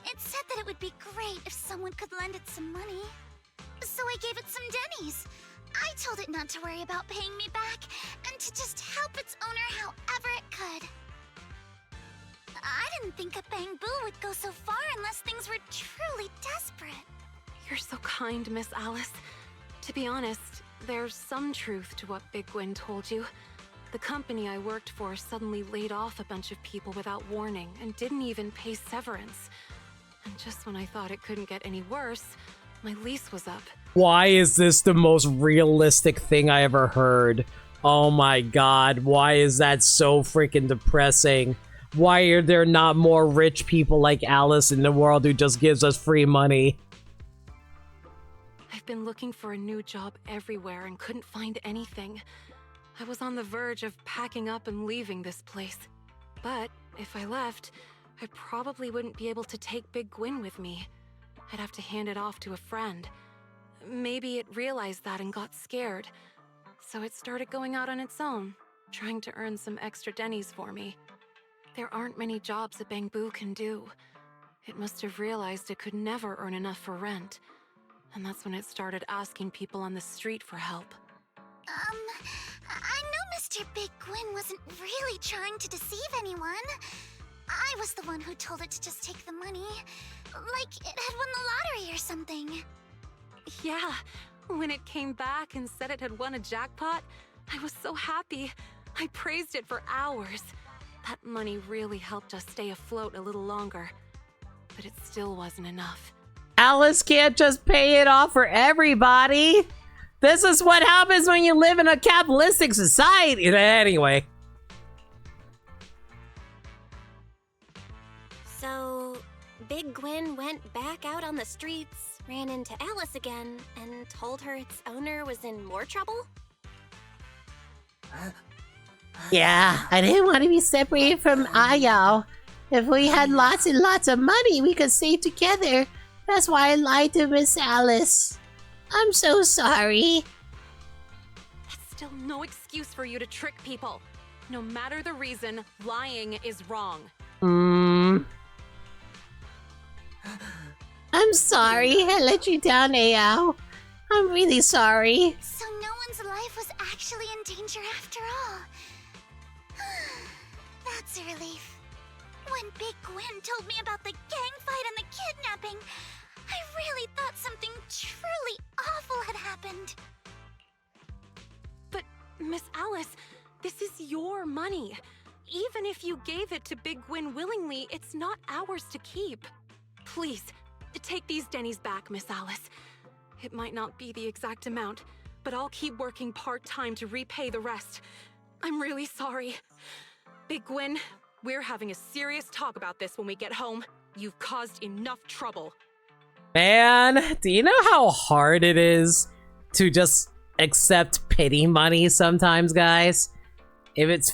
It said that it would be great if someone could lend it some money. So I gave it some Denny's. I told it not to worry about paying me back, and to just help its owner however it could. I didn't think a bamboo would go so far unless things were truly desperate. You're so kind, Miss Alice. To be honest, there's some truth to what Big Gwyn told you. The company I worked for suddenly laid off a bunch of people without warning and didn't even pay severance. And just when I thought it couldn't get any worse, my lease was up. Why is this the most realistic thing I ever heard? Oh my god, why is that so freaking depressing? Why are there not more rich people like Alice in the world who just gives us free money? I've been looking for a new job everywhere and couldn't find anything. I was on the verge of packing up and leaving this place. But if I left, I probably wouldn't be able to take Big Gwyn with me. I'd have to hand it off to a friend. Maybe it realized that and got scared. So it started going out on its own, trying to earn some extra Denny's for me. There aren't many jobs a bamboo can do. It must have realized it could never earn enough for rent. And that's when it started asking people on the street for help. I know Mr. Big Gwyn wasn't really trying to deceive anyone. I was the one who told it to just take the money. Like it had won the lottery or something. Yeah, when it came back and said it had won a jackpot, I was so happy. I praised it for hours. That money really helped us stay afloat a little longer. But it still wasn't enough. Alice can't just pay it off for everybody. This is what happens when you live in a capitalistic society. Anyway. So, Big Gwyn went back out on the streets, ran into Alice again, and told her its owner was in more trouble? Yeah, I didn't want to be separated from Ayao. If we had lots and lots of money, we could save together. That's why I lied to Miss Alice. I'm so sorry. That's still no excuse for you to trick people. No matter the reason, lying is wrong. I'm sorry I let you down, Ayao. I'm really sorry. So no one's life was actually in danger after all. That's a relief. When Big Gwyn told me about the gang fight and the kidnapping, I really thought something truly awful had happened. But, Miss Alice, this is your money. Even if you gave it to Big Gwyn willingly, it's not ours to keep. Please, Take these Denny's back, Miss Alice. It might not be the exact amount, but I'll keep working part-time to repay the rest. I'm really sorry. Big Gwyn, we're having a serious talk about this when we get home. You've caused enough trouble. Man, do you know how hard it is to just accept pity money sometimes, guys? If it's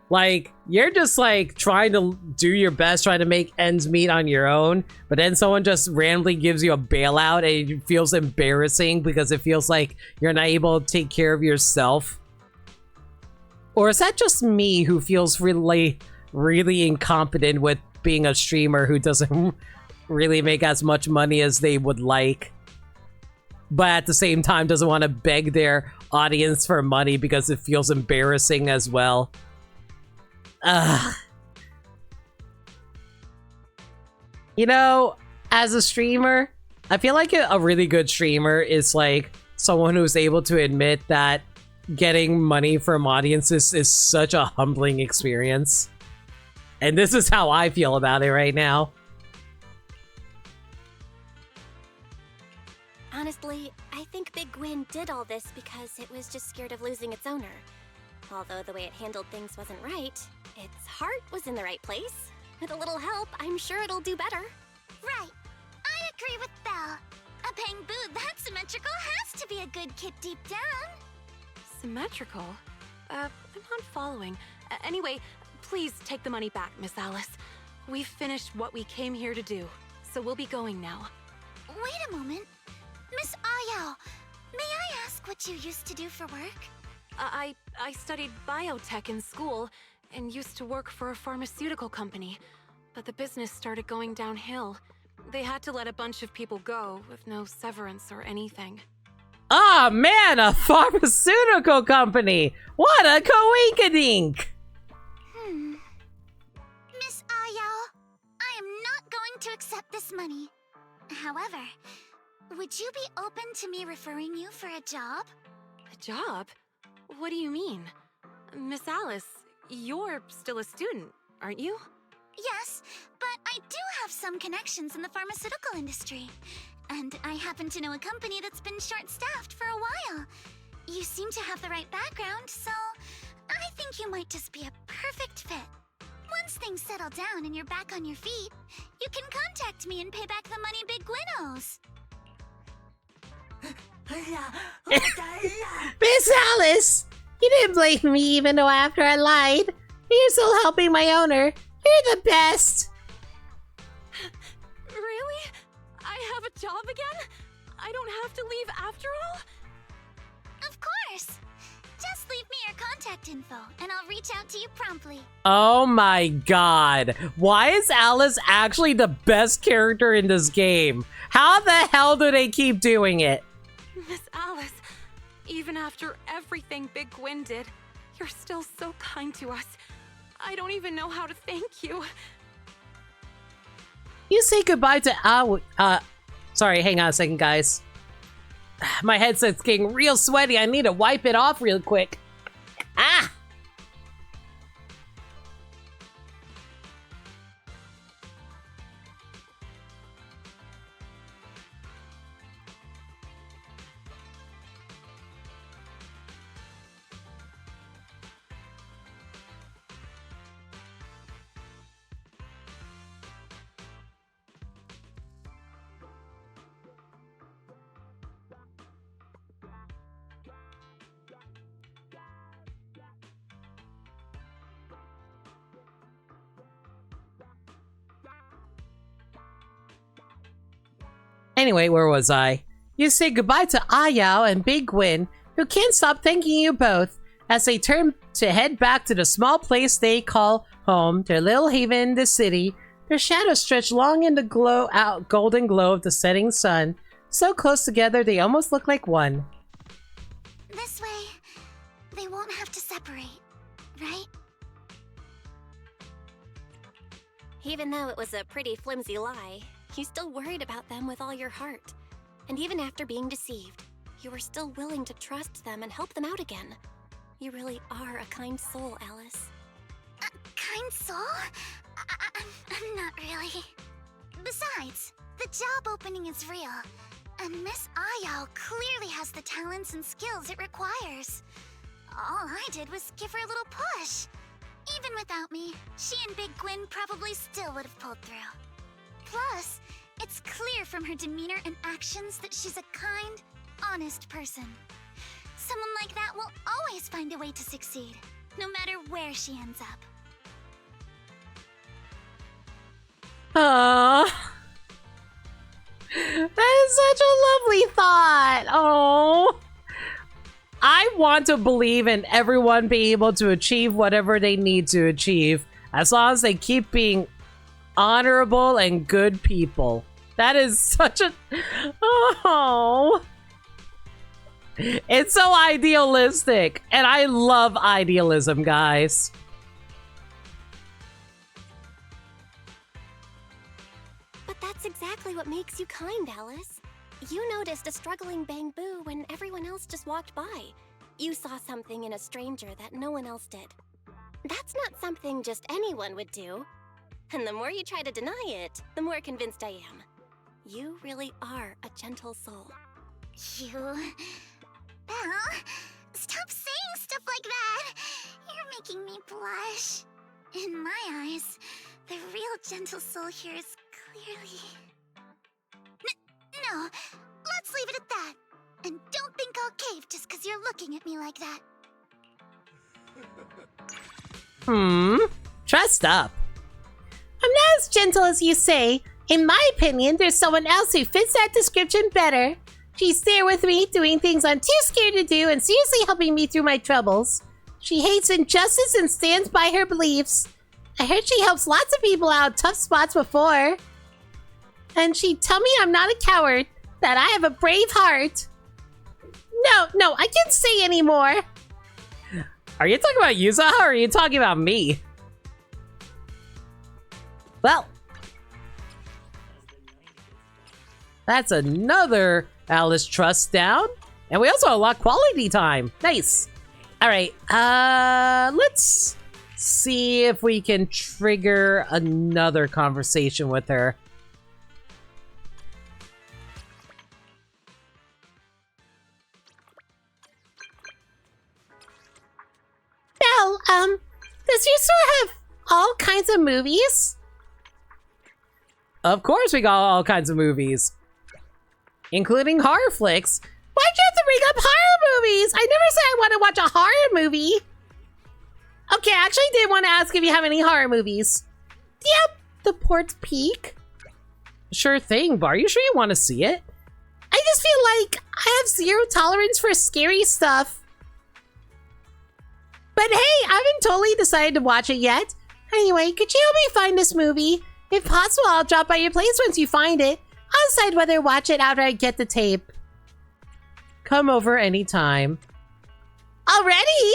like, you're just like trying to do your best, trying to make ends meet on your own, but then someone just randomly gives you a bailout and it feels embarrassing because it feels like you're not able to take care of yourself. Or is that just me who feels really incompetent with being a streamer who doesn't really make as much money as they would like, but at the same time doesn't want to beg their audience for money because it feels embarrassing as well? You know, as a streamer, I feel like a really good streamer is like someone who's able to admit that getting money from audiences is such a humbling experience. And this is how I feel about it right now. Honestly, I think Big Gwyn did all this because it was just scared of losing its owner. Although the way it handled things wasn't right, its heart was in the right place. With a little help, I'm sure it'll do better. Right. I agree with Belle. A Bangbu that symmetrical has to be a good kid deep down. Symmetrical? I'm not following. Anyway, please take the money back, Miss Alice. We've finished what we came here to do, so we'll be going now. Wait a moment. Miss Ayao, may I ask what you used to do for work? I studied biotech in school and used to work for a pharmaceutical company, but the business started going downhill. They had to let a bunch of people go with no severance or anything. Ah, man, a pharmaceutical company! What a coinkydink! Miss Ayao, I am not going to accept this money. However, would you be open to me referring you for a job? A job? What do you mean? Miss Alice, you're still a student, aren't you? Yes, but I do have some connections in the pharmaceutical industry. And I happen to know a company that's been short-staffed for a while. You seem to have the right background, so I think you might just be a perfect fit. Once things settle down and you're back on your feet, you can contact me and pay back the money Big Gwyn owes. Miss Alice! You didn't blame me even though after I lied. You're still helping my owner. You're the best! Really? I have a job again? I don't have to leave after all? Of course! Just leave me your contact info, and I'll reach out to you promptly. Oh my god. Why is Alice actually the best character in this game? How the hell do they keep doing it? Miss Alice, even after everything Big Gwyn did, you're still so kind to us. I don't even know how to thank you. You say goodbye to sorry, hang on a second, guys. My headset's getting real sweaty. I need to wipe it off real quick. Ah! Anyway, where was I? You say goodbye to Ayao and Big Gwyn, who can't stop thanking you both as they turn to head back to the small place they call home, their little haven in the city. Their shadows stretch long in the golden glow of the setting sun, so close together they almost look like one. This way, they won't have to separate, right? Even though it was a pretty flimsy lie, you still worried about them with all your heart. And even after being deceived, you were still willing to trust them and help them out again. You really are a kind soul, Alice. A kind soul? I'm not really. Besides, the job opening is real, and Miss Ayao clearly has the talents and skills it requires. All I did was give her a little push. Even without me, she and Big Gwyn probably still would have pulled through. Plus, it's clear from her demeanor and actions that she's a kind, honest person. Someone like that will always find a way to succeed, no matter where she ends up. Aww. That is such a lovely thought. Oh. I want to believe in everyone being able to achieve whatever they need to achieve, as long as they keep being honorable and good people. That is such a... Oh. It's so idealistic. And I love idealism, guys. But that's exactly what makes you kind, Alice. You noticed a struggling Bangbu when everyone else just walked by. You saw something in a stranger that no one else did. That's not something just anyone would do. And the more you try to deny it, the more convinced I am. You really are a gentle soul. You... Belle, stop saying stuff like that! You're making me blush. In my eyes, the real gentle soul here is clearly... No, let's leave it at that. And don't think I'll cave just because you're looking at me like that. Trust up. I'm not as gentle as you say. In my opinion, there's someone else who fits that description better. She's there with me, doing things I'm too scared to do and seriously helping me through my troubles. She hates injustice and stands by her beliefs. I heard she helps lots of people out of tough spots before. And she'd tell me I'm not a coward, that I have a brave heart. No, I can't say anymore. Are you talking about Yuza or are you talking about me? Well, that's another Alice Trust down. And we also unlock quality time. Nice. All right, let's see if we can trigger another conversation with her. Belle, does your store have all kinds of movies? Of course we got all kinds of movies. Including horror flicks. Why'd you have to bring up horror movies? I never said I want to watch a horror movie. Okay, I actually did want to ask if you have any horror movies. Do you have The Port Peak? Sure thing, but are you sure you want to see it? I just feel like I have zero tolerance for scary stuff. But hey, I haven't totally decided to watch it yet. Anyway, could you help me find this movie? If possible, I'll drop by your place once you find it. I'll decide whether to watch it after I get the tape. Come over anytime. Already?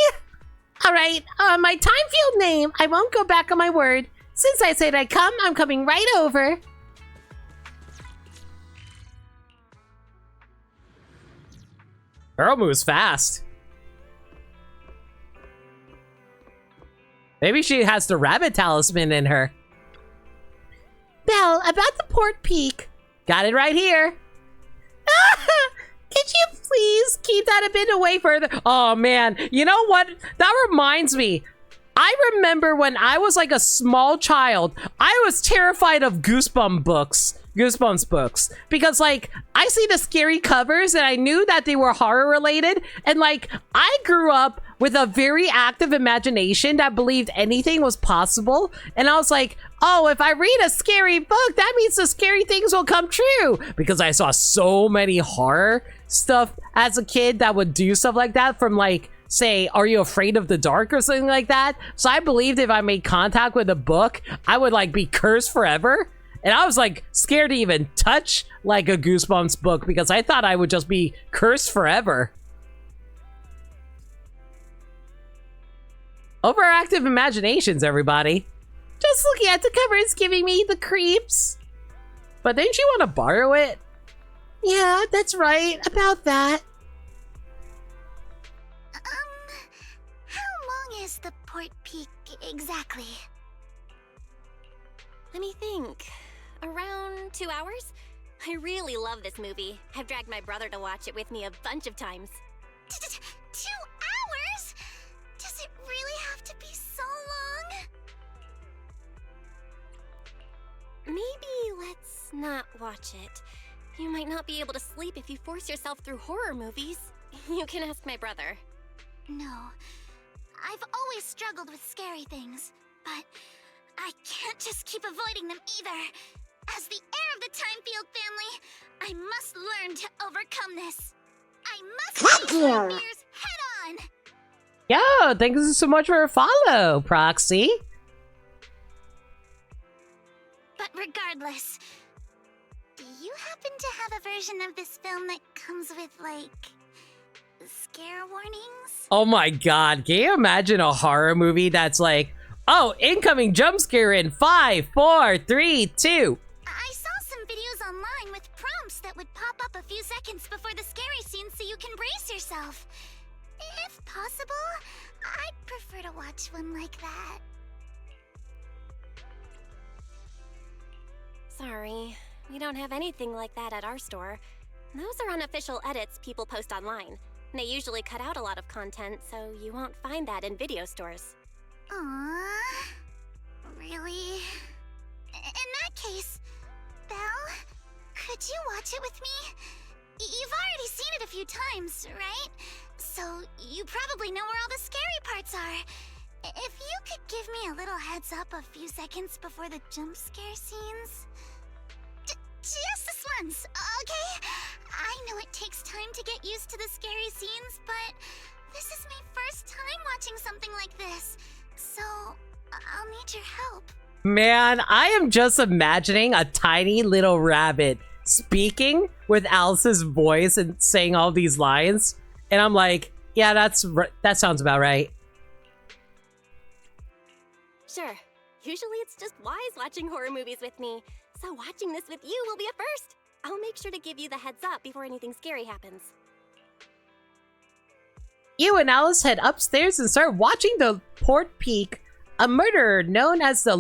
Alright, my time field name. I won't go back on my word. Since I said I'd come, I'm coming right over. Girl moves fast. Maybe she has the rabbit talisman in her. Belle, about the Port Peak. Got it right here. Could you please keep that a bit away further? Oh man, you know what? That reminds me. I remember when I was like a small child, I was terrified of Goosebumps books. Because like, I see the scary covers and I knew that they were horror related. And like, I grew up with a very active imagination that believed anything was possible. And I was like, oh, if I read a scary book, that means the scary things will come true. Because I saw so many horror stuff as a kid that would do stuff like that from like, say, are you afraid of the dark or something like that? So I believed if I made contact with a book, I would like be cursed forever. And I was like scared to even touch like a Goosebumps book because I thought I would just be cursed forever. Overactive imaginations, everybody. Just looking at the cover is giving me the creeps. But didn't you want to borrow it? Yeah, that's right. About that. How long is the Port Peak exactly? Let me think. Around 2 hours? I really love this movie. I've dragged my brother to watch it with me a bunch of times. 2 hours? Does it really have to be so long? Maybe let's not watch it. You might not be able to sleep if you force yourself through horror movies. You can ask my brother. No. I've always struggled with scary things, but I can't just keep avoiding them either. As the heir of the Timefield family, I must learn to overcome this. I must face my fears head on! Yo, thank you so much for a follow, Proxy. But regardless, do you happen to have a version of this film that comes with, like, scare warnings? Oh my god, can you imagine a horror movie that's like, oh, incoming jump scare in 5, 4, 3, 2. I saw some videos online with prompts that would pop up a few seconds before the scary scene so you can brace yourself. If possible, I'd prefer to watch one like that. Sorry, we don't have anything like that at our store. Those are unofficial edits people post online. They usually cut out a lot of content, so you won't find that in video stores. Aww. Really? In that case, Belle, could you watch it with me? You've already seen it a few times, right? So you probably know where all the scary parts are. If you could give me a little heads up a few seconds before the jump scare scenes. Just this once, okay? I know it takes time to get used to the scary scenes, but this is my first time watching something like this, so I'll need your help. Man, I am just imagining a tiny little rabbit speaking with Alice's voice and saying all these lines, and I'm like, yeah, that sounds about right. Sure. Usually it's just wise watching horror movies with me, so watching this with you will be a first. I'll make sure to give you the heads up before anything scary happens. You and Alice head upstairs and start watching the port peak. A murderer known as the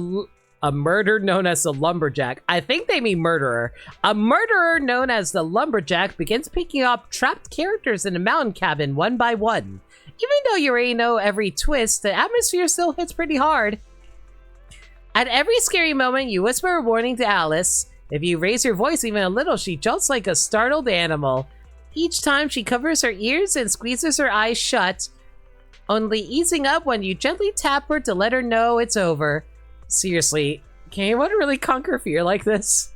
lumberjack. I think they mean murderer. A murderer known as the lumberjack begins picking up trapped characters in a mountain cabin one by one. Even though you already know every twist, the atmosphere still hits pretty hard. At every scary moment, you whisper a warning to Alice. If you raise your voice even a little, she jolts like a startled animal. Each time, she covers her ears and squeezes her eyes shut, only easing up when you gently tap her to let her know it's over. Seriously, can anyone really conquer fear like this?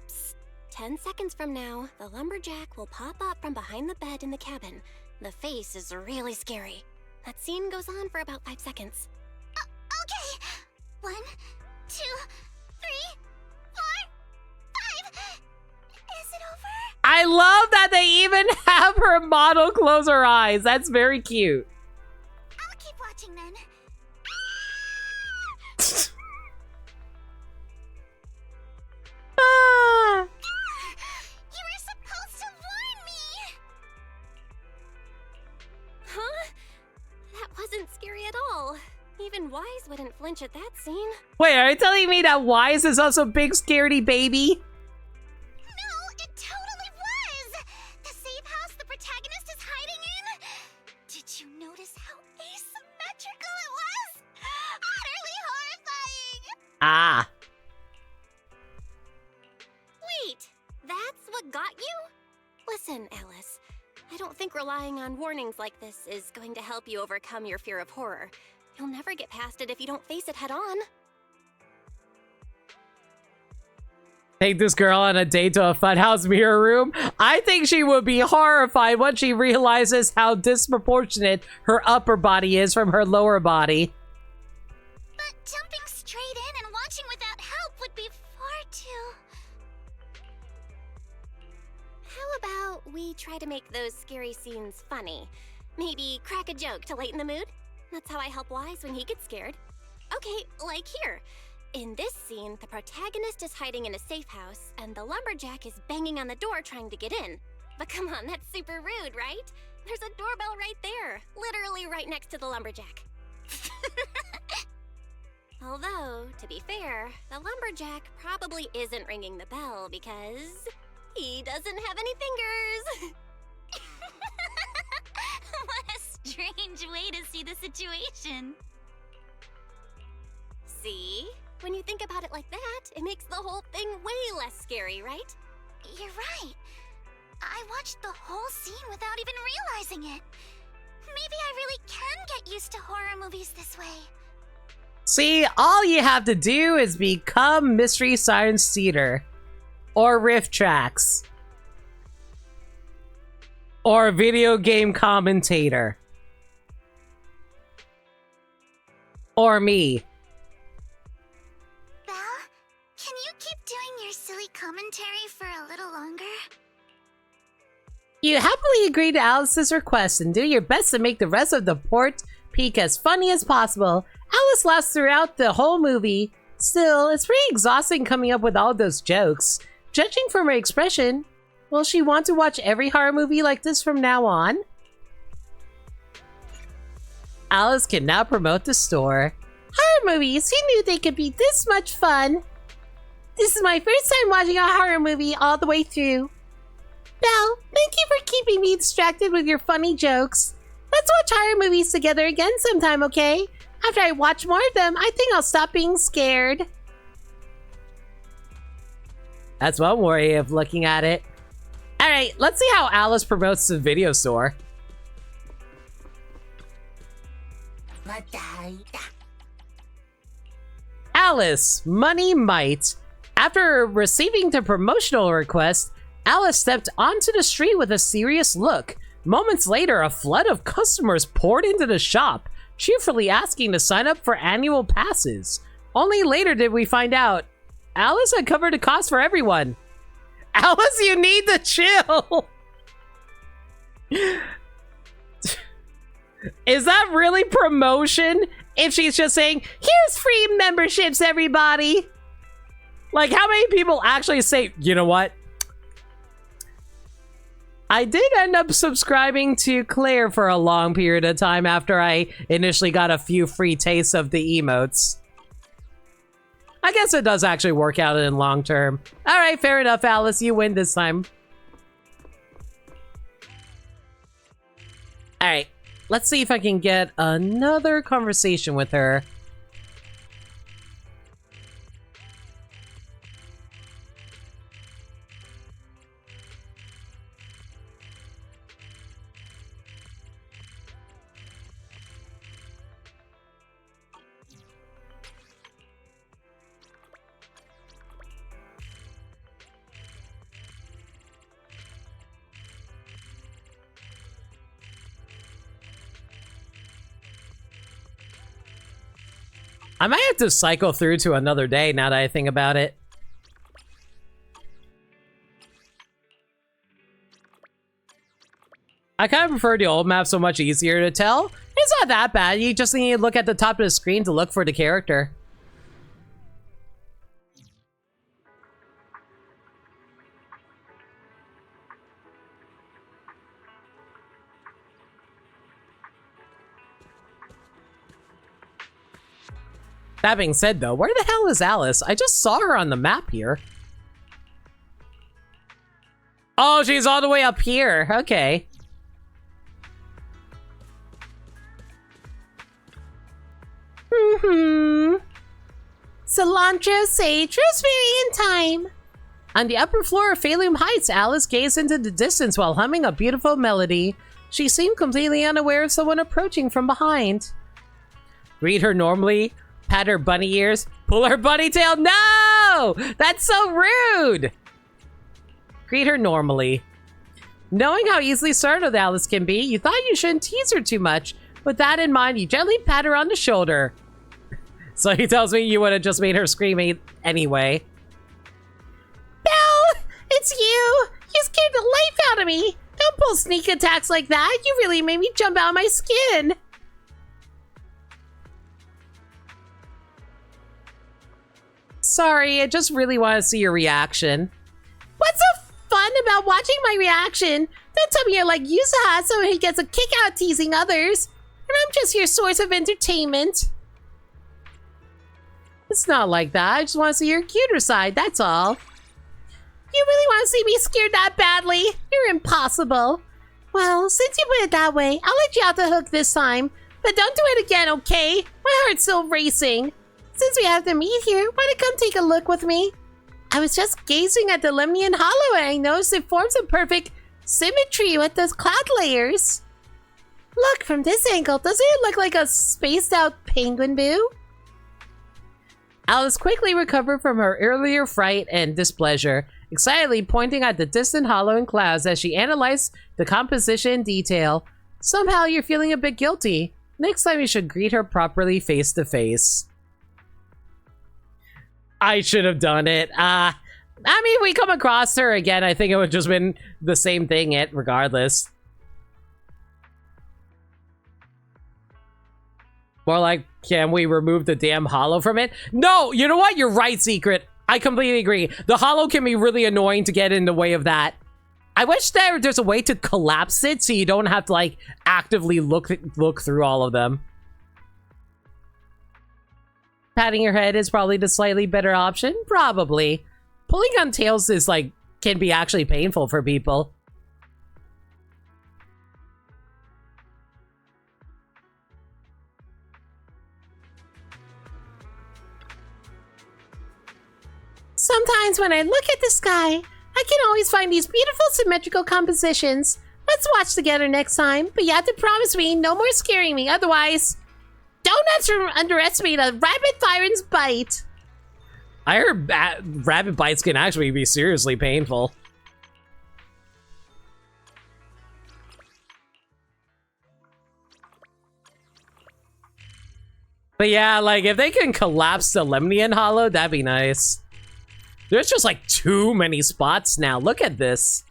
Psst. 10 seconds from now, the lumberjack will pop up from behind the bed in the cabin. The face is really scary. That scene goes on for about 5 seconds. Okay. 1, 2, 3, 4, 5. Is it over? I love that they even have her model close her eyes. That's very cute. I'll keep watching then. Ah. You were supposed to warn me! Huh? That wasn't scary at all. Even Wise wouldn't flinch at that scene. Wait, are you telling me that Wise is also big scaredy baby? No, it totally was! The safe house the protagonist is hiding in? Did you notice how asymmetrical it was? Utterly horrifying! Ah. Wait, that's what got you? Listen, Alice, I don't think relying on warnings like this is going to help you overcome your fear of horror. You'll never get past it if you don't face it head on. Take this girl on a date to a funhouse mirror room? I think she would be horrified once she realizes how disproportionate her upper body is from her lower body. But jumping straight in and watching without help would be far too... How about we try to make those scary scenes funny? Maybe crack a joke to lighten the mood? That's how I help Wise when he gets scared. Okay, like here. In this scene, the protagonist is hiding in a safe house, and the lumberjack is banging on the door trying to get in. But come on, that's super rude, right? There's a doorbell right there, literally right next to the lumberjack. Although, Though, to be fair, the lumberjack probably isn't ringing the bell because he doesn't have any fingers. What a strange way to see the situation. See? When you think about it like that, it makes the whole thing way less scary, right? You're right. I watched the whole scene without even realizing it. Maybe I really can get used to horror movies this way. See, all you have to do is become Mystery Science Theater. Or Riff Tracks. Or video game commentator. Or me. Belle, can you keep doing your silly commentary for a little longer? You happily agree to Alice's request and do your best to make the rest of the port peak as funny as possible. Alice laughs throughout the whole movie. Still, it's pretty exhausting coming up with all those jokes. Judging from her expression, will she want to watch every horror movie like this from now on? Alice can now promote the store. Horror movies, who knew they could be this much fun? This is my first time watching a horror movie all the way through. Belle, thank you for keeping me distracted with your funny jokes. Let's watch horror movies together again sometime, okay? After I watch more of them, I think I'll stop being scared. That's one way of looking at it. Alright, let's see how Alice promotes the video store. Alice, Money Might. After receiving the promotional request, Alice stepped onto the street with a serious look. Moments later, a flood of customers poured into the shop, cheerfully asking to sign up for annual passes. Only later did we find out Alice had covered the cost for everyone. Alice, you need to chill! Is that really promotion? If she's just saying, here's free memberships, everybody! Like, how many people actually say, you know what? I did end up subscribing to Claire for a long period of time after I initially got a few free tastes of the emotes. I guess it does actually work out in long term. Alright, fair enough, Alice. You win this time. Alright, let's see if I can get another conversation with her. I might have to cycle through to another day now that I think about it. I kind of prefer the old map, so much easier to tell. It's not that bad, you just need to look at the top of the screen to look for the character. That being said, though, where the hell is Alice? I just saw her on the map here. Oh, she's all the way up here. Okay. Cilantro, sage, rosemary in time. On the upper floor of Phalium Heights, Alice gazed into the distance while humming a beautiful melody. She seemed completely unaware of someone approaching from behind. Greet her normally. Pat her bunny ears. Pull her bunny tail. No! That's so rude! Greet her normally. Knowing how easily startled Alice can be, you thought you shouldn't tease her too much. With that in mind, you gently pat her on the shoulder. So he tells me you would have just made her scream anyway. Belle! It's you! You scared the life out of me! Don't pull sneak attacks like that! You really made me jump out of my skin! Sorry, I just really want to see your reaction. What's so fun about watching my reaction? Don't tell me you're like Yusaha, so he gets a kick out teasing others. And I'm just your source of entertainment. It's not like that. I just want to see your cuter side, that's all. You really want to see me scared that badly? You're impossible. Well, since you put it that way, I'll let you off the hook this time. But don't do it again, okay? My heart's still racing. Since we have to meet here, why don't you come take a look with me? I was just gazing at the Lemnian Hollow and I noticed it forms a perfect symmetry with those cloud layers. Look, from this angle, doesn't it look like a spaced out penguin boo? Alice quickly recovered from her earlier fright and displeasure, excitedly pointing at the distant hollow and clouds as she analyzed the composition in detail. Somehow you're feeling a bit guilty. Next time you should greet her properly face to face. I should have done it. I mean, if we come across her again, I think it would just been the same thing regardless. More like, can we remove the damn hollow from it? No, you know what? You're right, Secret. I completely agree. The hollow can be really annoying to get in the way of that. I wish there's a way to collapse it so you don't have to, like, actively look through all of them. Patting your head is probably the slightly better option. Probably. Pulling on tails is, like, can be actually painful for people. Sometimes when I look at the sky, I can always find these beautiful symmetrical compositions. Let's watch together next time, but you have to promise me no more scaring me, otherwise... Don't underestimate a rabbit siren's bite. I heard rabbit bites can actually be seriously painful. But yeah, like, if they can collapse the Lemnian Hollow, that'd be nice. There's just, like, too many spots now. Look at this.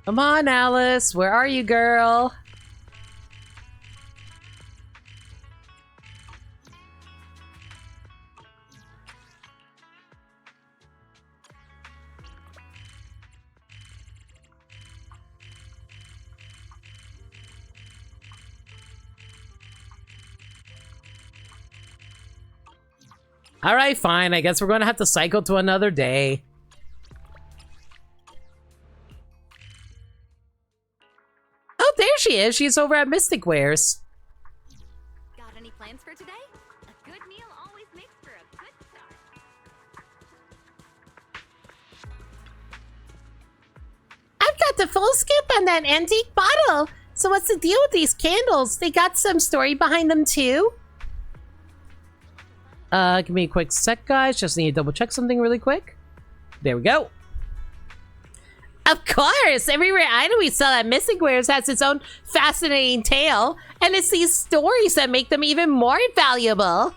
Come on, Alice. Where are you, girl? All right, fine. I guess we're going to have to cycle to another day. Oh, there she is. She's over at Mystic Wares. Got any plans for today? A good meal always makes for a good start. I've got the full scoop on that antique bottle. So what's the deal with these candles? They got some story behind them too? Give me a quick sec, guys. Just need to double check something really quick. There we go. Of course! Every rare item we sell at Mystic Wares has its own fascinating tale, and it's these stories that make them even more valuable.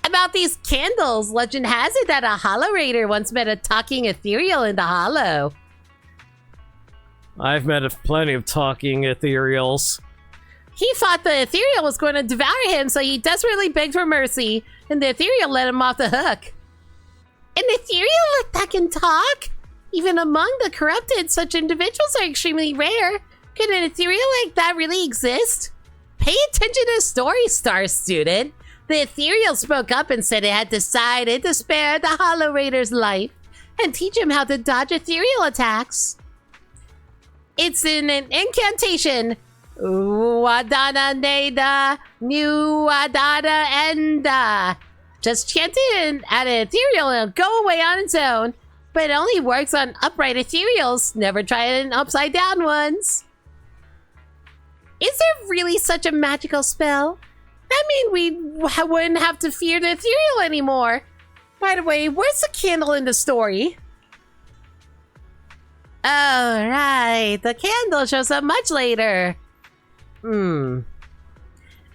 About these candles, legend has it that a Hollow Raider once met a talking ethereal in the Hollow. I've met plenty of talking ethereals. He thought the ethereal was going to devour him, so he desperately begged for mercy, and the ethereal let him off the hook. An ethereal that can talk? Even among the corrupted, such individuals are extremely rare. Could an ethereal like that really exist? Pay attention to the story, Star Student. The ethereal spoke up and said it had decided to spare the Hollow Raider's life and teach him how to dodge ethereal attacks. It's an incantation. Wadana Neda, New Wadana Enda. Just chant it at an ethereal and it'll go away on its own. But it only works on upright ethereals. Never try it in upside down ones. Is there really such a magical spell? That means we wouldn't have to fear the ethereal anymore. By the way, where's the candle in the story? Oh, right. The candle shows up much later. So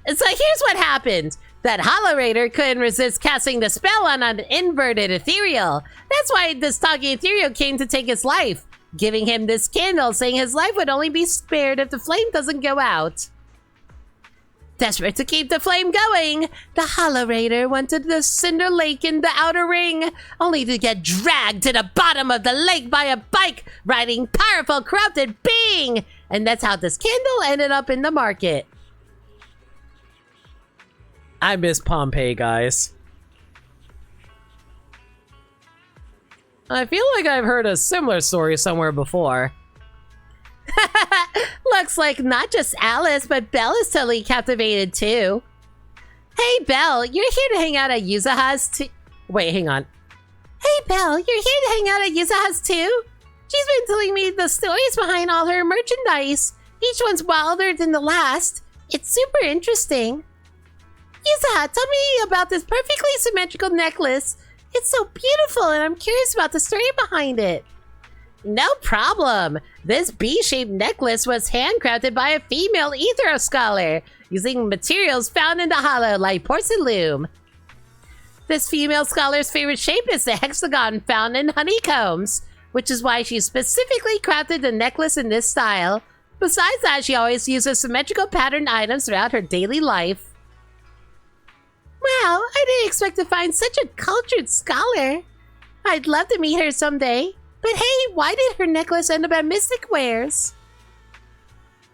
here's what happened. That Hollow Raider couldn't resist casting the spell on an inverted ethereal. That's why this talking ethereal came to take his life. giving him this candle, saying his life would only be spared if the flame doesn't go out. Desperate to keep the flame going, the Hollow Raider went to the Cinder Lake in the Outer Ring, only to get dragged to the bottom of the lake by a bike riding powerful corrupted being. And that's how this candle ended up in the market. I miss Pompeii, guys. I feel like I've heard a similar story somewhere before. Looks like not just Alice, but Belle is totally captivated too. Hey Belle, you're here to hang out at Yuzaha's too. Wait, hang on. Hey Belle, you're here to hang out at Yuzaha's too? She's been telling me the stories behind all her merchandise. Each one's wilder than the last. It's super interesting. Yuzaha, tell me about this perfectly symmetrical necklace. It's so beautiful and I'm curious about the story behind it. No problem. This bee-shaped necklace was handcrafted by a female Ethero scholar using materials found in the hollow like porcelain. This female scholar's favorite shape is the hexagon found in honeycombs, which is why she specifically crafted the necklace in this style. Besides that, she always uses symmetrical patterned items throughout her daily life. Wow, I didn't expect to find such a cultured scholar. I'd love to meet her someday. But hey, why did her necklace end up at Mystic Wares?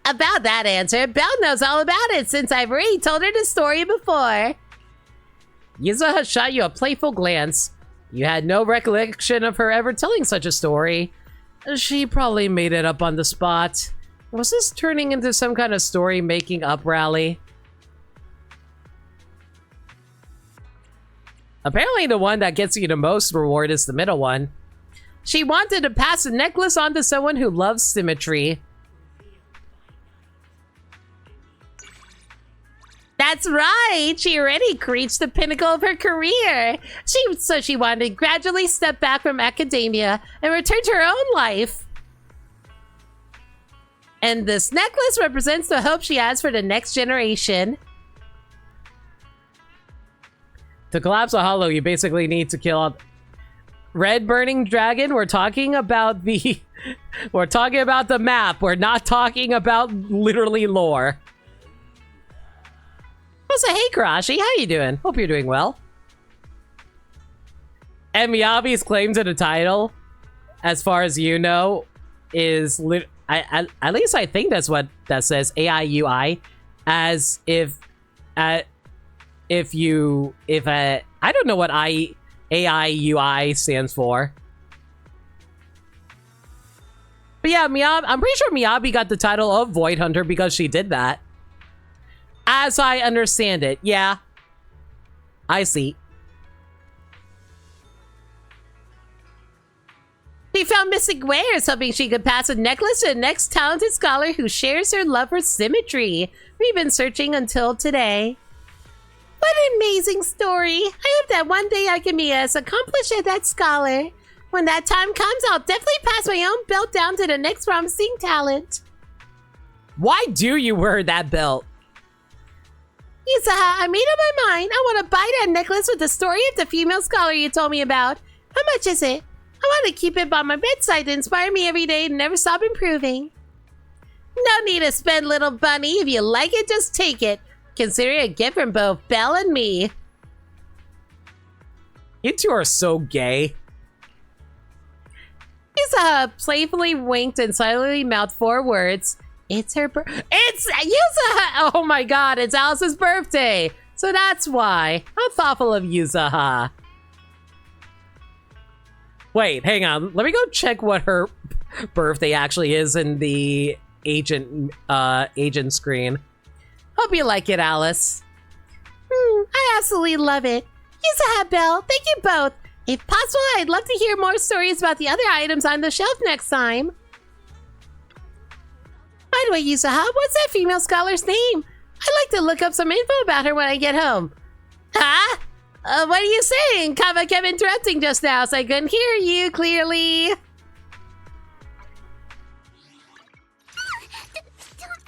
About that answer, Belle knows all about it since I've already told her the story before. Yuzaha shot you a playful glance. You had no recollection of her ever telling such a story. She probably made it up on the spot. Was this turning into some kind of story-making up rally? Apparently the one that gets you the most reward is the middle one. She wanted to pass the necklace on to someone who loves symmetry. That's right! She already reached the pinnacle of her career! So she wanted to gradually step back from academia and return to her own life. And this necklace represents the hope she has for the next generation. To collapse a hollow, you basically need to kill Red Burning Dragon. We're talking about the... We're talking about the map. We're not talking about literally lore. So hey Karashi, how you doing? Hope you're doing well. And Miyabi's claim to the title, as far as you know, is at least I think that's what that says, AIUI, as if I don't know what AIUI stands for. But yeah, I'm pretty sure Miyabi got the title of Void Hunter because she did that. As I understand it, yeah. I see. She found Mystic Wares, hoping she could pass a necklace to the next talented scholar who shares her love for symmetry. We've been searching until today. What an amazing story. I hope that one day I can be as accomplished as that scholar. When that time comes, I'll definitely pass my own belt down to the next promising talent. Why do you wear that belt? Yuzaha, I made up my mind. I want to buy that necklace with the story of the female scholar you told me about. How much is it? I want to keep it by my bedside to inspire me every day and never stop improving. No need to spend, little bunny. If you like it, just take it. Consider it a gift from both Belle and me. You two are so gay. Yuzaha playfully winked and silently mouthed 4 words. It's her It's Yuzaha! Oh my god, it's Alice's birthday! So that's why. How thoughtful of Yuzaha. Wait, hang on. Let me go check what her birthday actually is in the agent screen. Hope you like it, Alice. I absolutely love it. Yuzaha, Belle, thank you both. If possible, I'd love to hear more stories about the other items on the shelf next time. By the way, Yuzaha, what's that female scholar's name? I'd like to look up some info about her when I get home. Huh? What are you saying? Kava kept interrupting just now, so I couldn't hear you clearly. Don't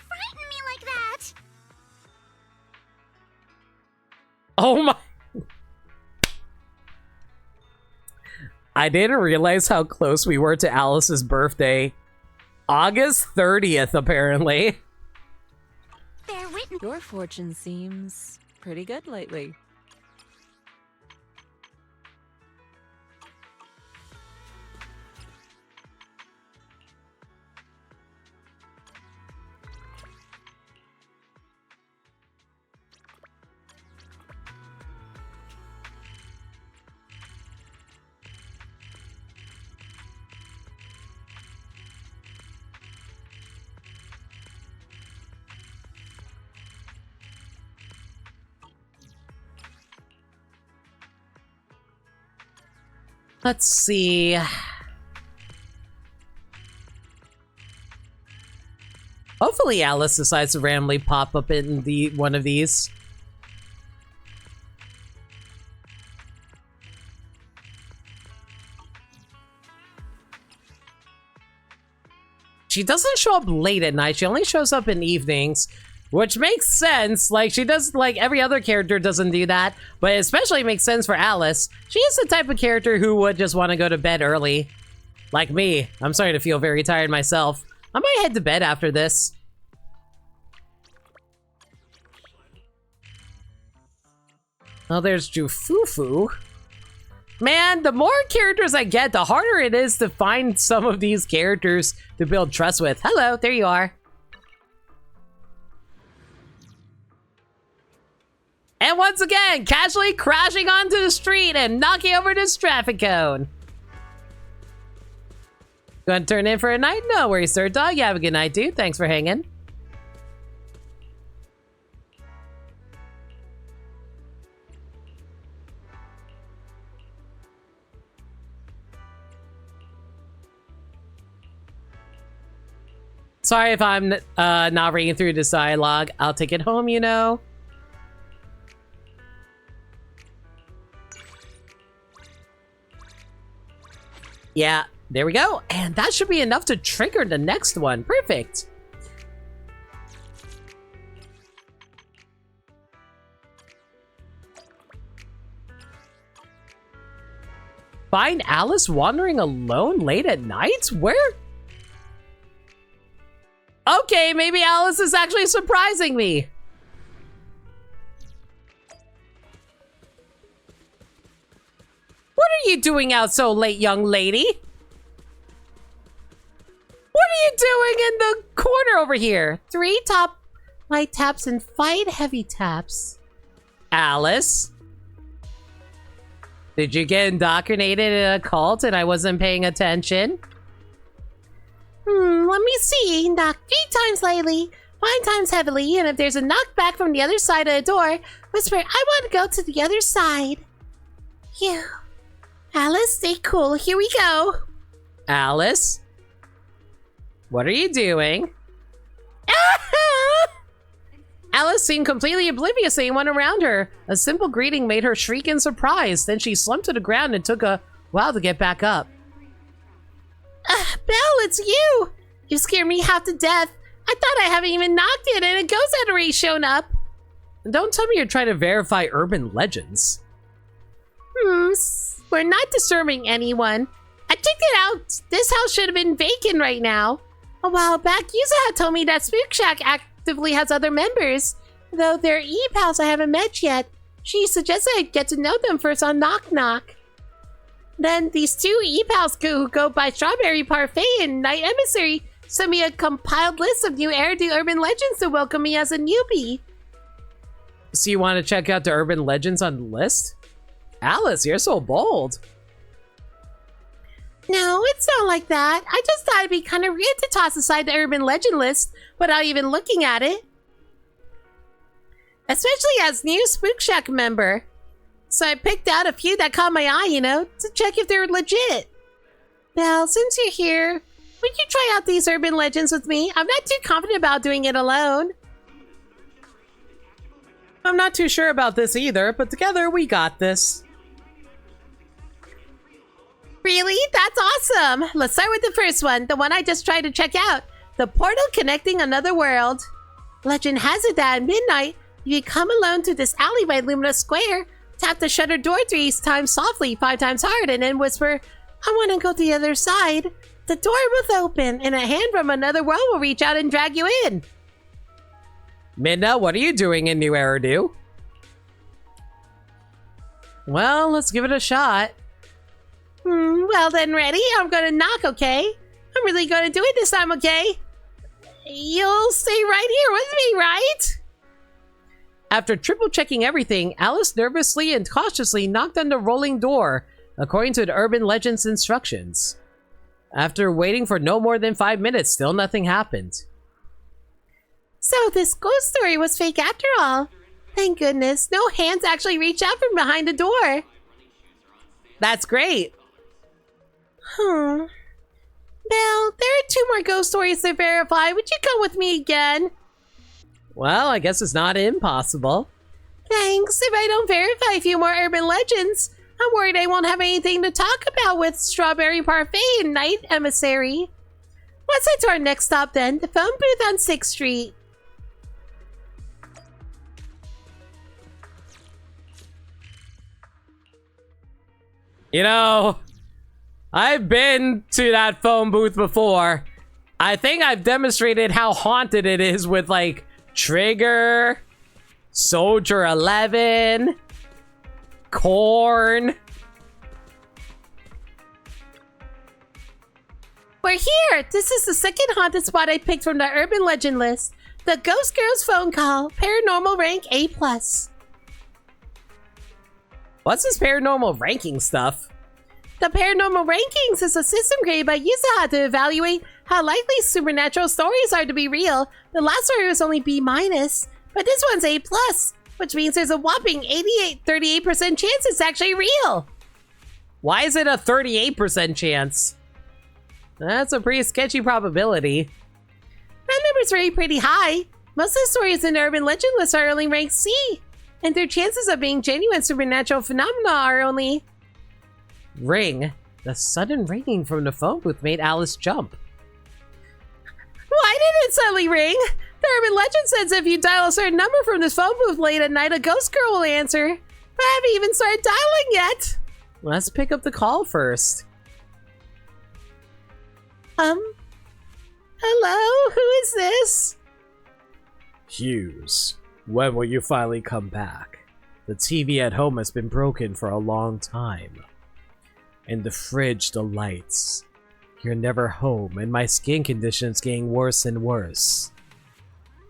frighten me like that! Oh my... I didn't realize how close we were to Alice's birthday. August 30th, apparently. Bear witness. Your fortune seems pretty good lately. Let's see. Hopefully Alice decides to randomly pop up in one of these. She doesn't show up late at night. She only shows up in evenings, which makes sense. Like, she does, like, every other character doesn't do that, but it especially makes sense for Alice. She is the type of character who would just want to go to bed early. Like me. I'm starting to feel very tired myself. I might head to bed after this. Oh, there's Jufufu. Man, the more characters I get, the harder it is to find some of these characters to build trust with. Hello, there you are. And once again, casually crashing onto the street and knocking over this traffic cone. Going to turn in for a night? No worries, sir. Dog, you have a good night, dude. Thanks for hanging. Sorry if I'm not reading through this dialogue. I'll take it home, you know. Yeah, there we go. And that should be enough to trigger the next one. Perfect. Find Alice wandering alone late at night? Where? Okay, maybe Alice is actually surprising me. What are you doing out so late, young lady? What are you doing in the corner over here? 3 top light taps and 5 heavy taps. Alice? Did you get indoctrinated in a cult and I wasn't paying attention? Let me see. Knock 3 times lightly, 5 times heavily, and if there's a knockback from the other side of the door, whisper, I want to go to the other side. Phew. Alice, stay cool. Here we go. Alice? What are you doing? Alice seemed completely oblivious to anyone around her. A simple greeting made her shriek in surprise. Then she slumped to the ground and took a while to get back up. Belle, it's you! You scared me half to death. I thought I haven't even knocked yet and a ghost had already shown up. Don't tell me you're trying to verify urban legends. We're not disturbing anyone. I checked it out. This house should have been vacant right now. A while back, Yuza had told me that Spook Shack actively has other members. Though they're e-pals I haven't met yet. She suggested I get to know them first on Knock Knock. Then these 2 e-pals who go by Strawberry Parfait and Night Emissary sent me a compiled list of new Airdate urban legends to welcome me as a newbie. So you want to check out the urban legends on the list? Alice, you're so bold. No, it's not like that. I just thought it'd be kind of weird to toss aside the urban legend list without even looking at it. Especially as new Spook Shack member. So I picked out a few that caught my eye, you know, to check if they're legit. Well, since you're here, would you try out these urban legends with me? I'm not too confident about doing it alone. I'm not too sure about this either, but together we got this. Really? That's awesome! Let's start with the first one, the one I just tried to check out. The portal connecting another world. Legend has it that at midnight, you come alone through this alleyway at Lumina Square, tap the shutter door 3 times softly, 5 times hard, and then whisper, I want to go to the other side. The door will open, and a hand from another world will reach out and drag you in. Midna, what are you doing in New Eridu? Well, let's give it a shot. Well then, ready? I'm gonna knock, okay? I'm really gonna do it this time, okay? You'll stay right here with me, right? After triple checking everything, Alice nervously and cautiously knocked on the rolling door, according to the urban legend's instructions. After waiting for no more than 5 minutes, still nothing happened. So this ghost story was fake after all. Thank goodness, no hands actually reached out from behind the door. That's great. Belle, there are 2 more ghost stories to verify. Would you come with me again? Well, I guess it's not impossible. Thanks. If I don't verify a few more urban legends, I'm worried I won't have anything to talk about with Strawberry Parfait and Night Emissary. Let's head to our next stop then, the phone booth on 6th Street. You know, I've been to that phone booth before. I think I've demonstrated how haunted it is with, like, Trigger, Soldier 11, Korn. We're here! This is the second haunted spot I picked from the urban legend list. The Ghost Girl's phone call, paranormal rank A+. What's this paranormal ranking stuff? The Paranormal Rankings is a system created by Yusaha to evaluate how likely supernatural stories are to be real. The last story was only B-, but this one's A+, which means there's a whopping 38% chance it's actually real. Why is it a 38% chance? That's a pretty sketchy probability. That number's really pretty high. Most of the stories in the urban legend list are only ranked C, and their chances of being genuine supernatural phenomena are only... Ring. The sudden ringing from the phone booth made Alice jump. Why did it suddenly ring? The urban legend says if you dial a certain number from this phone booth late at night, a ghost girl will answer. But I haven't even started dialing yet. Let's pick up the call first. Hello? Who is this? Hughes, when will you finally come back? The TV at home has been broken for a long time. In the fridge, the lights. You're never home, and my skin condition's getting worse and worse.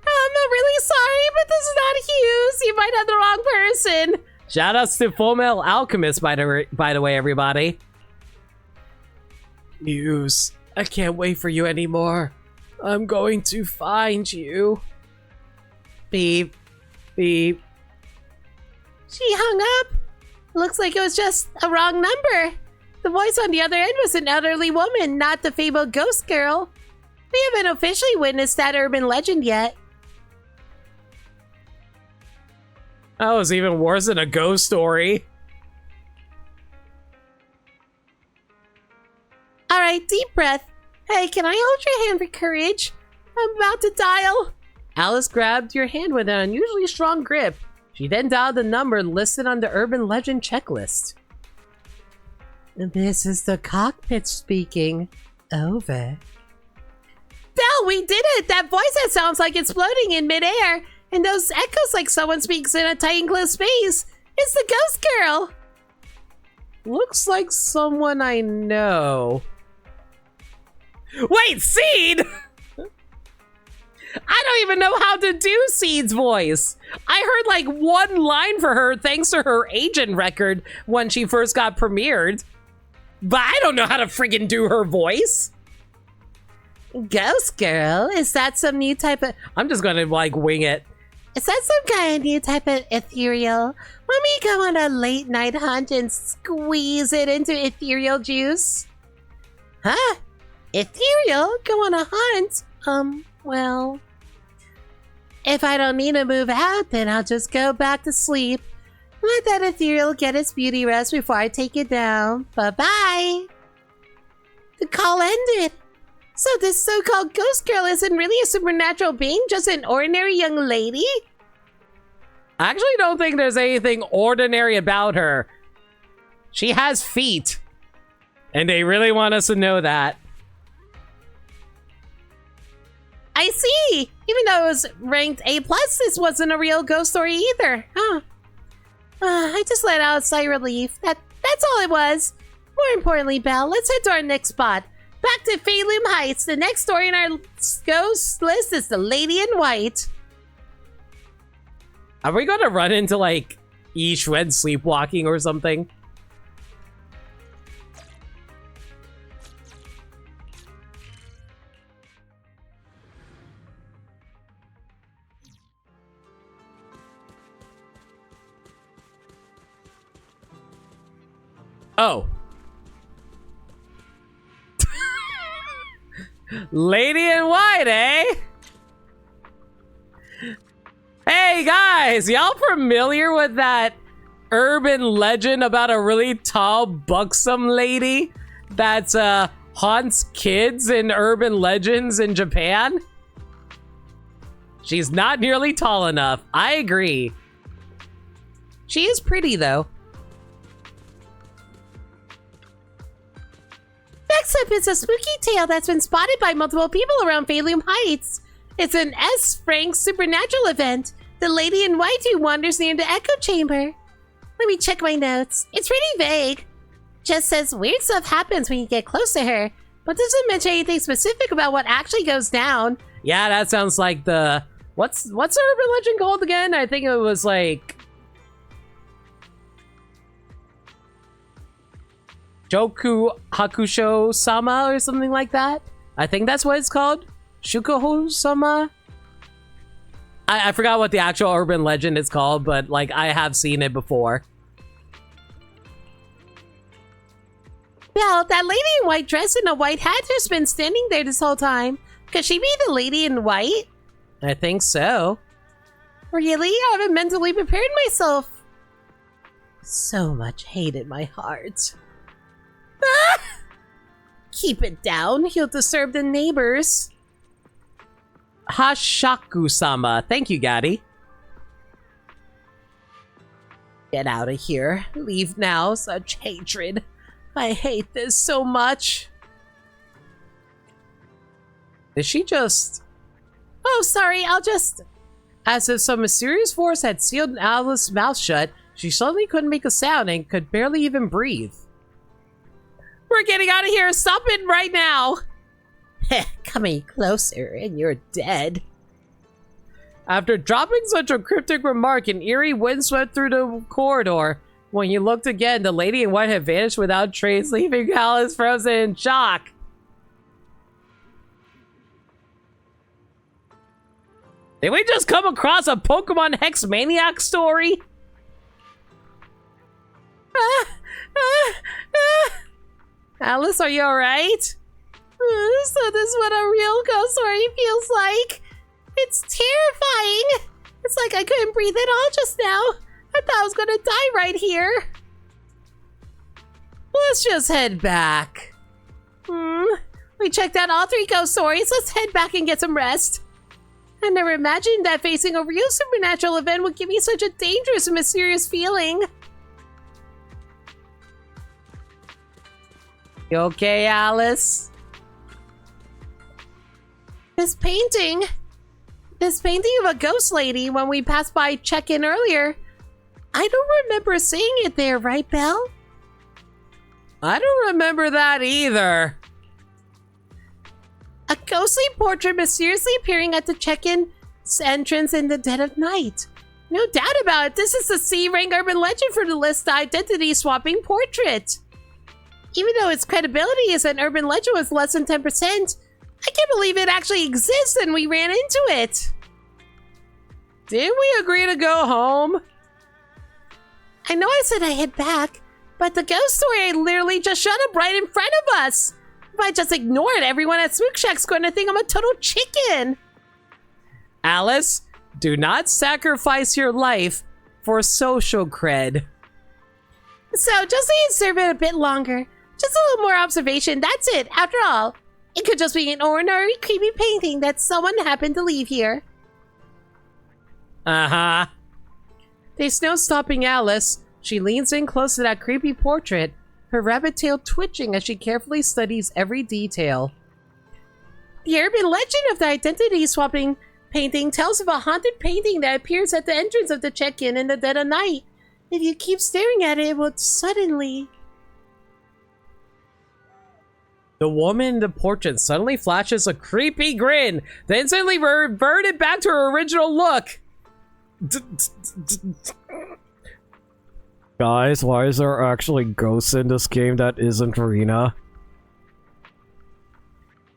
I'm really sorry, but this is not Hughes. You might have the wrong person. Shoutouts to Full Metal Alchemist, by the way, everybody. Hughes, I can't wait for you anymore. I'm going to find you. Beep. Beep. She hung up. Looks like it was just a wrong number. The voice on the other end was an elderly woman, not the fabled ghost girl. We haven't officially witnessed that urban legend yet. That was even worse than a ghost story. Alright, deep breath. Hey, can I hold your hand for courage? I'm about to dial. Alice grabbed your hand with an unusually strong grip. She then dialed the number listed on the urban legend checklist. This is the cockpit speaking. Over. Belle, we did it! That voice that sounds like it's floating in midair, and those echoes like someone speaks in a tight enclosed space. It's the ghost girl! Looks like someone I know. Wait, Seed! I don't even know how to do Seed's voice. I heard like one line for her thanks to her agent record when she first got premiered. But I don't know how to friggin' do her voice. Ghost girl? Is that some new type of... I'm just gonna like wing it. Is that some kind of new type of ethereal? Want me to go on a late night hunt and squeeze it into ethereal juice? Huh? Ethereal? Go on a hunt? Well... If I don't need to move out, then I'll just go back to sleep. Let that ethereal get its beauty rest before I take it down. Bye-bye! The call ended. So this so-called ghost girl isn't really a supernatural being, just an ordinary young lady? I actually don't think there's anything ordinary about her. She has feet. And they really want us to know that. I see! Even though it was ranked A+, this wasn't a real ghost story either, huh? I just let out a sigh of relief. That's all it was. More importantly, Belle, let's head to our next spot. Back to Phelim Heights. The next story in our ghost list is the Lady in White. Are we gonna run into, like, Yi Xuan sleepwalking or something? Oh. Lady in White, eh? Hey guys, y'all familiar with that urban legend about a really tall, buxom lady that haunts kids in urban legends in Japan? She's not nearly tall enough. I agree. She is pretty though. Next up is a spooky tale that's been spotted by multiple people around Phelim Heights. It's an S. Frank supernatural event. The Lady in White who wanders near the Echo Chamber. Let me check my notes. It's pretty vague. Just says weird stuff happens when you get close to her, but doesn't mention anything specific about what actually goes down. Yeah, that sounds like the... What's the urban legend called again? I think it was like... Joku Hakusho Sama or something like that. I think that's what it's called. Shukuho Sama. I forgot what the actual urban legend is called, but like I have seen it before. Well, that lady in white dress and a white hat has been standing there this whole time. Could she be the Lady in White? I think so. Really? I haven't mentally prepared myself. So much hate in my heart. Ah! Keep it down. You'll disturb the neighbors. Hashaku-sama. Thank you, Gaddy. Get out of here. Leave now. Such hatred. I hate this so much. Is she just... Oh, sorry. I'll just... As if some mysterious force had sealed Alice's mouth shut, she suddenly couldn't make a sound and could barely even breathe. We're getting out of here. Stop it right now. Coming closer and you're dead. After dropping such a cryptic remark, an eerie wind swept through the corridor. When you looked again, the Lady in White had vanished without trace, leaving Alice frozen in shock. Did we just come across a Pokemon Hex Maniac story? Alice, are you alright? So this is what a real ghost story feels like. It's terrifying. It's like I couldn't breathe at all just now. I thought I was gonna die right here. Let's just head back. We checked out all 3 ghost stories. Let's head back and get some rest. I never imagined that facing a real supernatural event would give me such a dangerous and mysterious feeling. You okay, Alice? This painting of a ghost lady when we passed by check-in earlier. I don't remember seeing it there, right, Belle? I don't remember that either. A ghostly portrait mysteriously appearing at the check-in entrance in the dead of night. No doubt about it, this is the C-rank urban legend for the list identity-swapping portrait. Even though its credibility as an urban legend was less than 10%, I can't believe it actually exists and we ran into it. Didn't we agree to go home? I know I said I'd head back, but the ghost story literally just showed up right in front of us. If I just ignore it, everyone at Spook Shack's going to think I'm a total chicken. Alice, do not sacrifice your life for social cred. So, just so you serve it a bit longer, just a little more observation, that's it. After all, it could just be an ordinary creepy painting that someone happened to leave here. There's no stopping Alice. She leans in close to that creepy portrait. her rabbit tail twitching as she carefully studies every detail. The urban legend of the identity swapping painting tells of a haunted painting that appears at the entrance of the check-in in the dead of night. If you keep staring at it, it will suddenly... The woman in the portrait suddenly flashes a creepy grin, then suddenly reverted back to her original look. Guys, why is there actually ghosts in this game that isn't Rena?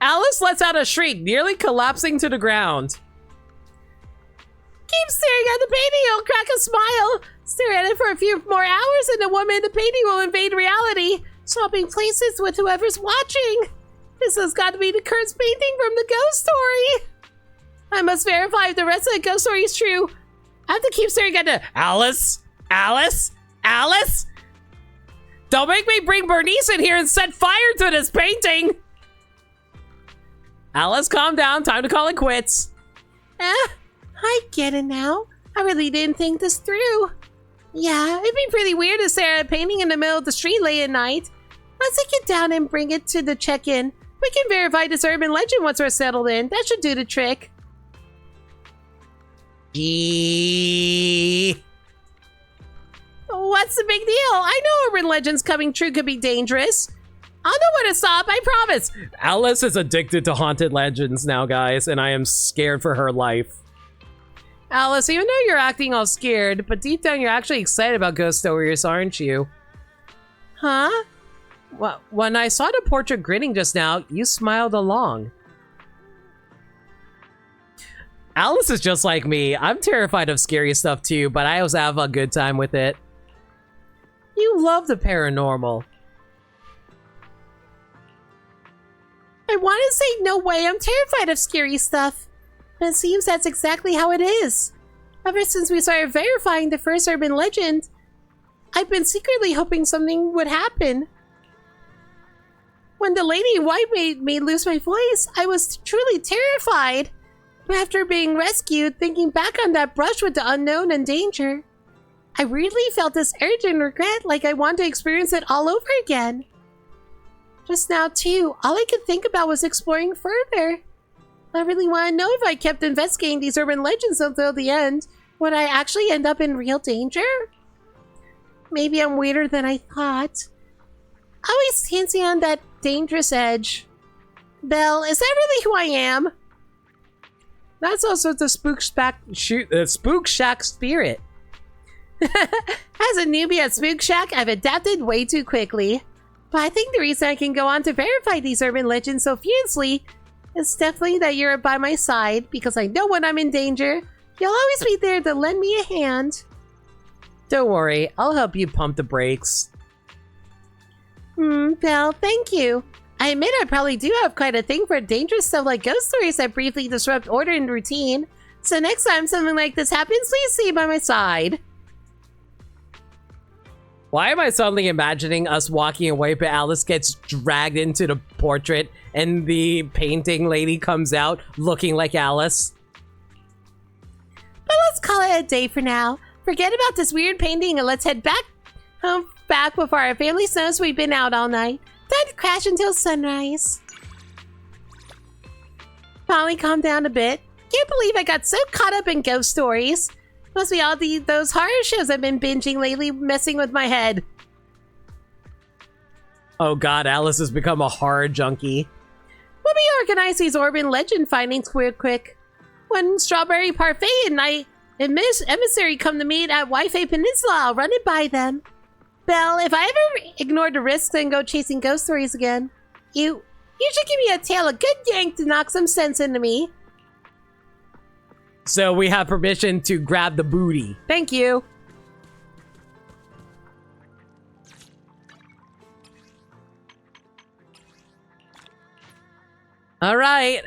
Alice lets out a shriek, nearly collapsing to the ground. Keep staring at the painting, it'll crack a smile. Stare at it for a few more hours and the woman in the painting will invade reality, swapping places with whoever's watching. This has got to be the cursed painting from the ghost story. I must verify if the rest of the ghost story is true. I have to keep staring at the... Alice? Alice? Alice? Don't make me bring Bernice in here and set fire to this painting! Alice, calm down. Time to call it quits. I get it now. I really didn't think this through. Yeah, it'd be pretty weird to stare at a painting in the middle of the street late at night. Let's take it down and bring it to the check-in. We can verify this urban legend once we're settled in. That should do the trick. Gee. What's the big deal? I know urban legends coming true could be dangerous. I'll know where to stop, I promise. Alice is addicted to haunted legends now, guys, and I am scared for her life. Alice, even though you're acting all scared, but deep down you're actually excited about ghost stories, aren't you? Huh? Well, when I saw the portrait grinning just now, you smiled along. Alice is just like me. I'm terrified of scary stuff too, but I always have a good time with it. You love the paranormal. I want to say no way, I'm terrified of scary stuff. But it seems that's exactly how it is. Ever since we started verifying the first urban legend, I've been secretly hoping something would happen. When the lady in white made me lose my voice, I was truly terrified. But after being rescued, thinking back on that brush with the unknown and danger, I really felt this urge and regret, like I want to experience it all over again. Just now too, all I could think about was exploring further. I really want to know if I kept investigating these urban legends until the end, would I actually end up in real danger? Maybe I'm weirder than I thought. Always dancing on that dangerous edge. Belle, is that really who I am? That's also the Spook Shack spirit. As a newbie at Spook Shack, I've adapted way too quickly. But I think the reason I can go on to verify these urban legends so fiercely is definitely that you're by my side, because I know when I'm in danger, you'll always be there to lend me a hand. Don't worry, I'll help you pump the brakes. Belle, thank you. I admit I probably do have quite a thing for dangerous stuff like ghost stories that briefly disrupt order and routine. So next time something like this happens, please stay by my side. Why am I suddenly imagining us walking away, but Alice gets dragged into the portrait and the painting lady comes out looking like Alice? But let's call it a day for now. Forget about this weird painting and let's head back home before our family knows we've been out all night. Time to crash until sunrise. Finally calm down a bit. Can't believe I got so caught up in ghost stories. Must be all those horror shows I've been binging lately messing with my head. Oh god, Alice has become a horror junkie. Let me organize these urban legend findings real quick. When Strawberry Parfait and Emissary come to meet at Wi-Fi Peninsula, I'll run it by them. Belle, if I ever ignore the risks and go chasing ghost stories again, you should give me a tail a good yank to knock some sense into me. So we have permission to grab the booty. Thank you. All right.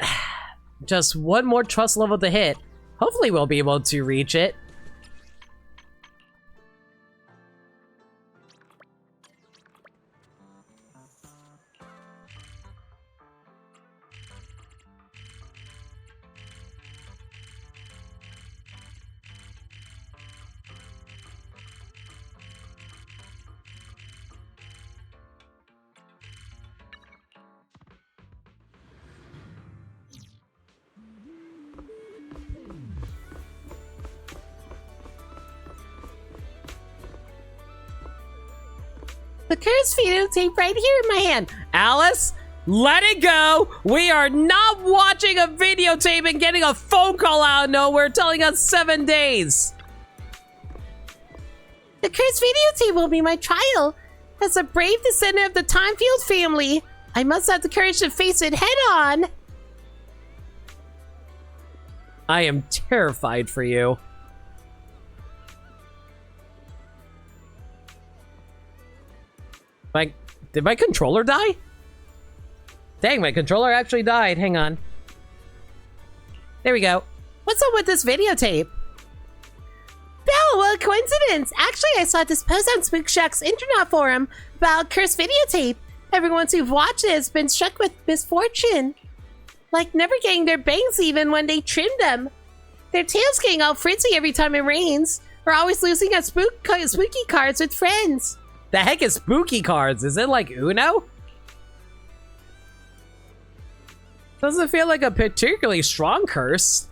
Just one more trust level to hit. Hopefully we'll be able to reach it. The cursed videotape right here in my hand. Alice, let it go. We are not watching a videotape and getting a phone call out of nowhere telling us 7 days. The cursed videotape will be my trial. As a brave descendant of the Timefield family, I must have the courage to face it head on. I am terrified for you. Did my controller die? Dang, my controller actually died. Hang on. There we go. What's up with this videotape? Belle, what a coincidence! Actually, I saw this post on Spook Shack's internet forum about cursed videotape. Everyone who's watched it has been struck with misfortune. Like never getting their bangs even when they trim them. Their tails getting all frizzy every time it rains. Or always losing at spooky cards with friends. The heck is spooky cards? Is it like Uno? Doesn't feel like a particularly strong curse.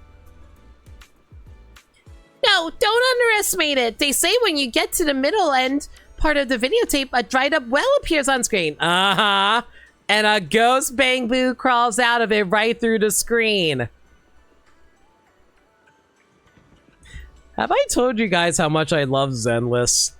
No, don't underestimate it. They say when you get to the middle end part of the videotape, a dried up well appears on screen. Uh-huh. And a ghost bamboo crawls out of it right through the screen. Have I told you guys how much I love Zenless?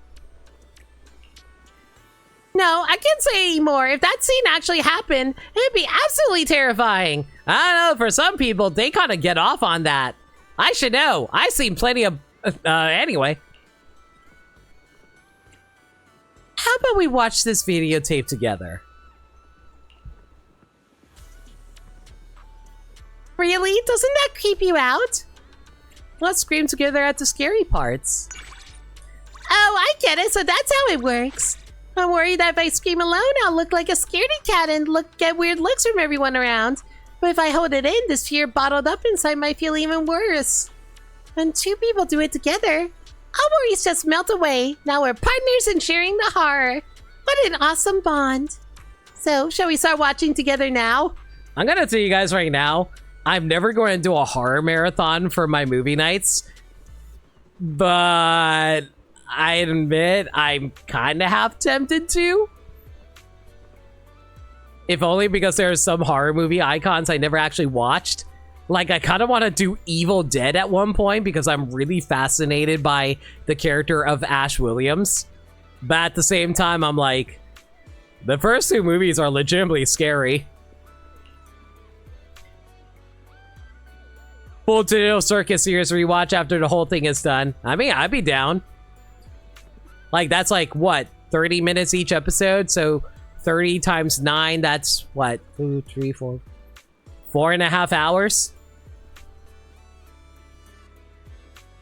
No, I can't say anymore. If that scene actually happened, it'd be absolutely terrifying. I don't know, for some people, they kind of get off on that. I should know. I've seen plenty of... anyway. How about we watch this videotape together? Really? Doesn't that creep you out? Let's scream together at the scary parts. Oh, I get it. So that's how it works. I'm worried that if I scream alone, I'll look like a scaredy cat and get weird looks from everyone around. But if I hold it in, this fear bottled up inside might feel even worse. When two people do it together, all worries just melt away. Now we're partners in sharing the horror. What an awesome bond. So, shall we start watching together now? I'm gonna tell you guys right now, I'm never going to do a horror marathon for my movie nights. But I admit I'm kind of half tempted to. If only because there are some horror movie icons I never actually watched. Like, I kind of want to do Evil Dead at one point because I'm really fascinated by the character of Ash Williams. But at the same time, I'm like, the first two movies are legitimately scary. Full Digital Circus series rewatch after the whole thing is done. I mean, I'd be down. Like, that's like, what, 30 minutes each episode? So 30 times 9, that's what? 2, 3, 4. 4.5 hours?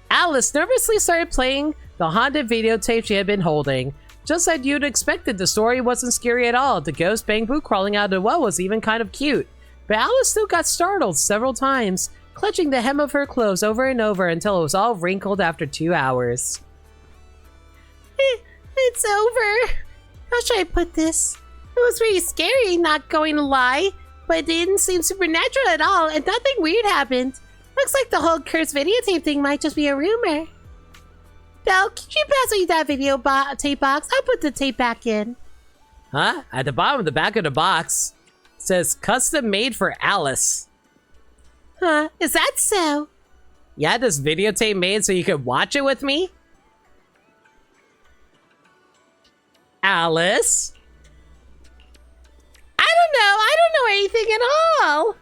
Alice nervously started playing the haunted videotape she had been holding. Just as you'd expected, the story wasn't scary at all. The ghost bamboo crawling out of the well was even kind of cute. But Alice still got startled several times, clutching the hem of her clothes over and over until it was all wrinkled after 2 hours. It's over. How should I put this? It was pretty scary, not going to lie. But it didn't seem supernatural at all, and nothing weird happened. Looks like the whole cursed videotape thing might just be a rumor. Belle, could you pass me that tape box? I'll put the tape back in. Huh? At the bottom of the back of the box, it says custom made for Alice. Huh? Is that so? You had this videotape made so you could watch it with me? Alice? I don't know anything at all.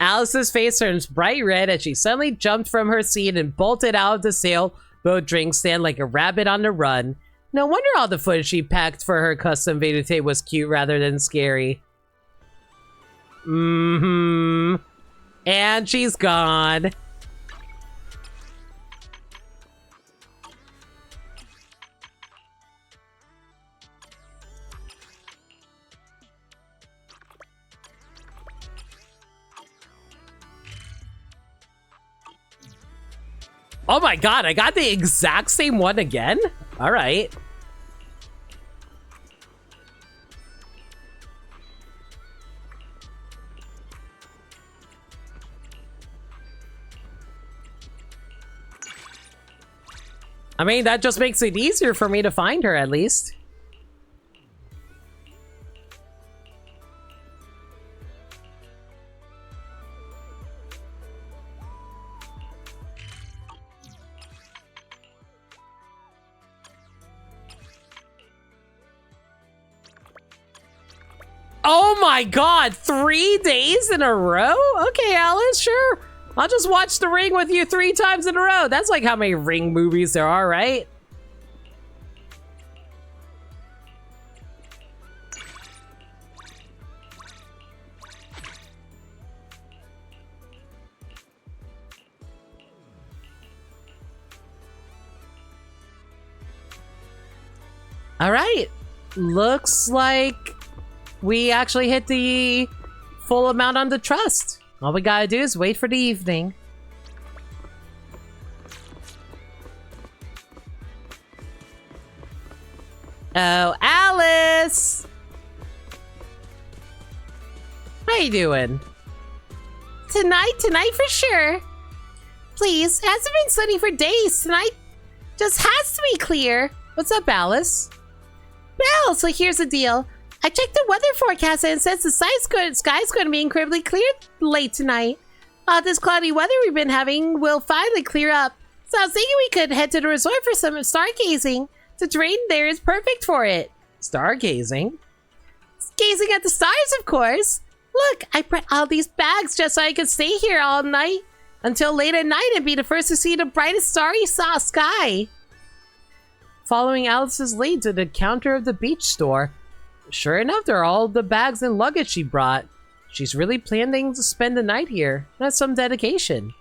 Alice's face turns bright red as she suddenly jumped from her seat and bolted out of the sailboat drink stand like a rabbit on the run. No wonder all the footage she packed for her custom videotape was cute rather than scary. Mm-hmm. And she's gone. Oh my god, I got the exact same one again? Alright. I mean, that just makes it easier for me to find her, at least. my god, 3 days in a row? Okay, Alice, sure. I'll just watch The Ring with you 3 times in a row. That's like how many Ring movies there are, right? All right. Looks like we actually hit the full amount on the trust. All we gotta do is wait for the evening. Oh, Alice! How you doing? Tonight for sure. Please, it hasn't been sunny for days. Tonight just has to be clear. What's up, Alice? Well, so here's the deal. I checked the weather forecast and it says the sky's going to be incredibly clear late tonight. This cloudy weather we've been having will finally clear up. So I was thinking we could head to the resort for some stargazing. The terrain there is perfect for it. Stargazing? Gazing at the stars, of course. Look, I brought all these bags just so I could stay here all night until late at night and be the first to see the brightest starry sky. Following Alice's lead to the counter of the beach store. Sure enough, there are all the bags and luggage she brought. She's really planning to spend the night here. That's some dedication.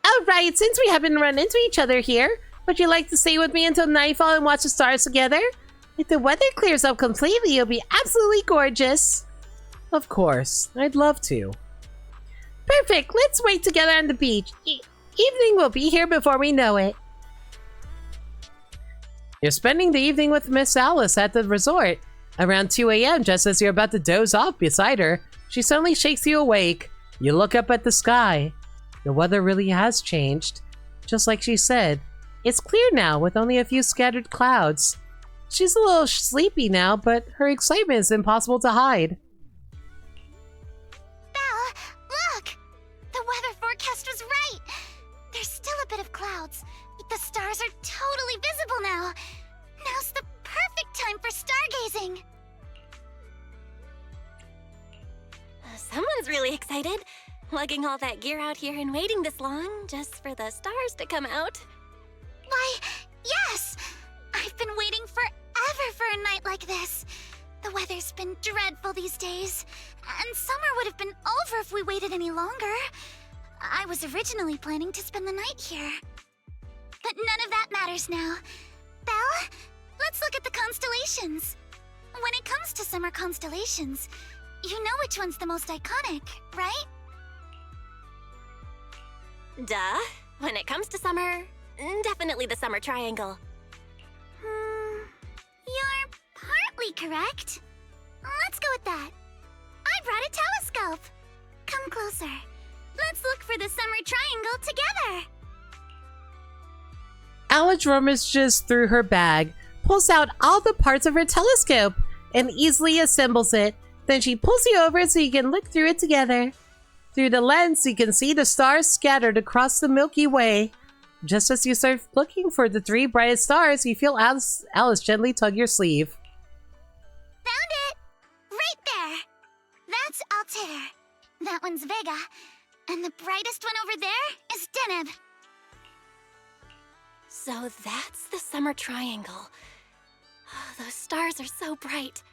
Alright, since we haven't run into each other here, would you like to stay with me until nightfall and watch the stars together? If the weather clears up completely, it'll be absolutely gorgeous. Of course, I'd love to. Perfect, let's wait together on the beach. Evening will be here before we know it. You're spending the evening with Miss Alice at the resort. Around 2 a.m., just as you're about to doze off beside her, she suddenly shakes you awake. You look up at the sky. The weather really has changed. Just like she said, it's clear now with only a few scattered clouds. She's a little sleepy now, but her excitement is impossible to hide. Belle, look! The weather forecast was right! There's still a bit of clouds, but the stars are totally visible now. Now's the perfect time for stargazing. Someone's really excited. Lugging all that gear out here and waiting this long just for the stars to come out. Why, yes! I've been waiting forever for a night like this. The weather's been dreadful these days, and summer would have been over if we waited any longer. I was originally planning to spend the night here. But none of that matters now. Belle, let's look at the constellations. When it comes to summer constellations, you know which one's the most iconic, right? Duh. When it comes to summer, definitely the summer triangle. You're partly correct. Let's go with that. I brought a telescope. Come closer. Let's look for the summer triangle together. Alice rummages through her bag, pulls out all the parts of her telescope, and easily assembles it. Then she pulls you over so you can look through it together. Through the lens, you can see the stars scattered across the Milky Way. Just as you start looking for the 3 brightest stars, you feel Alice gently tug your sleeve. Found it! Right there! That's Altair. That one's Vega. And the brightest one over there is Deneb. So that's the summer triangle. Those stars are so bright.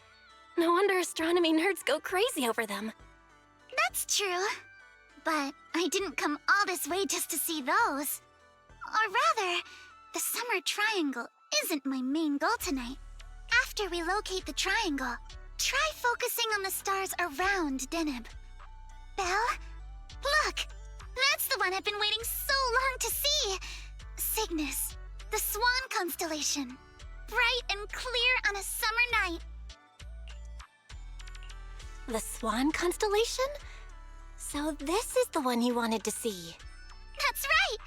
No wonder astronomy nerds go crazy over them. That's true. But I didn't come all this way just to see those. Or rather, the summer triangle isn't my main goal tonight. After we locate the triangle, try focusing on the stars around Deneb. Belle, look! That's the one I've been waiting so long to see! Cygnus, the Swan constellation. Bright and clear on a summer night. The Swan constellation? So this is the one you wanted to see. That's right!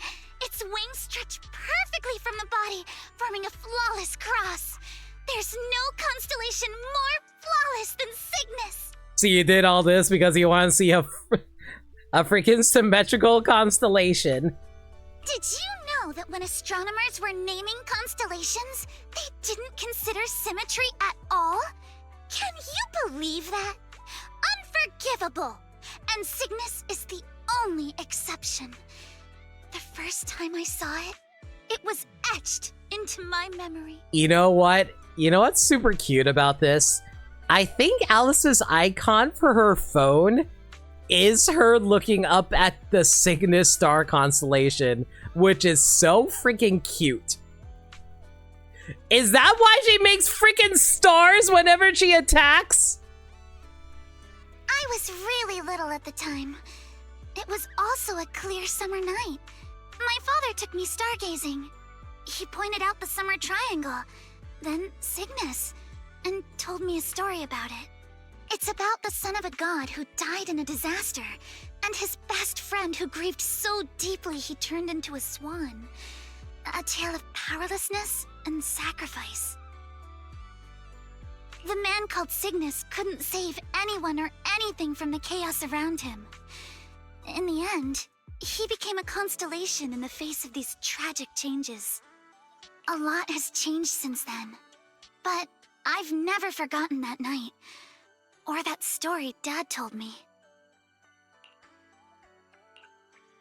Its wings stretch perfectly from the body, forming a flawless cross. There's no constellation more flawless than Cygnus. So you did all this because you want to see a freaking symmetrical constellation. Did you know that when astronomers were naming constellations, they didn't consider symmetry at all? Can you believe that? Unforgivable! And Cygnus is the only exception. The first time I saw it, it was etched into my memory. You know what? You know what's super cute about this? I think Alice's icon for her phone is her looking up at the Cygnus star constellation, which is so freaking cute. Is that why she makes freaking stars whenever she attacks? I was really little at the time. It was also a clear summer night. My father took me stargazing. He pointed out the summer triangle, then Cygnus, and told me a story about it. It's about the son of a god who died in a disaster, and his best friend who grieved so deeply he turned into a swan. A tale of powerlessness and sacrifice. The man called Cygnus couldn't save anyone or anything from the chaos around him. In the end, he became a constellation in the face of these tragic changes. A lot has changed since then, but I've never forgotten that night, or that story Dad told me.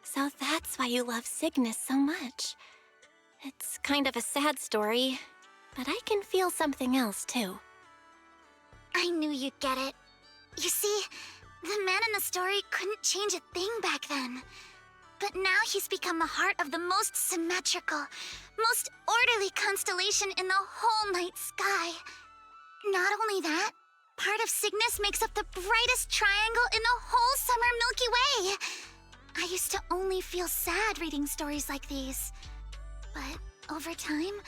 So that's why you love Cygnus so much. It's kind of a sad story, but I can feel something else too. I knew you'd get it. You see, the man in the story couldn't change a thing back then. But now he's become the heart of the most symmetrical, most orderly constellation in the whole night sky. Not only that, part of Cygnus makes up the brightest triangle in the whole summer Milky Way. I used to only feel sad reading stories like these. But over time,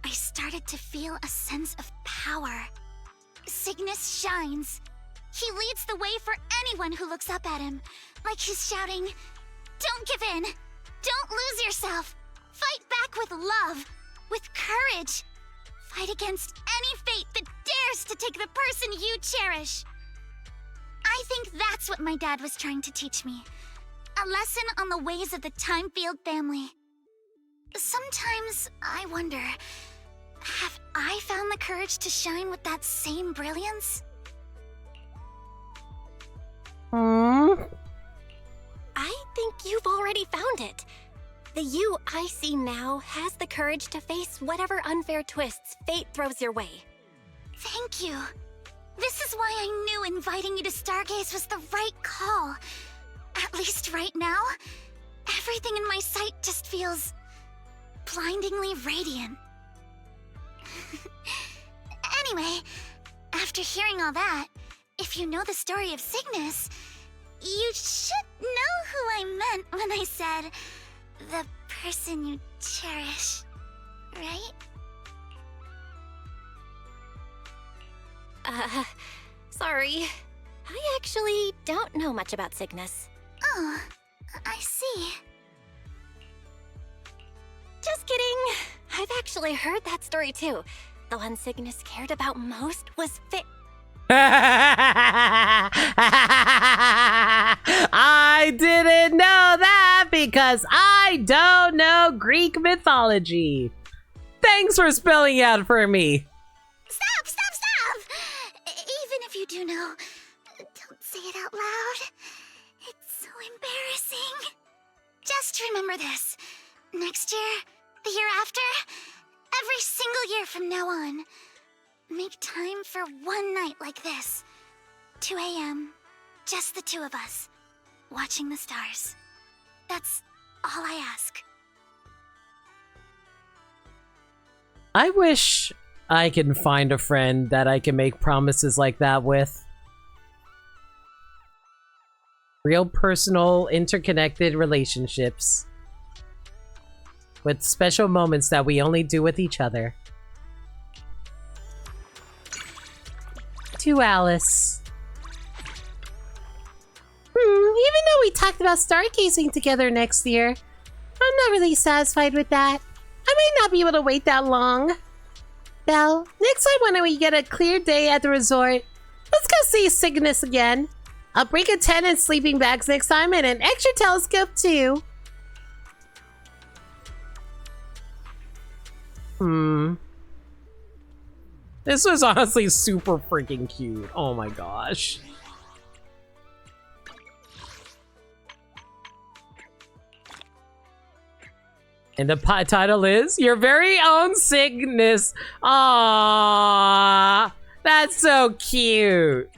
I started to feel a sense of power. Cygnus shines. He leads the way for anyone who looks up at him, like he's shouting, "Don't give in! Don't lose yourself! Fight back with love, with courage! Fight against any fate that dares to take the person you cherish!" I think that's what my dad was trying to teach me. A lesson on the ways of the Time-Field family. Sometimes I wonder, have I found the courage to shine with that same brilliance? I think you've already found it. The you I see now has the courage to face whatever unfair twists fate throws your way. Thank you. This is why I knew inviting you to Stargaze was the right call. At least right now, everything in my sight just feels blindingly radiant. Anyway, after hearing all that, if you know the story of Cygnus, you should know who I meant when I said the person you cherish, right? Sorry. I actually don't know much about Cygnus. Oh, I see. Just kidding. I've actually heard that story too. The one Cygnus cared about most was I didn't know that because I don't know Greek mythology. Thanks for spelling it out for me. Stop! Even if you do know, don't say it out loud. It's so embarrassing. Just remember this. Next year, the year after, every single year from now on, make time for one night like this. 2 a.m., just the two of us, watching the stars. That's all I ask. I wish I can find a friend that I can make promises like that with. Real personal, interconnected relationships. With special moments that we only do with each other. To Alice. Even though we talked about stargazing together next year, I'm not really satisfied with that. I might not be able to wait that long. Belle, next time when we get a clear day at the resort, let's go see Cygnus again. I'll bring a tent and sleeping bags next time and an extra telescope too. This was honestly super freaking cute. Oh my gosh. And the title is Your Very Own Sickness. Aww. That's so cute.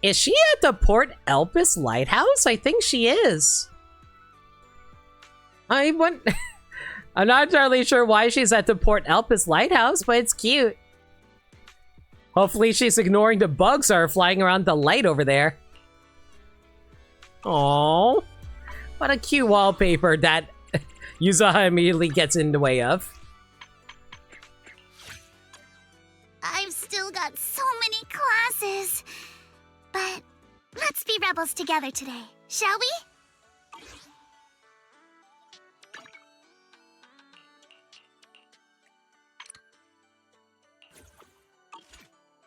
Is she at the Port Elpis Lighthouse? I think she is. I'm not entirely sure why she's at the Port Elpis Lighthouse, but it's cute. Hopefully she's ignoring the bugs that are flying around the light over there. Aww. What a cute wallpaper that Yuzaha immediately gets in the way of. I've still got so many classes. But let's be rebels together today, shall we?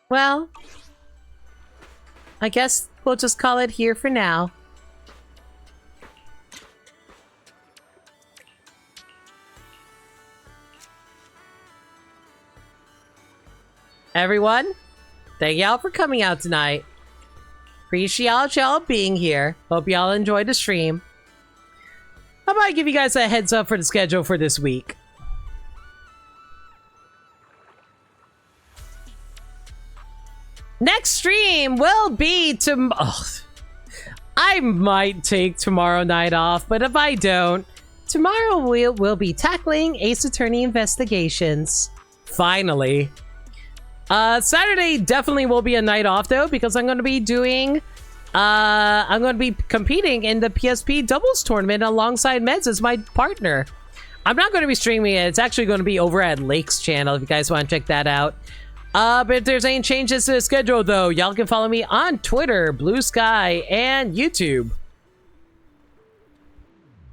Well, I guess we'll just call it here for now. Everyone, thank y'all for coming out tonight. Appreciate y'all being here. Hope y'all enjoyed the stream. How about I give you guys a heads up for the schedule for this week? Next stream will be I might take tomorrow night off, but if I don't, tomorrow we'll be tackling Ace Attorney Investigations. Finally. Saturday definitely will be a night off though, because I'm going to be doing, I'm going to be competing in the PSP doubles tournament alongside Meds as my partner. I'm not going to be streaming it. It's actually going to be over at Lake's channel if you guys want to check that out. But if there's any changes to the schedule though, y'all can follow me on Twitter, Blue Sky, and YouTube.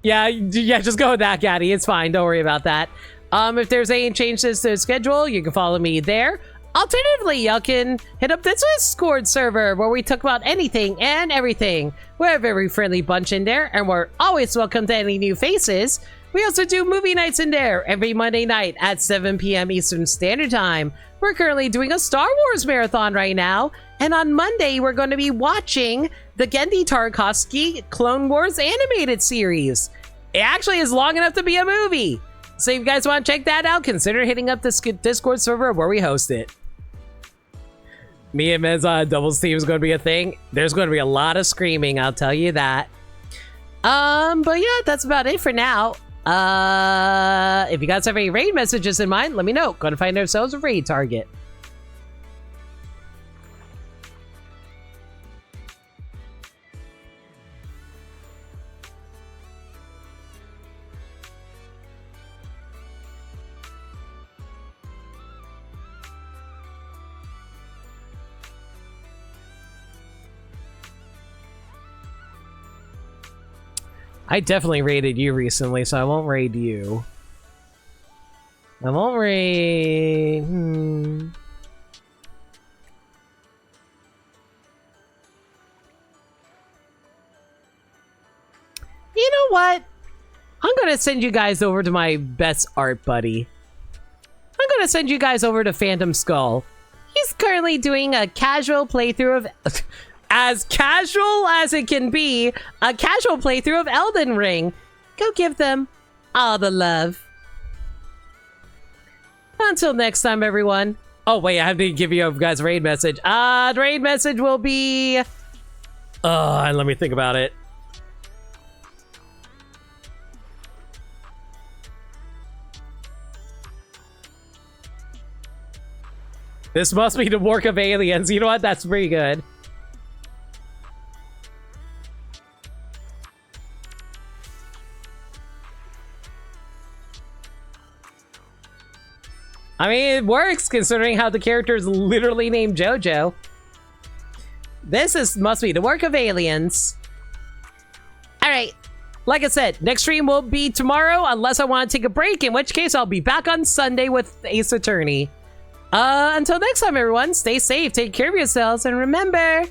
Yeah, just go with that, Gaddy. It's fine. Don't worry about that. If there's any changes to the schedule, you can follow me there. Alternatively, y'all can hit up the Discord server where we talk about anything and everything. We're a very friendly bunch in there, and we're always welcome to any new faces. We also do movie nights in there every Monday night at 7 p.m. Eastern Standard Time. We're currently doing a Star Wars marathon right now, and on Monday we're going to be watching the Genndy Tartakovsky Clone Wars animated series. It actually is long enough to be a movie. So if you guys want to check that out, consider hitting up the Discord server where we host it. Me and Mez on doubles team is going to be a thing. There's going to be a lot of screaming, I'll tell you that. But yeah, that's about it for now. If you guys have any raid messages in mind, let me know. Going to find ourselves a raid target. I definitely raided you recently, so I won't raid you. I won't raid... You know what? I'm gonna send you guys over to my best art buddy. I'm gonna send you guys over to Phantom Skull. He's currently doing a casual playthrough of... as casual as it can be, a casual playthrough of Elden Ring. Go give them all the love. Until next time, everyone. Oh, wait, I have to give you guys a raid message. The raid message will be... let me think about it. This must be the work of aliens. You know what? That's pretty good. I mean, it works considering how the character is literally named JoJo. must be the work of aliens. All right. Like I said, next stream will be tomorrow unless I want to take a break, in which case I'll be back on Sunday with Ace Attorney. Until next time, everyone, stay safe, take care of yourselves, and remember,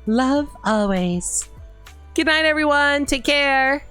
love always. Good night, everyone. Take care.